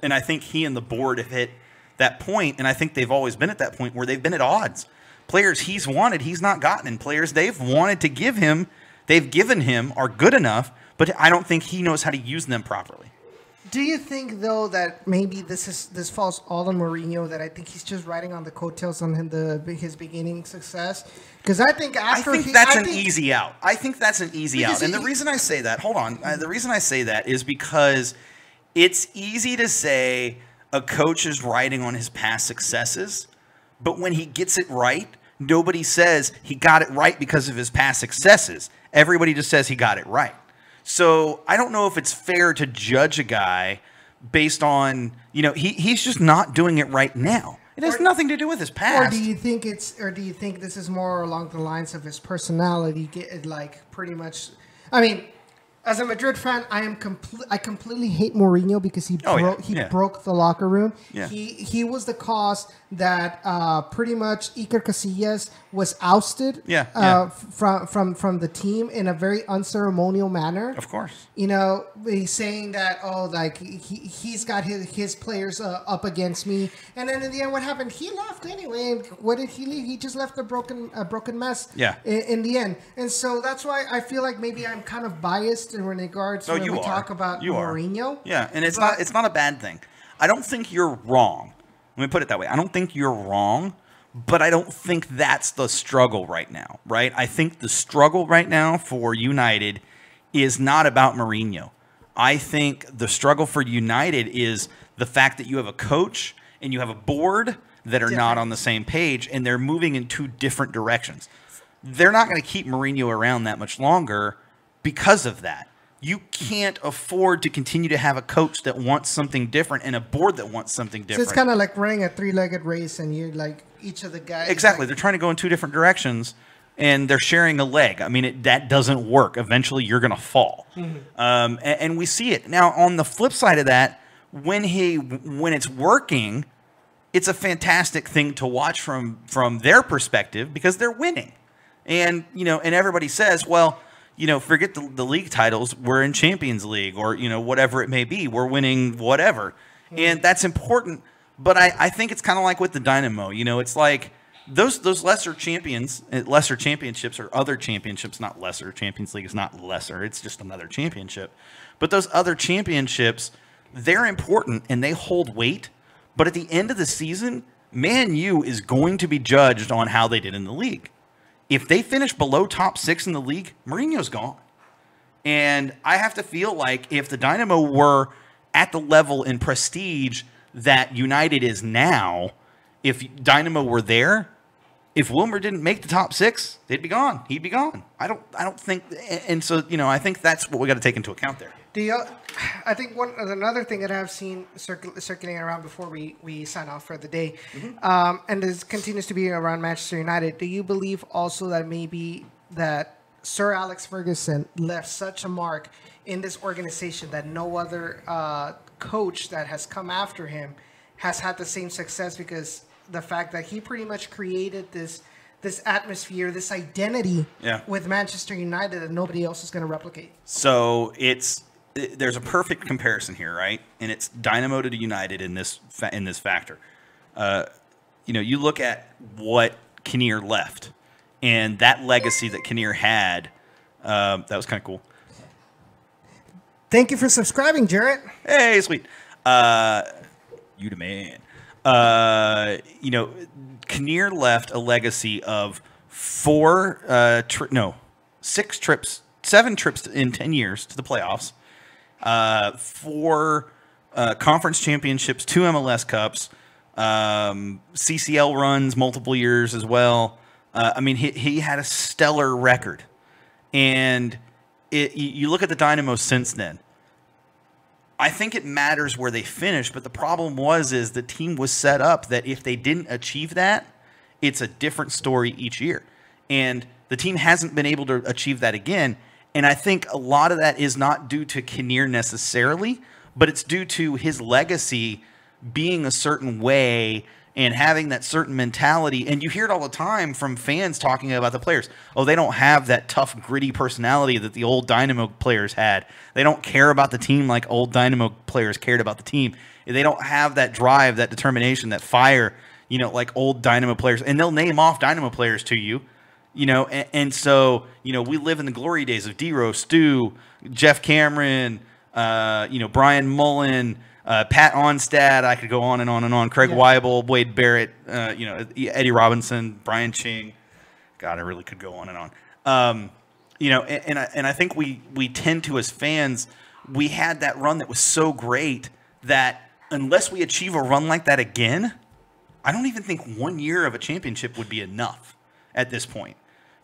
And I think he and the board have hit that point, and I think they've always been at that point where they've been at odds. Players he's wanted, he's not gotten, and players they've wanted to give him, they've given him, are good enough, but I don't think he knows how to use them properly. Do you think, though, that maybe this falls all on Mourinho, that I think he's just riding on the coattails on his beginning success? Because I think that's an easy out. I think that's an easy out. And the reason I say that, the reason I say that is because it's easy to say a coach is riding on his past successes, but when he gets it right, nobody says he got it right because of his past successes. Everybody just says he got it right. So I don't know if it's fair to judge a guy based on, he's just not doing it right now. It has nothing to do with his past. Or do you think this is more along the lines of his personality, pretty much? I mean, as a Madrid fan, I completely hate Mourinho because he broke the locker room. Yeah. He was the cause that pretty much Iker Casillas was ousted from the team in a very unceremonial manner. Of course. He's saying that, he's got his players up against me. And then in the end, what happened? He left anyway. And what did he leave? He just left a broken mess in the end. And so that's why I feel like maybe I'm kind of biased in regards when we talk about Mourinho. Yeah, and it's not a bad thing. I don't think you're wrong. Let me put it that way. I don't think you're wrong, but I don't think that's the struggle right now, right? I think the struggle right now for United is not about Mourinho. I think the struggle for United is the fact that you have a coach and you have a board that are not on the same page, and they're moving in two different directions. They're not going to keep Mourinho around that much longer because of that. You can't afford to continue to have a coach that wants something different and a board that wants something different. So it's kind of like running a three-legged race, and you're like each of the guys. Exactly. Like, they're trying to go in two different directions, and they're sharing a leg. I mean, that doesn't work. Eventually, you're going to fall. And we see it. Now, on the flip side of that, when it's working, it's a fantastic thing to watch from their perspective because they're winning. And, and everybody says, well, forget the league titles. We're in Champions League or, whatever it may be. We're winning whatever. And that's important. But I think it's kind of like with the Dynamo. It's like those lesser championships or other championships, not lesser. Champions League is not lesser. It's just another championship. But those other championships, they're important and they hold weight. But at the end of the season, Man U is going to be judged on how they did in the league. If they finish below top 6 in the league, Mourinho's gone. And I have to feel like if the Dynamo were at the level in prestige that United is now, if Dynamo were there, if Wilmer didn't make the top 6, they'd be gone. He'd be gone. I don't think, and so I think that's what we got to take into account there. I think another thing that I've seen circulating around before we sign off for the day, and this continues to be around Manchester United. Do you believe also that maybe that Sir Alex Ferguson left such a mark in this organization that no other coach that has come after him has had the same success, because the fact that he pretty much created this atmosphere, this identity with Manchester United that nobody else is going to replicate? So there's a perfect comparison here, right? And it's Dynamo to United in this factor. You look at what Kinnear left, and that legacy that Kinnear had. That was kind of cool. Thank you for subscribing, Jarrett. Hey, sweet. You the man. Kinnear left a legacy of 7 trips in 10 years to the playoffs, 4 conference championships, 2 MLS Cups, CCL runs multiple years as well. He had a stellar record. And you look at the Dynamo since then. I think it matters where they finish, but the problem is the team was set up that if they didn't achieve that, it's a different story each year. And the team hasn't been able to achieve that again. And I think a lot of that is not due to Kinnear necessarily, but it's due to his legacy being a certain way and having that certain mentality. And you hear it all the time from fans talking about the players. Oh, they don't have that tough, gritty personality that the old Dynamo players had. They don't care about the team like old Dynamo players cared about the team. They don't have that drive, that determination, that fire, like old Dynamo players. And they'll name off Dynamo players to you, and so, we live in the glory days of D-Rose, Stu, Jeff Cameron, Brian Mullen, Pat Onstad. I could go on and on and on. Craig Weibel, Wade Barrett, Eddie Robinson, Brian Ching. God, I really could go on and on. And I think we tend to, as fans, we had that run that was so great that unless we achieve a run like that again, I don't even think 1 year of a championship would be enough at this point,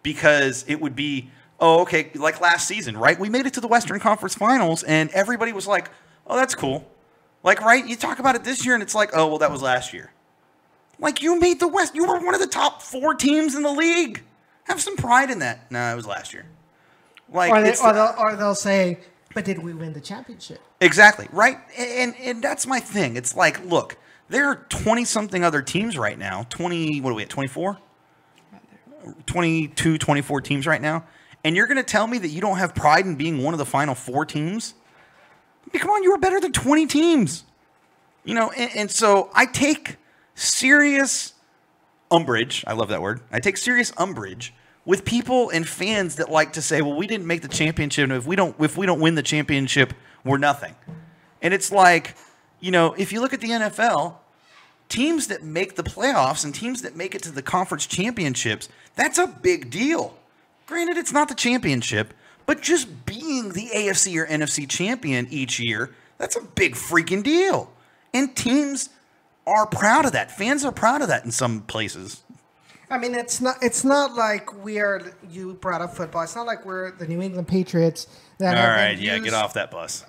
because it would be, like last season, right? We made it to the Western Conference Finals, and everybody was like, oh, that's cool. Like, right? You talk about it this year, and it's like, oh, well, that was last year. Like, you made the West. You were one of the top 4 teams in the league. Have some pride in that. No, it was last year. Like, or they'll say, but did we win the championship? Exactly, right? And that's my thing. It's like, look, there are 20-something other teams right now. 20, what are we at, 24? 22, 24 teams right now. And you're going to tell me that you don't have pride in being one of the final 4 teams? I mean, come on, you were better than 20 teams. And so I take serious umbrage. I love that word. I take serious umbrage with people and fans that like to say, well, we didn't make the championship, and if we don't win the championship, we're nothing. And it's like, if you look at the NFL, teams that make the playoffs and teams that make it to the conference championships, that's a big deal. Granted, it's not the championship, But just being the AFC or NFC champion each year, that's a big freaking deal. And teams are proud of that. Fans are proud of that in some places. I mean, it's not like we are. You brought up football. It's not like we're the New England Patriots. That All right, yeah, get off that bus.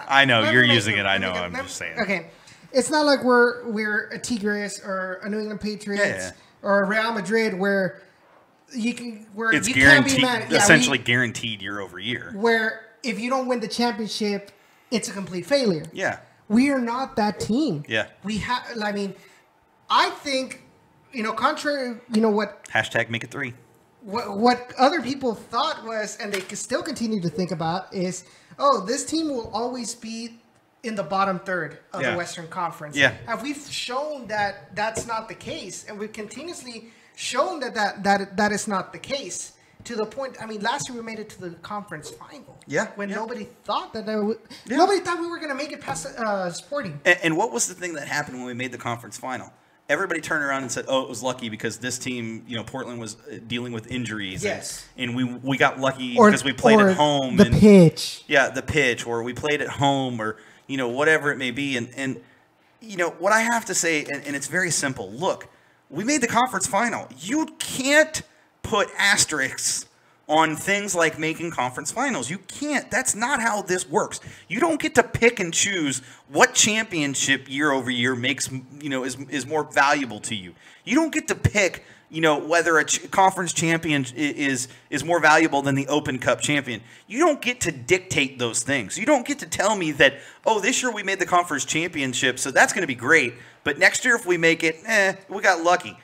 I know you're using it. I know. I'm just saying. Okay, it's not like we're a Tigres or a New England Patriots or a Real Madrid where you can it's you guaranteed, can't be mad. essentially guaranteed year over year. Where if you don't win the championship, it's a complete failure. Yeah, we are not that team. Yeah, we have. I mean, I think. Contrary, what? Hashtag make it 3. What other people thought was, and they still continue to think about, is, this team will always be in the bottom third of the Western Conference. Yeah. And we've shown that that's not the case, and we've continuously shown that is not the case. To the point, I mean, last year we made it to the conference final. Yeah. When nobody thought nobody thought we were going to make it past Sporting. And what was the thing that happened when we made the conference final? Everybody turned around and said, it was lucky because this team, Portland was dealing with injuries. Yes. And we got lucky because we played at home. The pitch. Yeah, the pitch, or we played at home, or, whatever it may be. And what I have to say, and it's very simple. Look, we made the conference final. You can't put asterisks on things like making conference finals. You can't. That's not how this works. You don't get to pick and choose what championship year over year makes, is more valuable to you. You don't get to pick, whether a conference champion is more valuable than the Open Cup champion. You don't get to dictate those things. You don't get to tell me that, this year we made the conference championship, so that's going to be great. But next year if we make it, we got lucky.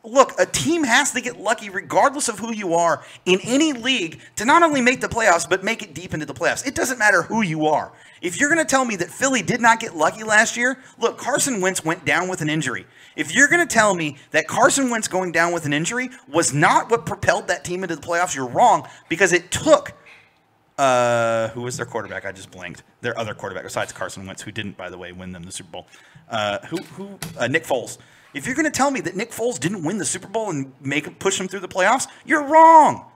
Look, a team has to get lucky regardless of who you are in any league to not only make the playoffs, but make it deep into the playoffs. It doesn't matter who you are. If you're going to tell me that Philly did not get lucky last year, look, Carson Wentz went down with an injury. If you're going to tell me that Carson Wentz going down with an injury was not what propelled that team into the playoffs, you're wrong, because it took who was their quarterback? I just blanked. Their other quarterback besides Carson Wentz, who didn't, by the way, win them the Super Bowl. Nick Foles. If you're going to tell me that Nick Foles didn't win the Super Bowl and push them through the playoffs, you're wrong.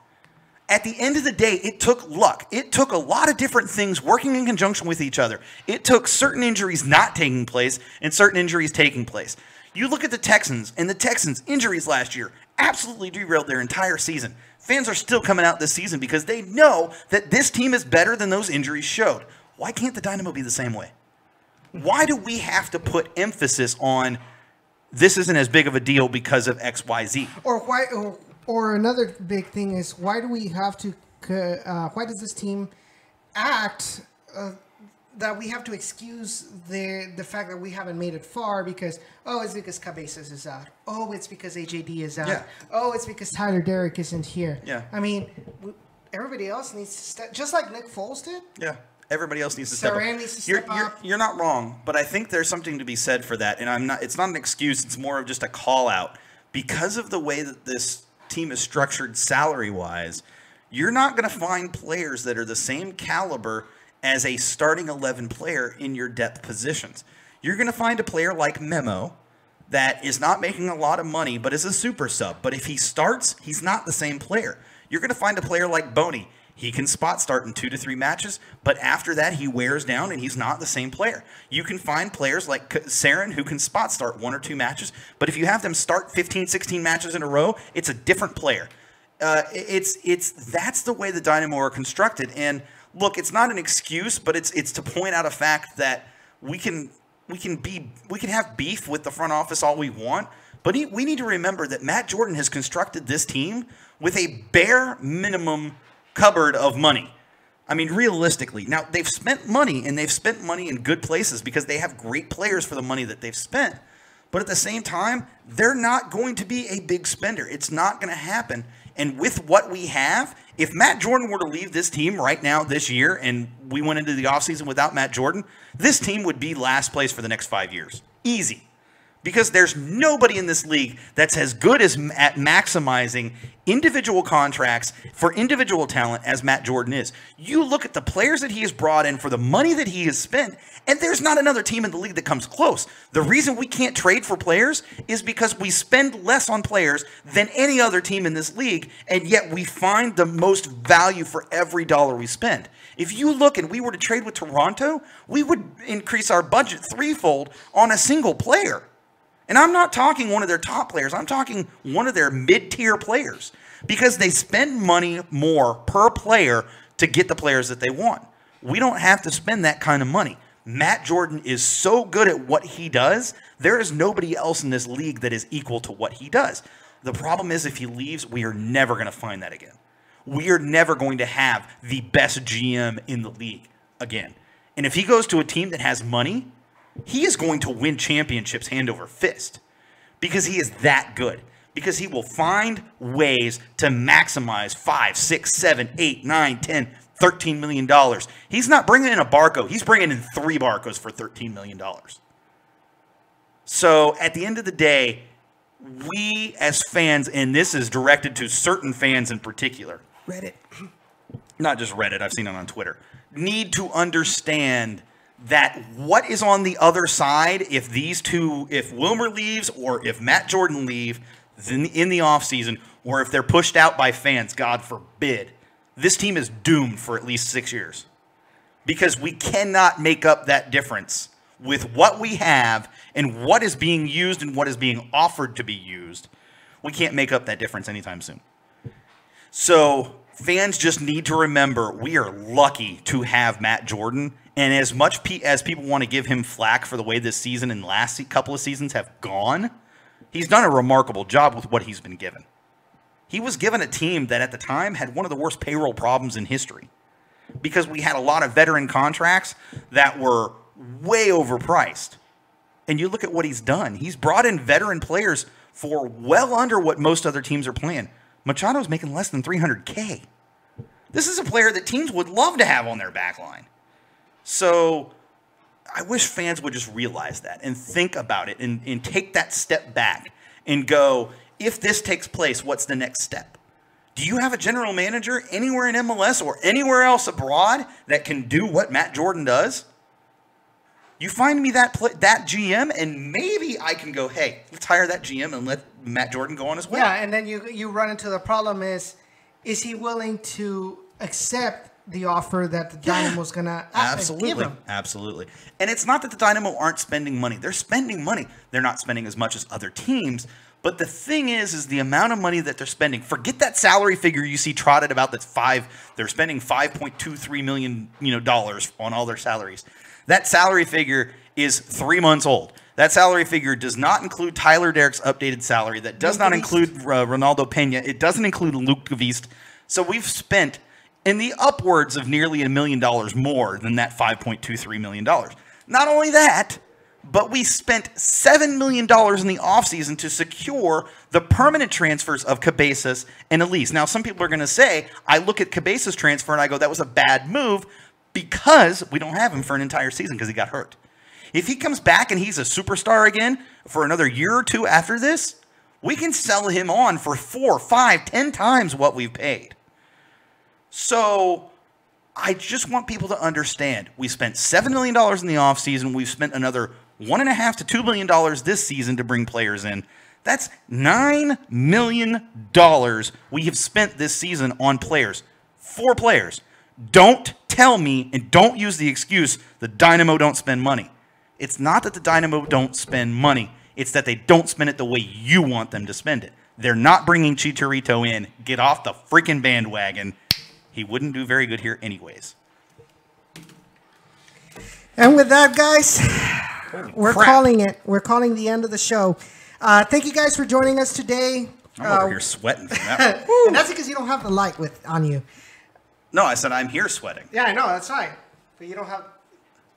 At the end of the day, it took luck. It took a lot of different things working in conjunction with each other. It took certain injuries not taking place and certain injuries taking place. You look at the Texans, and the Texans' injuries last year absolutely derailed their entire season. Fans are still coming out this season because they know that this team is better than those injuries showed. Why can't the Dynamo be the same way? Why do we have to put emphasis on this isn't as big of a deal because of X, Y, Z? Or another big thing is, why do we have to? Why does this team act that we have to excuse the fact that we haven't made it far because it's because Cabezas is out. It's because AJD is out. Yeah. It's because Tyler Derrick isn't here. Yeah. I mean, everybody else needs to step, just like Nick Foles did. Yeah. Everybody else needs to step up. Needs to step up. You're not wrong, but I think there's something to be said for that, and it's not an excuse. It's more of just a call out because of the way that this team is structured salary-wise. You're not going to find players that are the same caliber as a starting 11 player in your depth positions. You're going to find a player like Memo that is not making a lot of money, but is a super sub. But if he starts, he's not the same player. You're going to find a player like Boney. He can spot start in 2 to 3 matches, but after that, he wears down and he's not the same player. You can find players like Saren who can spot start 1 or 2 matches, but if you have them start 15, 16 matches in a row, it's a different player. That's the way the Dynamo are constructed. And look, it's not an excuse, but it's to point out a fact that we can have beef with the front office all we want, but we need to remember that Matt Jordan has constructed this team with a bare minimum cupboard of money. I mean, realistically. Now, they've spent money, and they've spent money in good places because they have great players for the money that they've spent. But at the same time, they're not going to be a big spender. It's not going to happen. And with what we have, if Matt Jordan were to leave this team right now this year and we went into the offseason without Matt Jordan, this team would be last place for the next 5 years. Easy. Because there's nobody in this league that's as good as at maximizing individual contracts for individual talent as Matt Jordan is. You look at the players that he has brought in for the money that he has spent, and there's not another team in the league that comes close. The reason we can't trade for players is because we spend less on players than any other team in this league, and yet we find the most value for every dollar we spend. If you look and we were to trade with Toronto, we would increase our budget threefold on a single player. And I'm not talking one of their top players. I'm talking one of their mid-tier players because they spend money more per player to get the players that they want. We don't have to spend that kind of money. Matt Jordan is so good at what he does, there is nobody else in this league that is equal to what he does. The problem is if he leaves, we are never going to find that again. We are never going to have the best GM in the league again. And if he goes to a team that has money, he is going to win championships hand over fist because he is that good. Because he will find ways to maximize $5, $6, $7, $8, $9, $10, $13 million. He's not bringing in a Barco. He's bringing in 3 Barcos for $13 million. So at the end of the day, we as fans, and this is directed to certain fans in particular. Reddit. Not just Reddit, I've seen it on Twitter. Need to understand that what is on the other side if these two, if Wilmer leaves or if Matt Jordan leave in the offseason, or if they're pushed out by fans, God forbid, this team is doomed for at least 6 years. Because we cannot make up that difference with what we have and what is being used and what is being offered to be used. We can't make up that difference anytime soon. So fans just need to remember we are lucky to have Matt Jordan. And as much as people want to give him flack for the way this season and last couple of seasons have gone, he's done a remarkable job with what he's been given. He was given a team that at the time had one of the worst payroll problems in history because we had a lot of veteran contracts that were way overpriced. And you look at what he's done. He's brought in veteran players for well under what most other teams are playing. Machado's making less than $300K. This is a player that teams would love to have on their back line. So I wish fans would just realize that and think about it and take that step back and go, if this takes place, what's the next step? Do you have a general manager anywhere in MLS or anywhere else abroad that can do what Matt Jordan does? You find me that GM, and maybe I can go, hey, let's hire that GM and let Matt Jordan go on his way. Yeah, and then you run into the problem is he willing to accept the offer that the Dynamo's going to give him? Absolutely. And it's not that the Dynamo aren't spending money. They're spending money. They're not spending as much as other teams. But the thing is the amount of money that they're spending. Forget that salary figure you see trotted about that's they're spending $5.23 million, dollars on all their salaries. That salary figure is 3 months old. That salary figure does not include Tyler Derrick's updated salary. That does not include Ronaldo Pena. It doesn't include Luke Gavist. So we've spent in the upwards of nearly $1 million more than that $5.23 million. Not only that, but we spent $7 million in the offseason to secure the permanent transfers of Cabezas and Elise. Now, some people are going to say, I look at Cabezas' transfer and I go, that was a bad move because we don't have him for an entire season because he got hurt. If he comes back and he's a superstar again for another year or two after this, we can sell him on for 4, 5, 10 times what we've paid. So I just want people to understand we spent $7 million in the offseason. We've spent another $1.5 to $2 million this season to bring players in. That's $9 million we have spent this season on players. 4 players. Don't tell me and don't use the excuse the Dynamo don't spend money. It's not that the Dynamo don't spend money. It's that they don't spend it the way you want them to spend it. They're not bringing Chicharito in. Get off the freaking bandwagon. He wouldn't do very good here anyways. And with that, guys, we're calling it. We're calling the end of the show. Thank you guys for joining us today. I'm over here sweating from that. And that's because you don't have the light on you. No, I said I'm here sweating. Yeah, I know. That's right. But you don't have...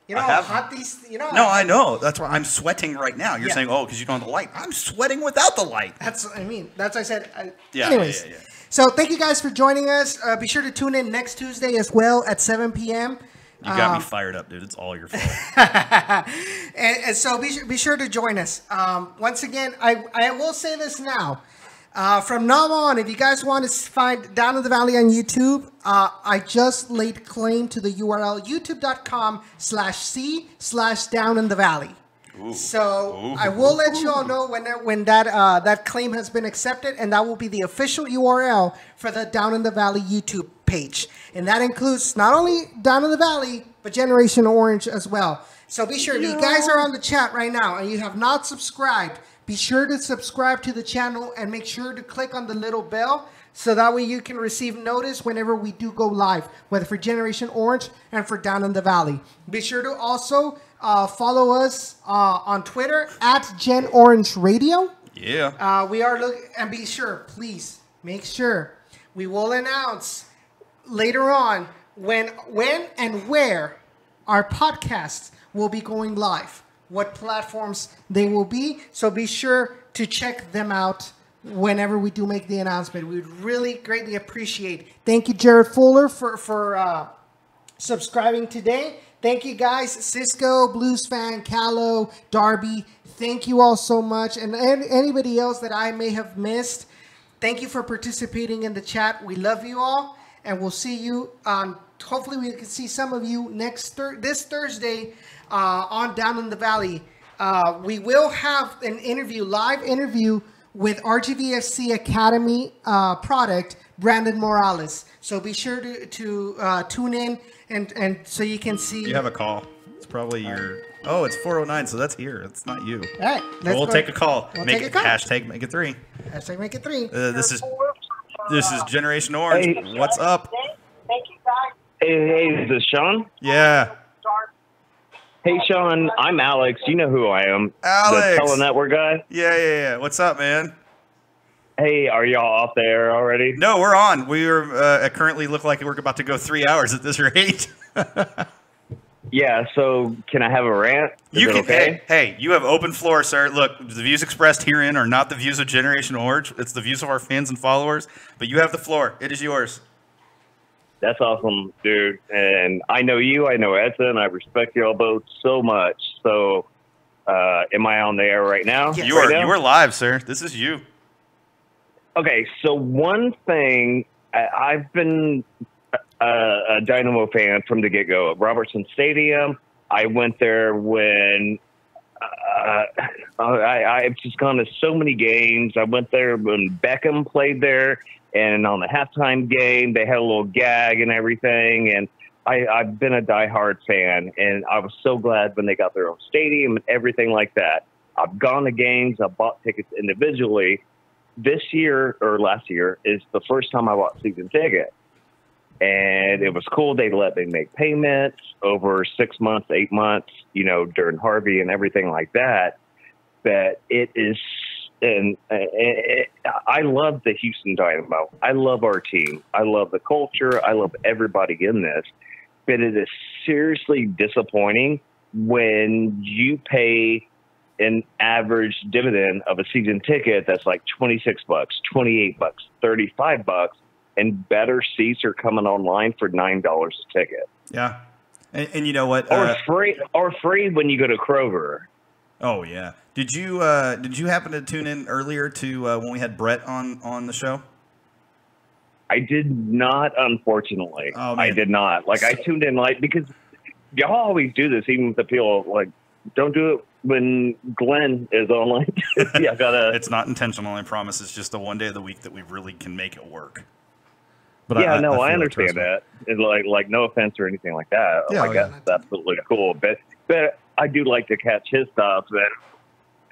You know how hot these... No, I know. That's why I'm sweating right now. You're saying, because you don't have the light. I'm sweating without the light. That's what I said. Anyways. So thank you guys for joining us. Be sure to tune in next Tuesday as well at 7 p.m. You got me fired up, dude. It's all your fault. and so be sure to join us. Once again, I will say this now. From now on, if you guys want to find Down in the Valley on YouTube, I just laid claim to the URL youtube.com/c/Down in the Valley. So I will let you all know when that claim has been accepted, and that will be the official URL for the Down in the Valley YouTube page. And that includes not only Down in the Valley, but Generation Orange as well. So be sure, if you guys are on the chat right now and you have not subscribed, be sure to subscribe to the channel and make sure to click on the little bell so that way you can receive notice whenever we do go live, whether for Generation Orange and for Down in the Valley. Be sure to also follow us on Twitter at Gen Orange Radio. Yeah. We are looking, and be sure, please make sure we will announce later on when and where our podcasts will be going live, what platforms they will be. So be sure to check them out whenever we do make the announcement. We would really greatly appreciate. Thank you, Jared Fuller, for subscribing today. Thank you, guys. Cisco, Blues Fan, Callow, Darby. Thank you all so much. And anybody else that I may have missed, thank you for participating in the chat. We love you all. And we'll see you on, hopefully we can see some of you this Thursday on Down in the Valley. We will have an live interview with RGVFC Academy product, Brandon Morales. So be sure to tune in and so you can see. You have a call. It's probably your. Oh, it's 409, so that's here. It's not you. All right. We'll take a call. We'll take a call. Hashtag make it 3. Hashtag make it 3. This is Generation Orange. Hey. What's up? Thank you, guys. Hey, is this Sean? Yeah. Hey, Sean. I'm Alex. You know who I am. Alex. The Telenetwork guy. Yeah. What's up, man? Hey, are y'all off there already? No, we're on. We are currently look like we're about to go 3 hours at this rate. Yeah, so can I have a rant? You can. Okay? Hey, you have open floor, sir. Look, the views expressed herein are not the views of Generation Orange. It's the views of our fans and followers. But you have the floor. It is yours. That's awesome, dude. And I know you. I know Edson. I respect y'all both so much. So, am I on the air right now? Yes. You are live, sir. This is you. Okay, so one thing, I've been a Dynamo fan from the get-go. At Robertson Stadium, I went there when I've just gone to so many games. I went there when Beckham played there, and on the halftime game, they had a little gag and everything. And I've been a diehard fan, and I was so glad when they got their own stadium and everything like that. I've gone to games. I've bought tickets individually. This year, or last year, is the first time I bought season tickets. And it was cool. They let me make payments over 6 months, 8 months, during Harvey and everything like that. But it is, and I love the Houston Dynamo. I love our team. I love the culture. I love everybody in this. But it is seriously disappointing when you pay an average dividend of a season ticket that's like $26, $28, $35, and better seats are coming online for $9 a ticket. Yeah, and you know what? Or free when you go to Kroger. Oh yeah. Did you happen to tune in earlier to when we had Brett on the show? I did not, unfortunately. Oh, man. I did not. I tuned in because y'all always do this, even with the people don't do it when Glenn is online. Yeah, it's not intentional, I promise. It's just the one day of the week that we really can make it work. But yeah, I understand that. It's no offense or anything like that. Yeah, that's absolutely cool. But I do like to catch his stuff,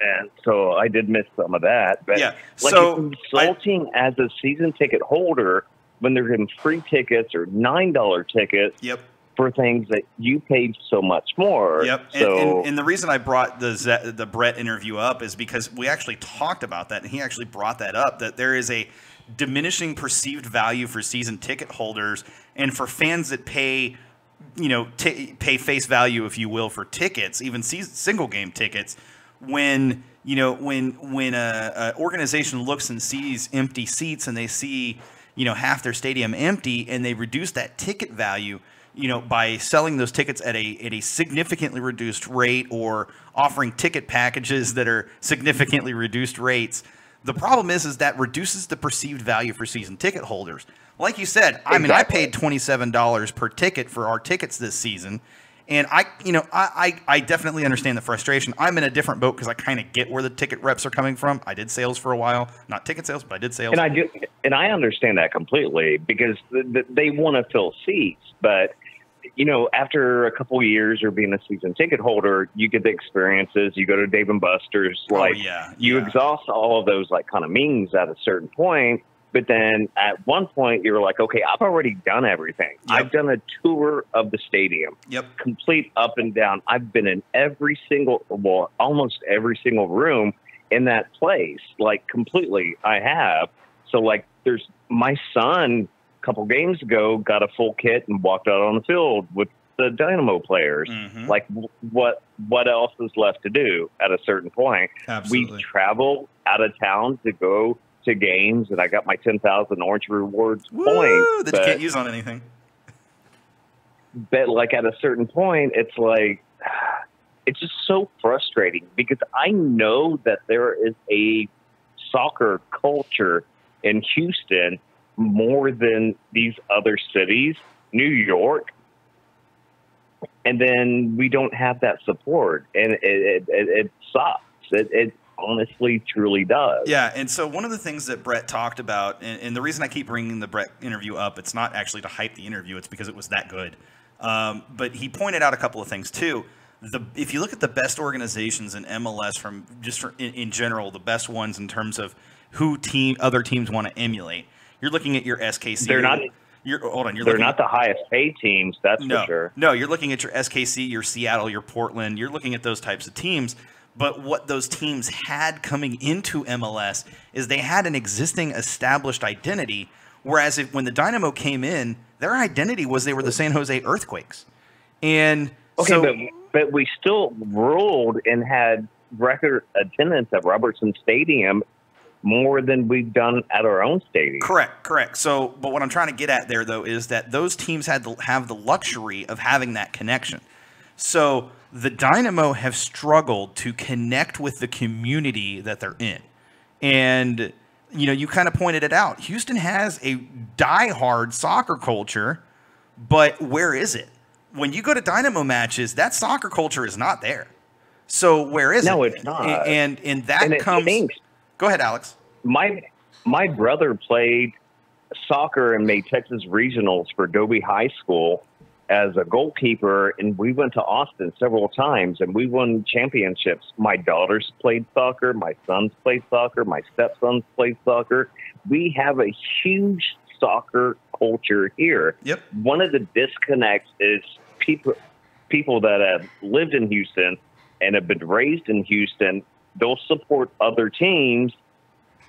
and so I did miss some of that. But yeah, it's insulting as a season ticket holder when they're giving free tickets or $9 tickets. Yep. For things that you paid so much more. Yep. So, and the reason I brought the Brett interview up is because we actually talked about that, and he actually brought that up, that there is a diminishing perceived value for season ticket holders and for fans that pay, pay face value, if you will, for tickets, even single game tickets. When a organization looks and sees empty seats and they see half their stadium empty and they reduce that ticket value, by selling those tickets at a significantly reduced rate or offering ticket packages that are significantly reduced rates. The problem is that reduces the perceived value for season ticket holders. Like you said, I mean, I paid $27 per ticket for our tickets this season. And I definitely understand the frustration. I'm in a different boat because I kind of get where the ticket reps are coming from. I did sales for a while, not ticket sales, but I did sales. And I understand that completely because they want to fill seats. But after a couple of years or being a season ticket holder, you get the experiences. You go to Dave and Buster's, you exhaust all of those kind of means at a certain point. But then at one point, you're like, okay, I've already done everything. Yep. I've done a tour of the stadium. Yep. Complete up and down. I've been in almost every single room in that place. Completely, I have. So, there's my son a couple games ago got a full kit and walked out on the field with the Dynamo players. Mm-hmm. What else is left to do at a certain point? Absolutely. We travel out of town to go to games, and I got my 10,000 Orange Rewards points that you can't use on anything. But at a certain point, it's it's just so frustrating because I know that there is a soccer culture in Houston more than these other cities, New York, and then we don't have that support, and it sucks. It honestly truly does. Yeah, and so one of the things that Brett talked about, and the reason I keep bringing the Brett interview up, it's not actually to hype the interview, it's because it was that good. But he pointed out a couple of things too. If you look at the best organizations in MLS in general, the best ones in terms of who other teams want to emulate, you're looking at your SKC. They're not. They're not the highest paid teams, that's for sure. No, you're looking at your SKC, your Seattle, your Portland. You're looking at those types of teams. But what those teams had coming into MLS is they had an existing established identity, whereas when the Dynamo came in, their identity was they were the San Jose Earthquakes. And but we still ruled and had record attendance at Robertson Stadium more than we've done at our own stadium. Correct. So, but what I'm trying to get at there, though, is that those teams had to have the luxury of having that connection. So the Dynamo have struggled to connect with the community that they're in. And, you kind of pointed it out. Houston has a diehard soccer culture, but where is it? When you go to Dynamo matches, that soccer culture is not there. So where is it? No, it's not. And that comes... Go ahead, Alex. My brother played soccer and made Texas regionals for Dobie High School as a goalkeeper, and we went to Austin several times, and we won championships. My daughters played soccer. My sons played soccer. My stepsons played soccer. We have a huge soccer culture here. Yep. One of the disconnects is people that have lived in Houston and have been raised in Houston, they'll support other teams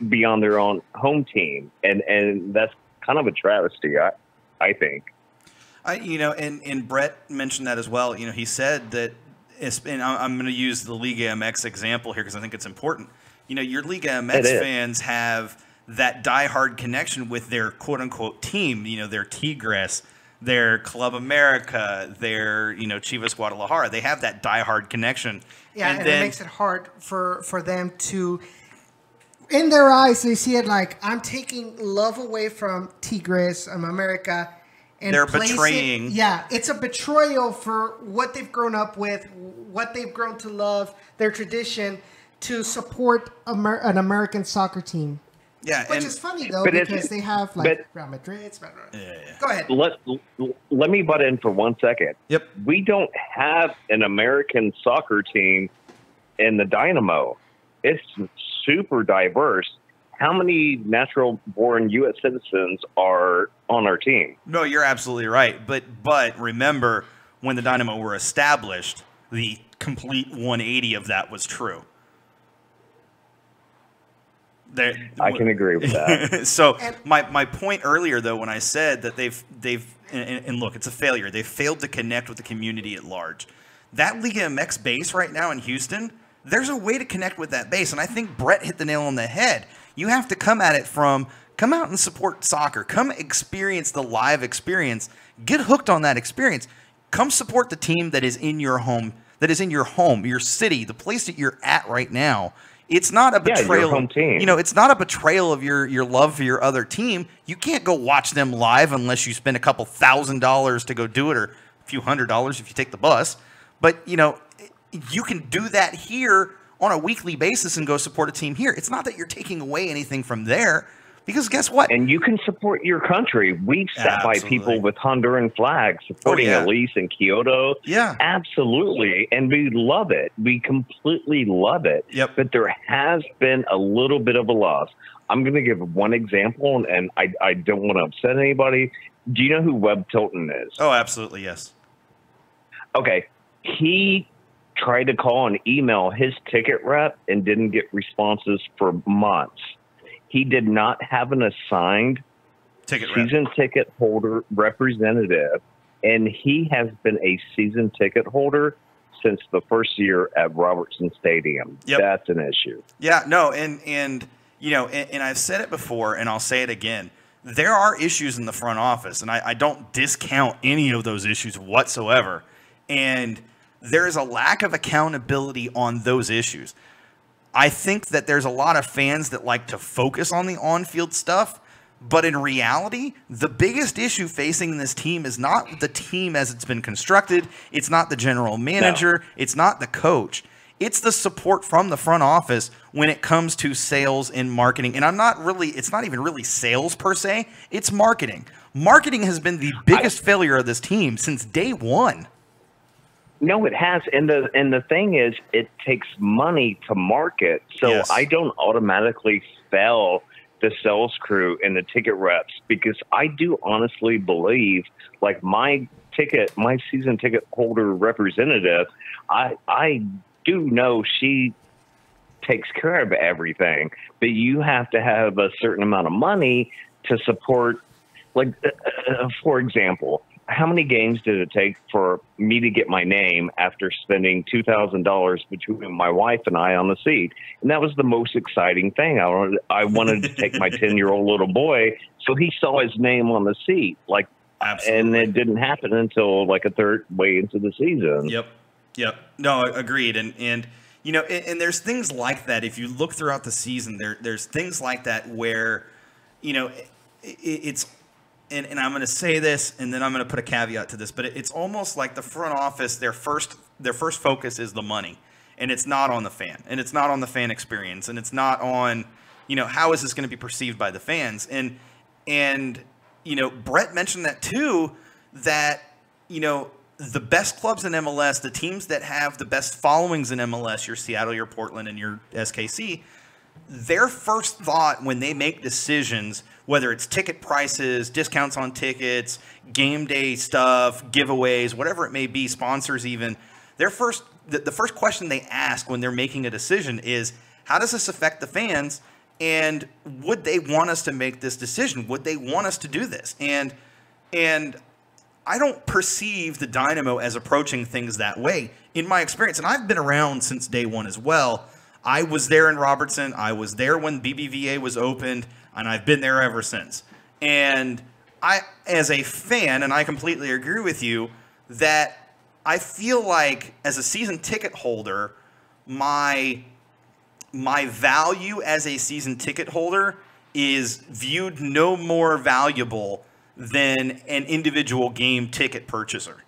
beyond their own home team. And that's kind of a travesty, I think. And Brett mentioned that as well. He said that, and I'm going to use the Liga MX example here because I think it's important. Your Liga MX fans have that diehard connection with their quote-unquote team, their Tigres, their Club America, their, Chivas Guadalajara. They have that diehard connection. Yeah, and it makes it hard for them to, in their eyes, they see it like, I'm taking love away from Tigres, America, and they're betraying. It's a betrayal for what they've grown up with, what they've grown to love, their tradition, to support an American soccer team. Yeah, which is funny though because they have Real Madrid. Go ahead. Let me butt in for 1 second. Yep. We don't have an American soccer team in the Dynamo. It's super diverse. How many natural-born U.S. citizens are on our team? No, you're absolutely right. But remember, when the Dynamo were established, the complete 180 of that was true. I can agree with that. So my point earlier, though, when I said that they've and look, it's a failure. They've failed to connect with the community at large. That Liga MX base right now in Houston, there's a way to connect with that base, and I think Brett hit the nail on the head. You have to come at it from Come out and support soccer. Come experience the live experience. Get hooked on that experience. Come support the team that is in your home, your city, the place that you're at right now. It's not a betrayal. Your home team. It's not a betrayal of your love for your other team. You can't go watch them live unless you spend a couple $1,000 to go do it, or a few $100 if you take the bus. But, you can do that here on a weekly basis and go support a team here. It's not that you're taking away anything from there, because guess what? And you can support your country. We've sat by people with Honduran flags supporting Elise and Kyoto. Yeah. Absolutely. And we love it. We completely love it. Yep. But there has been a little bit of a loss. I'm going to give one example, and I don't want to upset anybody. Do you know who Webb Tilton is? Oh, absolutely, yes. Okay. He tried to call and email his ticket rep and didn't get responses for months. He did not have an assigned season ticket holder representative, and he has been a season ticket holder since the first year at Robertson Stadium. Yep. That's an issue. Yeah, no, and I've said it before, and I'll say it again. There are issues in the front office, and I don't discount any of those issues whatsoever. And there is a lack of accountability on those issues. I think that there's a lot of fans that like to focus on the on-field stuff, but in reality, the biggest issue facing this team is not the team as it's been constructed. It's not the general manager. No. It's not the coach. It's the support from the front office when it comes to sales and marketing. And it's not even really sales per se. It's marketing. Marketing has been the biggest failure of this team since day one. No, it has. And the thing is, it takes money to market. So yes. I don't automatically fail the sales crew and the ticket reps, because I do honestly believe, like, my season ticket holder representative, I do know she takes care of everything, but you have to have a certain amount of money to support. Like, for example, how many games did it take for me to get my name after spending $2,000 between my wife and I on the seat? And that was the most exciting thing. I wanted to take my 10-year-old little boy, so he saw his name on the seat. Like, absolutely. And it didn't happen until like a third way into the season. Yep. No, agreed. And there's things like that. If you look throughout the season, there's things like that where, it's. And I'm going to say this, and then I'm going to put a caveat to this, but it's almost like the front office, their first focus is the money, and it's not on the fan, and it's not on the fan experience, and it's not on, how is this going to be perceived by the fans? And Brett mentioned that too, that, the best clubs in MLS, the teams that have the best followings in MLS, your Seattle, your Portland, and your SKC, their first thought when they make decisions, whether it's ticket prices, discounts on tickets, game day stuff, giveaways, whatever it may be, sponsors even, the first question they ask when they're making a decision is, how does this affect the fans? And would they want us to make this decision? Would they want us to do this? And I don't perceive the Dynamo as approaching things that way in my experience. And I've been around since day one as well. I was there in Robertson. I was there when BBVA was opened, and I've been there ever since. And I, as a fan, and I completely agree with you, that I feel like as a season ticket holder, my value as a season ticket holder is viewed no more valuable than an individual game ticket purchaser.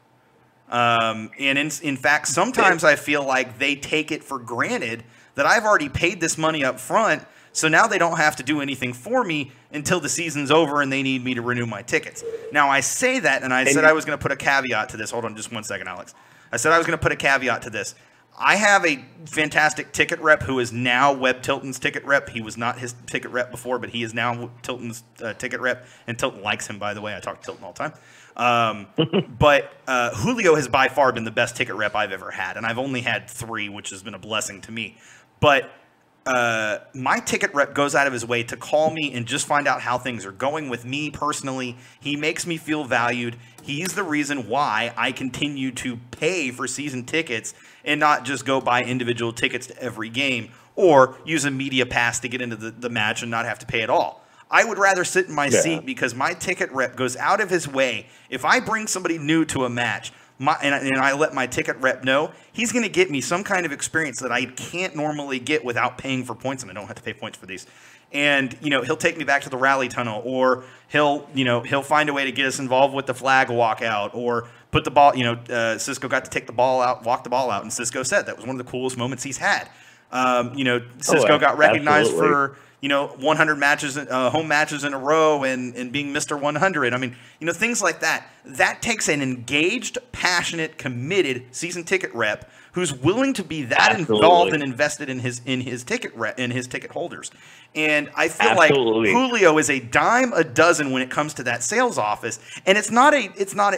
And in fact, sometimes I feel like they take it for granted that I've already paid this money up front, so now they don't have to do anything for me until the season's over and they need me to renew my tickets. Now, I say that, and I said I was going to put a caveat to this. Hold on just 1 second, Alex. I said I was going to put a caveat to this. I have a fantastic ticket rep who is now Webb Tilton's ticket rep. He was not his ticket rep before, but he is now Tilton's ticket rep, and Tilton likes him, by the way. I talk to Tilton all the time. But Julio has by far been the best ticket rep I've ever had, and I've only had 3, which has been a blessing to me. But my ticket rep goes out of his way to call me and just find out how things are going with me personally. He makes me feel valued. He's the reason why I continue to pay for season tickets and not just go buy individual tickets to every game or use a media pass to get into the match and not have to pay at all. I would rather sit in my seat because my ticket rep goes out of his way. If I bring somebody new to a match, and I let my ticket rep know, he's going to get me some kind of experience that I can't normally get without paying for points, and I don't have to pay points for these. And, he'll take me back to the rally tunnel, or he'll find a way to get us involved with the flag walkout, or put the ball, Cisco got to take the ball out, walk the ball out, and Cisco said that was one of the coolest moments he's had. Cisco got recognized for 100 matches, home matches in a row, and being Mr. 100. I mean, things like that. That takes an engaged, passionate, committed season ticket rep who's willing to be that involved and invested in his ticket holders. And I feel like Julio is a dime a dozen when it comes to that sales office. And it's not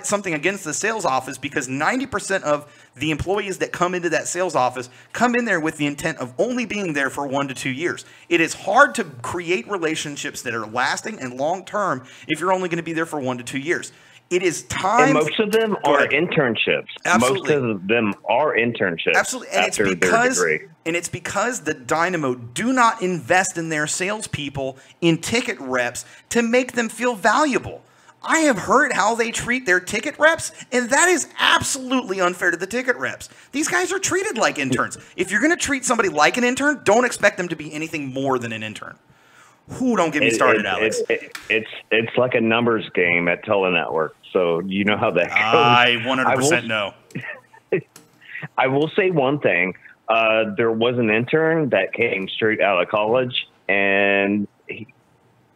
something against the sales office, because 90% of the employees that come into that sales office come in there with the intent of only being there for 1 to 2 years. It is hard to create relationships that are lasting and long-term if you're only going to be there for 1 to 2 years. It is time. And most of them are internships. Absolutely. Most of them are internships. Absolutely. And it's because the Dynamo do not invest in their salespeople, in ticket reps, to make them feel valuable. I have heard how they treat their ticket reps, and that is absolutely unfair to the ticket reps. These guys are treated like interns. If you're going to treat somebody like an intern, don't expect them to be anything more than an intern. Don't get me started, Alex. It's like a numbers game at Telenetwork. So you know how that goes. I 100% know. I will say one thing. There was an intern that came straight out of college, and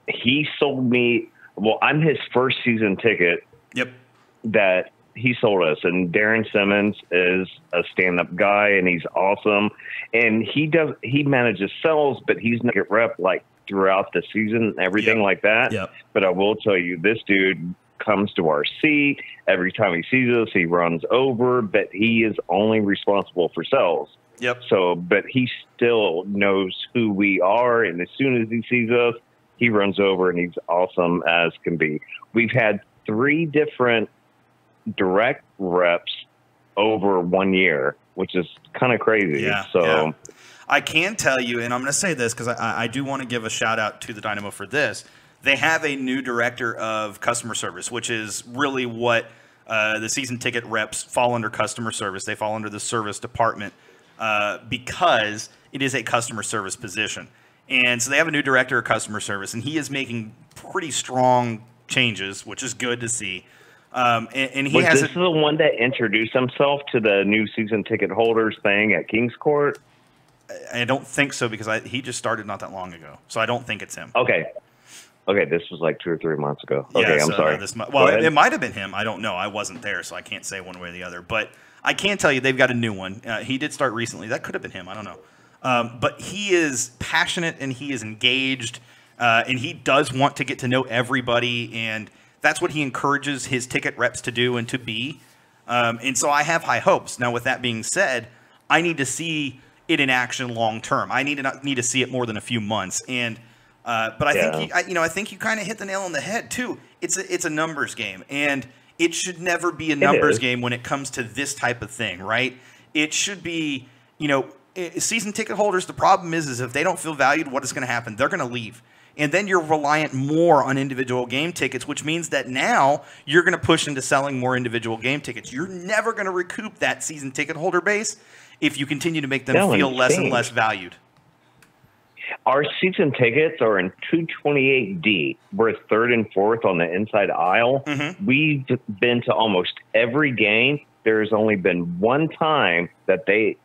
he sold me. Well, I'm his first season ticket. Yep. That he sold us, and Darren Simmons is a stand-up guy, and he's awesome. And he manages sales, but he's not a rep like throughout the season and everything like that. Yep. But I will tell you, this dude comes to our seat every time he sees us. He runs over, but he is only responsible for sales. Yep. So, but he still knows who we are, and as soon as he sees us, he runs over, and he's awesome as can be. We've had 3 different direct reps over 1 year, which is kind of crazy. Yeah, so. Yeah. I can tell you, and I'm going to say this because I do want to give a shout out to the Dynamo for this. They have a new director of customer service, which is really what the season ticket reps fall under. Customer service. They fall under the service department because it is a customer service position. And so they have a new director of customer service, and he is making pretty strong changes, which is good to see. And he has this the one that introduced himself to the new season ticket holders thing at King's Court? I don't think so, because he just started not that long ago. So I don't think it's him. Okay, this was like 2 or 3 months ago. Okay, yeah, I'm sorry. It might have been him. I don't know. I wasn't there, so I can't say one way or the other. But I can tell you they've got a new one. He did start recently. That could have been him. I don't know. But he is passionate, and he is engaged, and he does want to get to know everybody, and that's what he encourages his ticket reps to do and to be. And so I have high hopes. Now, with that being said, I need to see it in action long term. I need to see it more than a few months. And but I think you kind of hit the nail on the head too. It's a numbers game, and it should never be a numbers game when it comes to this type of thing, right? It should be, season ticket holders. The problem is if they don't feel valued, what is going to happen? They're going to leave. And then you're reliant more on individual game tickets, which means that now you're going to push into selling more individual game tickets. You're never going to recoup that season ticket holder base if you continue to make them feel less and less valued. Our season tickets are in 228D. We're 3rd and 4th on the inside aisle. Mm-hmm. We've been to almost every game. There's only been one time that it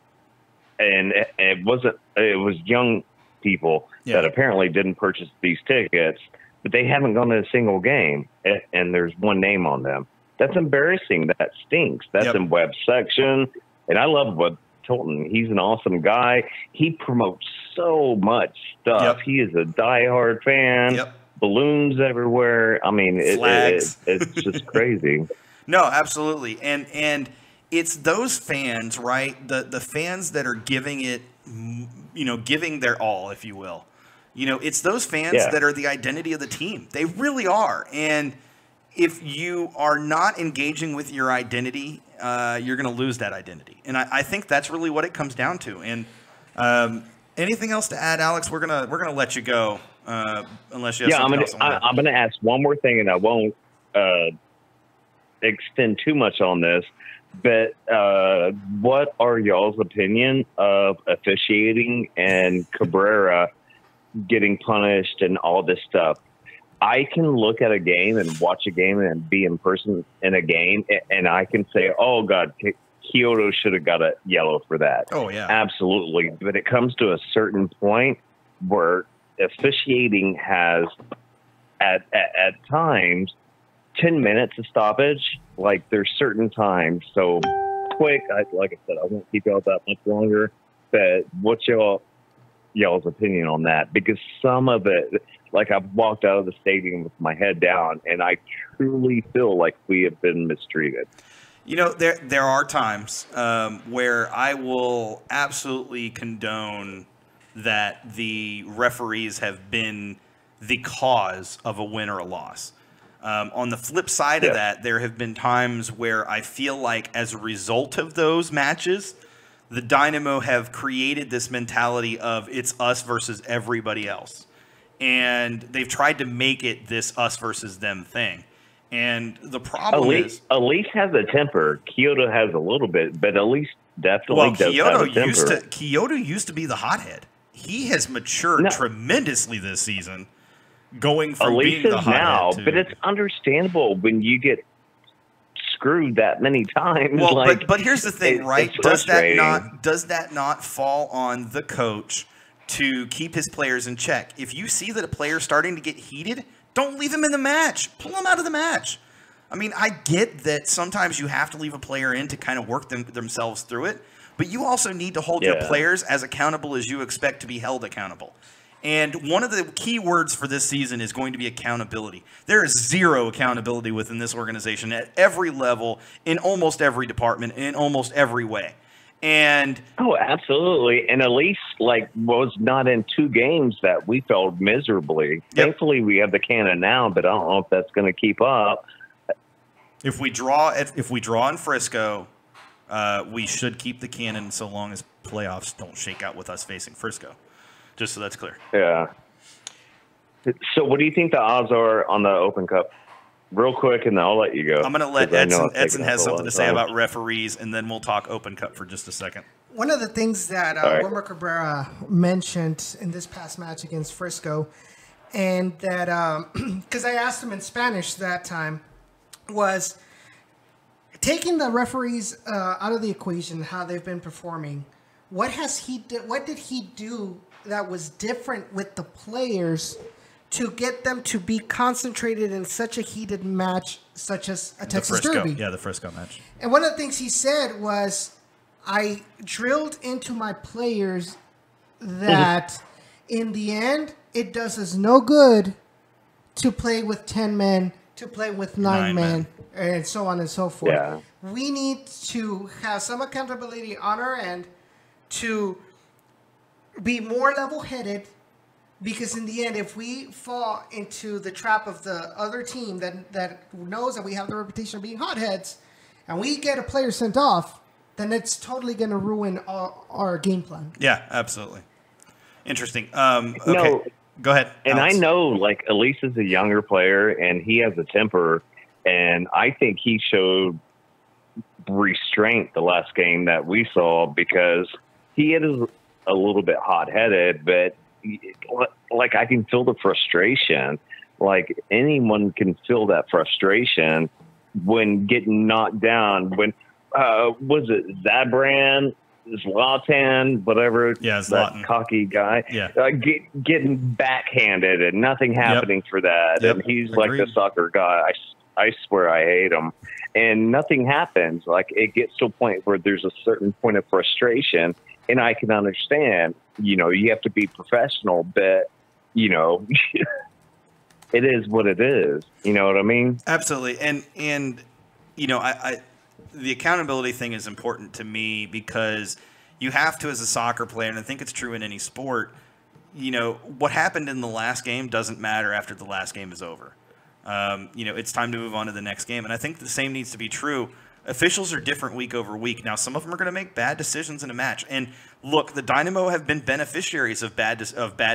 was young people that apparently didn't purchase these tickets, but they haven't gone to a single game, and there's one name on them. That's embarrassing. That stinks. That's in Webb's section, and I love Webb Tilton. He's an awesome guy. He promotes so much stuff. He is a diehard fan. Balloons everywhere. I mean, it's just crazy. No, absolutely. And it's those fans, right? The fans that are giving it, giving their all, if you will. It's those fans that are the identity of the team. They really are. And if you are not engaging with your identity, you're going to lose that identity. And I think that's really what it comes down to. And anything else to add, Alex? We're gonna let you go. Unless you have Yeah, something else on that. I'm gonna ask one more thing, and I won't extend too much on this. But what are y'all's opinion of officiating and Cabrera getting punished and all this stuff? I can look at a game and watch a game and be in person in a game, and I can say, "Oh God, Kyoto should have got a yellow for that." Oh yeah, absolutely. But it comes to a certain point where officiating has, at times, 10 minutes of stoppage. Like there's certain times. So quick, like I said, I won't keep y'all that much longer. But what's y'all's opinion on that? Because some of it, like I've walked out of the stadium with my head down, and I truly feel like we have been mistreated. You know, there are times where I will absolutely condone that the referees have been the cause of a win or a loss. On the flip side of that, there have been times where I feel like as a result of those matches, the Dynamo have created this mentality of it's us versus everybody else. And they've tried to make it this us versus them thing. And the problem is... Elise has a temper. Kyoto has a little bit, but Elise definitely does have a temper. Kyoto used to be the hothead. He has matured tremendously this season, going from being the hothead now, to... But it's understandable when you get screwed that many times. Well, like, but here's the thing, right? Does that not fall on the coach to keep his players in check? If you see that a player's starting to get heated, don't leave him in the match. Pull him out of the match. I mean, I get that sometimes you have to leave a player in to kind of work themselves through it, but you also need to hold your players as accountable as you expect to be held accountable. And one of the key words for this season is going to be accountability. There is zero accountability within this organization at every level, in almost every department, in almost every way. And absolutely. And Elise was not in 2 games that we failed miserably. Thankfully, we have the cannon now, but I don't know if that's going to keep up. If we draw in Frisco, we should keep the cannon so long as playoffs don't shake out with us facing Frisco. Just so that's clear. Yeah. So what do you think the odds are on the Open Cup? Real quick, and then I'll let you go. I'm going to let Edson. Edson has something to say about referees, and then we'll talk Open Cup for just a second. One of the things that Wilmer Cabrera mentioned in this past match against Frisco, and that because I asked him in Spanish that time, was taking the referees out of the equation, how they've been performing. What did he do that was different with the players to get them to be concentrated in such a heated match, such as a Texas Derby? Yeah, the Frisco match. And one of the things he said was, I drilled into my players that in the end, it does us no good to play with 10 men, to play with 9 men, and so on and so forth. Yeah. We need to have some accountability on our end to be more level-headed, because in the end, if we fall into the trap of the other team that knows that we have the reputation of being hotheads, and we get a player sent off, then it's totally going to ruin our game plan. Yeah, absolutely. Interesting. Okay, go ahead, And Alex. I know, Elise is a younger player, and he has a temper, and I think he showed restraint the last game that we saw, because he is a little bit hot-headed, but I can feel the frustration. Anyone can feel that frustration when getting knocked down. When was it Zabran, Zlatan, whatever? Yeah, Zlatan. That cocky guy. Yeah, getting backhanded and nothing happening for that. Yep. And he's like the soccer guy. I swear I hate him. And nothing happens. It gets to a point where there's a certain point of frustration. And I can understand, you have to be professional, but, it is what it is. You know what I mean? Absolutely. And I the accountability thing is important to me, because you have to, as a soccer player, and I think it's true in any sport, what happened in the last game doesn't matter after the last game is over. It's time to move on to the next game. And I think the same needs to be true Officials are different week over week. Now, some of them are going to make bad decisions in a match. And look, the Dynamo have been beneficiaries of bad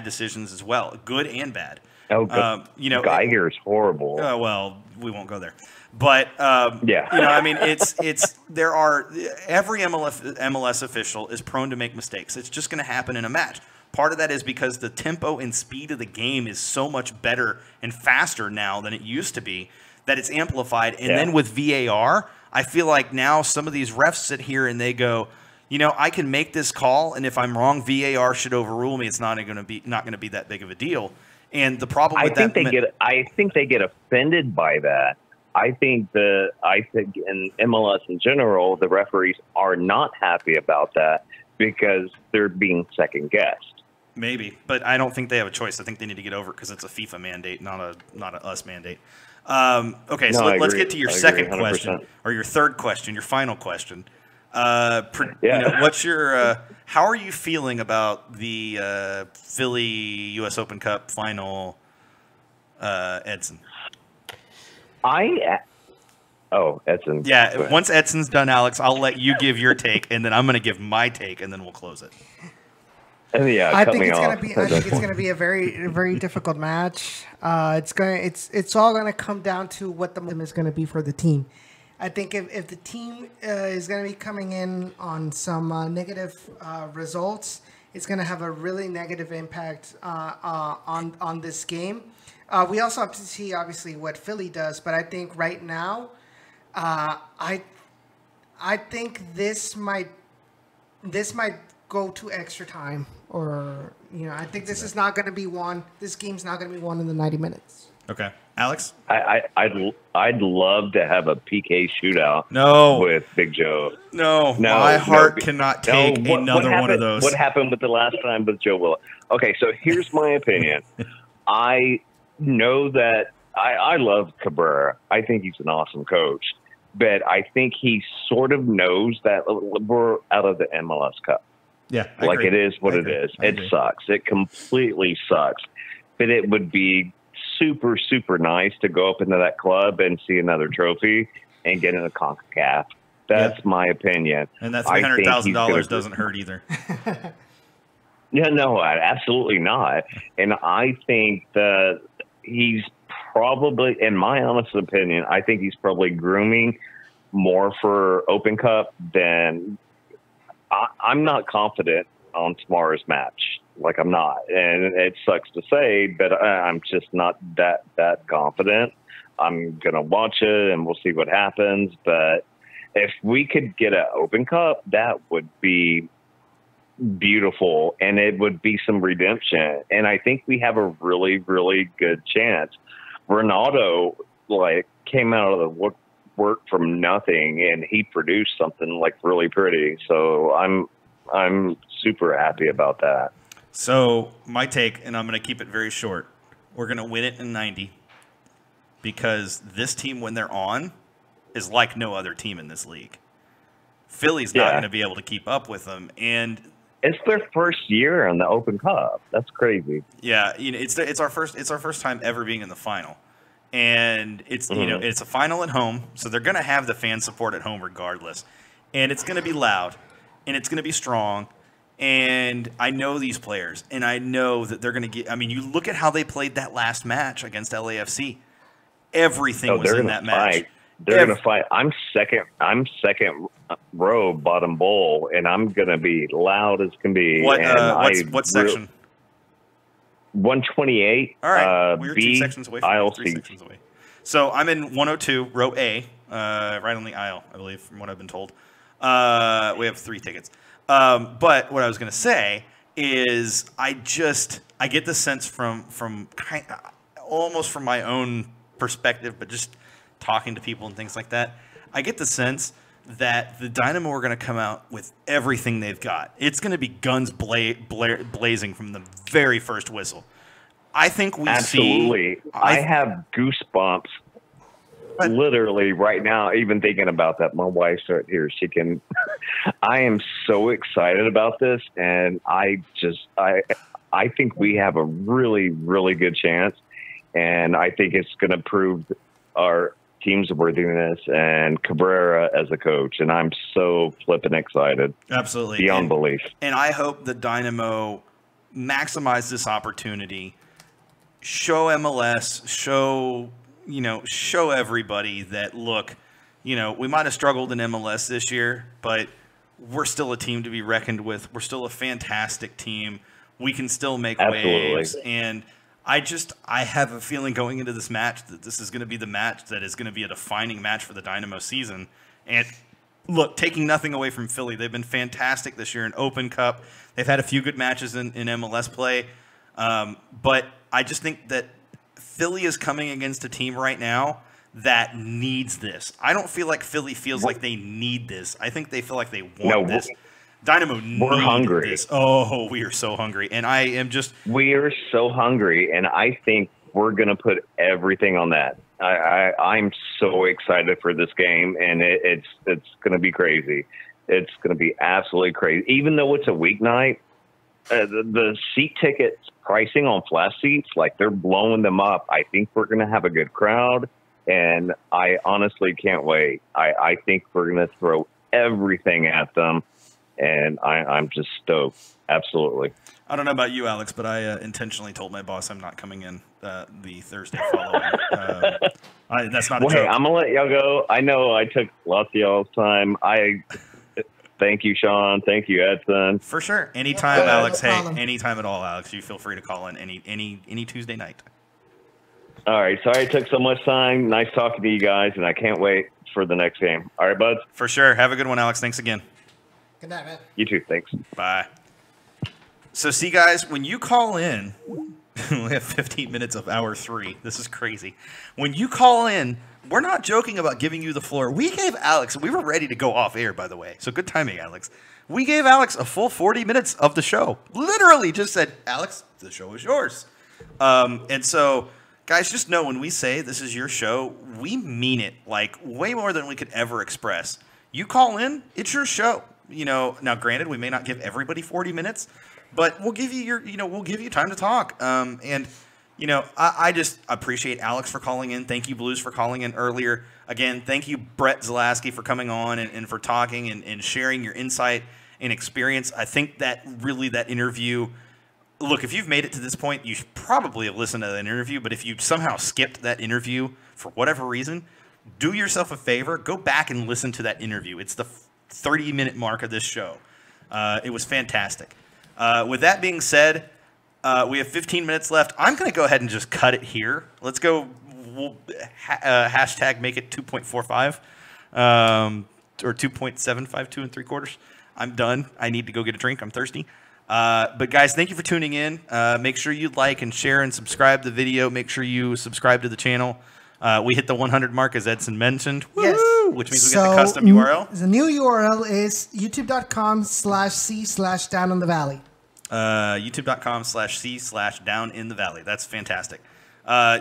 decisions as well, good and bad. Oh, Geiger's horrible. Well, we won't go there. But yeah, I mean, every MLS official is prone to make mistakes. It's just going to happen in a match. Part of that is because the tempo and speed of the game is so much better and faster now than it used to be that it's amplified. And then with VAR, I feel like now some of these refs sit here and they go, I can make this call, and if I'm wrong, VAR should overrule me. It's not going to be that big of a deal. And the problem with I think they get offended by that. I think in MLS in general, the referees are not happy about that because they're being second guessed. Maybe, but I don't think they have a choice. I think they need to get over it because it's a FIFA mandate, not a us mandate. Okay, so let's get to your second question, or your third question, your final question. What's your? How are you feeling about the Philly U.S. Open Cup final, Edson? Edson. Yeah, once Edson's done, Alex, I'll let you give your take, and then I'm going to give my take, and then we'll close it. I think it's gonna be a very, very difficult match. It's all gonna come down to what the momentum is gonna be for the team. I think if the team is gonna be coming in on some negative results, it's gonna have a really negative impact on this game. We also have to see obviously what Philly does, but I think right now, I think this might go to extra time. Or, I think this is not going to be won. This game's not going to be won in the 90 minutes. Okay. Alex? I'd love to have a PK shootout with Big Joe. No, my heart cannot take another one of those. What happened with the last time with Joe Willow? Okay, so here's my opinion. I know that I love Cabrera. I think he's an awesome coach. But I think he sort of knows that we're out of the MLS Cup. Yeah, like it is what it is. It sucks. It completely sucks. But it would be super, super nice to go up into that club and see another trophy and get in a CONCACAF. That's my opinion. And that $300,000 doesn't hurt either. No, absolutely not. And I think that he's probably, in my honest opinion, I think he's probably grooming more for Open Cup than I'm not confident on tomorrow's match. Like, I'm not. And it sucks to say, but I'm just not that confident. I'm going to watch it and we'll see what happens. But if we could get an Open Cup, that would be beautiful. And it would be some redemption. And I think we have a really, really good chance. Ronaldo, came out of the work from nothing and he produced something really pretty. So I'm super happy about that. So my take, and I'm going to keep it very short, we're going to win it in 90 because this team, when they're on, is like no other team in this league. Philly's not going to be able to keep up with them, and it's their first year in the Open Cup. That's crazy. Yeah, it's our first time ever being in the final. And it's it's a final at home, so they're going to have the fan support at home regardless. And it's going to be loud, and it's going to be strong. And I know these players, and I know that they're going to get – I mean, you look at how they played that last match against LAFC. Everything was in that match. They're going to fight. I'm second row bottom bowl, and I'm going to be loud as can be. What section? 128. All right, we're B, 2 sections away from aisle 3 sections away. So I'm in 102, row A, right on the aisle, I believe, from what I've been told. We have 3 tickets. But what I was going to say is I get the sense from almost from my own perspective, but just talking to people and things like that, I get the sense that the Dynamo are going to come out with everything they've got. It's going to be guns blazing from the very first whistle. I think we Absolutely. I have goosebumps literally right now, even thinking about that. My wife's right here. She can. I am so excited about this, and I think we have a really, really good chance, and I think it's going to prove team's worthiness and Cabrera as a coach, and I'm so flippin' excited. Absolutely. Beyond belief. And I hope the Dynamo maximize this opportunity, show MLS, show everybody that, look, we might have struggled in MLS this year, but we're still a team to be reckoned with. We're still a fantastic team. We can still make waves. And I have a feeling going into this match that this is going to be the match that is going to be a defining match for the Dynamo season. And look, taking nothing away from Philly, they've been fantastic this year in Open Cup. They've had a few good matches in MLS play. But I just think that Philly is coming against a team right now that needs this. I don't feel like Philly feels like they need this. I think they feel like they want this. Dynamo we're hungry. This. Oh, we are so hungry. And I am just... We are so hungry, and I think we're going to put everything on that. I'm so excited for this game, and it's going to be crazy. It's going to be absolutely crazy. Even though it's a weeknight, the seat tickets pricing on flash seats, like they're blowing them up. I think we're going to have a good crowd, and I honestly can't wait. I think we're going to throw everything at them. And I'm just stoked. Absolutely. I don't know about you, Alex, but I intentionally told my boss I'm not coming in the Thursday following. That's not a joke. Hey, I'm going to let y'all go. I know I took lots of y'all's time. Thank you, Sean. Thank you, Edson. For sure. Anytime, Alex. Hey, anytime at all, Alex. You feel free to call in any Tuesday night. All right. Sorry it took so much time. Nice talking to you guys, and I can't wait for the next game. All right, buds? For sure. Have a good one, Alex. Thanks again. Good night, man. You too. Thanks. Bye. So, see, guys, when you call in, we have 15 minutes of hour 3. This is crazy. When you call in, we're not joking about giving you the floor. We gave Alex, we were ready to go off air, by the way. So, good timing, Alex. We gave Alex a full 40 minutes of the show. Literally just said, Alex, the show is yours. And so, guys, just know when we say this is your show, we mean it like way more than we could ever express. You call in, it's your show. Now granted, we may not give everybody 40 minutes, but we'll give you we'll give you time to talk. I just appreciate Alex for calling in. Thank you, Blues, for calling in earlier. Again, thank you, Brett Zalaski, for coming on and for talking and sharing your insight and experience. I think that really that interview, look, if you've made it to this point, you should probably have listened to that interview, but if you somehow skipped that interview for whatever reason, do yourself a favor, go back and listen to that interview. It's the 30-minute mark of this show. It was fantastic. With that being said, we have 15 minutes left. I'm going to go ahead and just cut it here. Let's go. We'll hashtag make it 2.45 or 2.75, 2 3/4. I'm done. I need to go get a drink. I'm thirsty. But guys, thank you for tuning in. Make sure you like and share and subscribe to the video. Make sure you subscribe to the channel. We hit the 100 mark, as Edson mentioned. Yes. Woo! Which means we get the custom URL. The new URL is youtube.com/c/down in the valley. youtube.com/c/down in the valley. That's fantastic.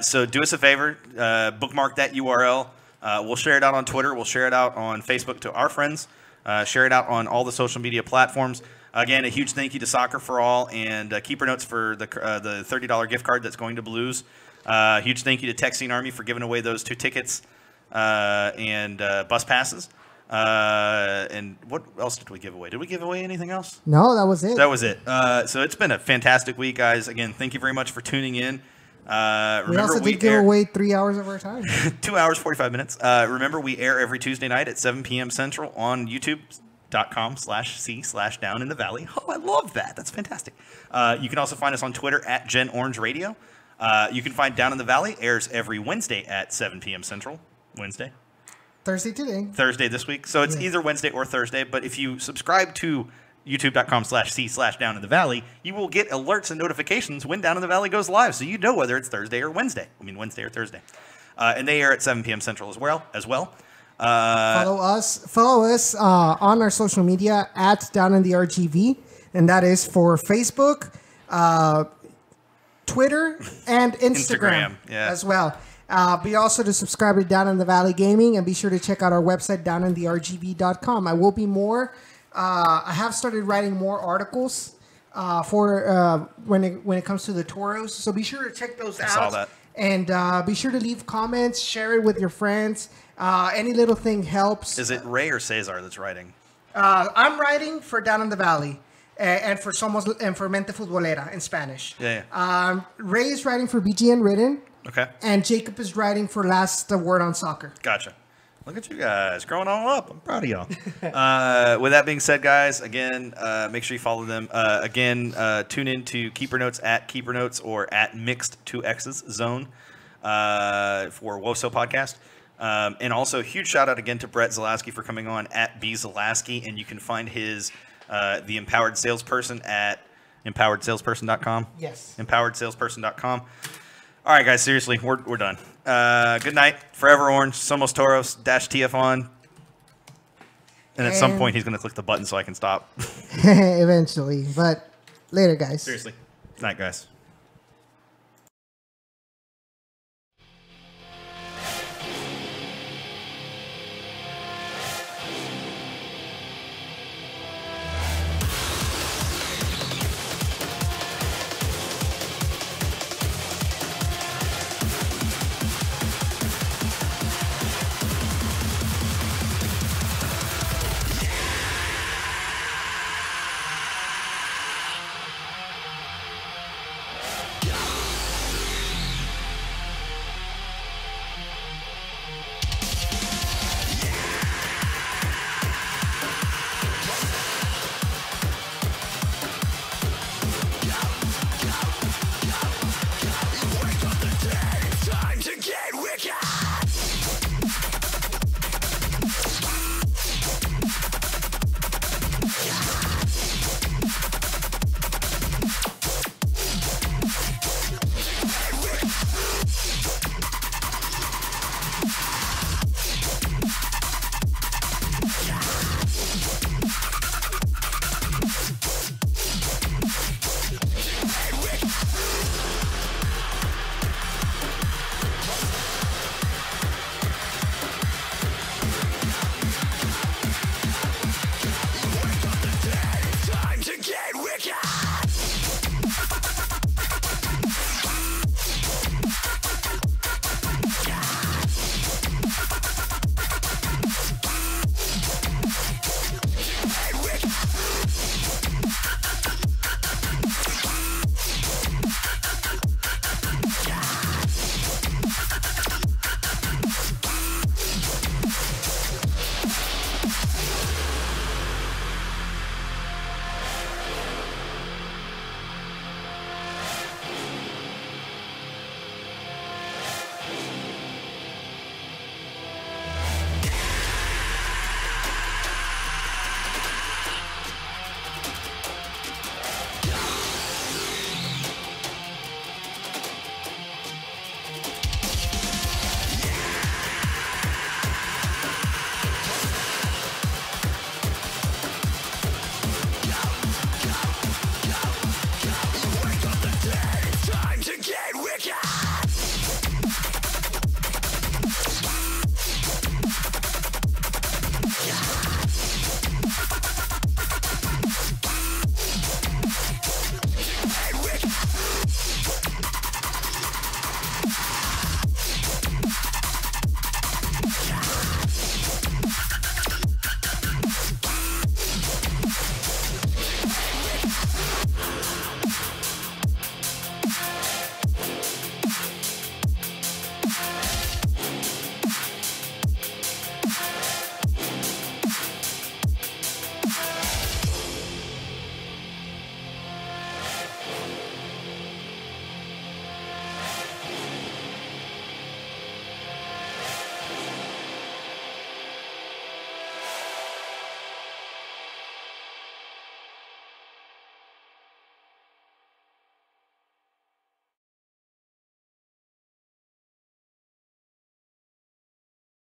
So do us a favor, bookmark that URL. We'll share it out on Twitter. We'll share it out on Facebook to our friends. Share it out on all the social media platforms. Again, a huge thank you to Soccer for All and Keeper Notes for the $30 gift card that's going to Blues. Huge thank you to Texting Army for giving away those 2 tickets and bus passes. And what else did we give away? Did we give away anything else? No, that was it. That was it. So it's been a fantastic week, guys. Again, thank you very much for tuning in. We also did give away 3 hours of our time. 2 hours, 45 minutes. Remember, we air every Tuesday night at 7 p.m. Central on youtube.com/c/down in the valley. Oh, I love that. That's fantastic. You can also find us on Twitter at Gen Orange Radio. You can find Down in the Valley airs every Wednesday at 7 p.m. Central. Thursday this week. So it's either Wednesday or Thursday. But if you subscribe to youtube.com/c/down in the valley, you will get alerts and notifications when Down in the Valley goes live. So you know whether it's Thursday or Wednesday. Wednesday or Thursday. And they air at 7 p.m. Central as well. Follow us on our social media at Down in the RGV. And that is for Facebook, Twitter, and Instagram as well. Be also to subscribe to Down in the Valley Gaming, and be sure to check out our website, downintheRGV.com. I will be more. I have started writing more articles for when it comes to the toros. So be sure to check those out. saw that. And be sure to leave comments, share it with your friends. Any little thing helps. Is it Ray or Cesar that's writing? I'm writing for Down in the Valley and for Somos and for Mente Futbolera in Spanish. Yeah. Ray is writing for BGN Written. Okay. And Jacob is writing for Last Word on Soccer. Gotcha. Look at you guys growing all up. I'm proud of y'all. With that being said, guys, again, make sure you follow them. Tune in to Keeper Notes at Keeper Notes or at Mixed 2X's Zone for WOSO Podcast. And also, huge shout out again to Brett Zalaski for coming on at B Zalaski. And you can find his The Empowered Salesperson at empoweredsalesperson.com. Yes. Empoweredsalesperson.com. All right, guys, seriously, we're done. Good night. Forever Orange, Somos Toros, -TF on. And at some point, he's going to click the button so I can stop. Eventually. But later, guys. Seriously. Good night, guys.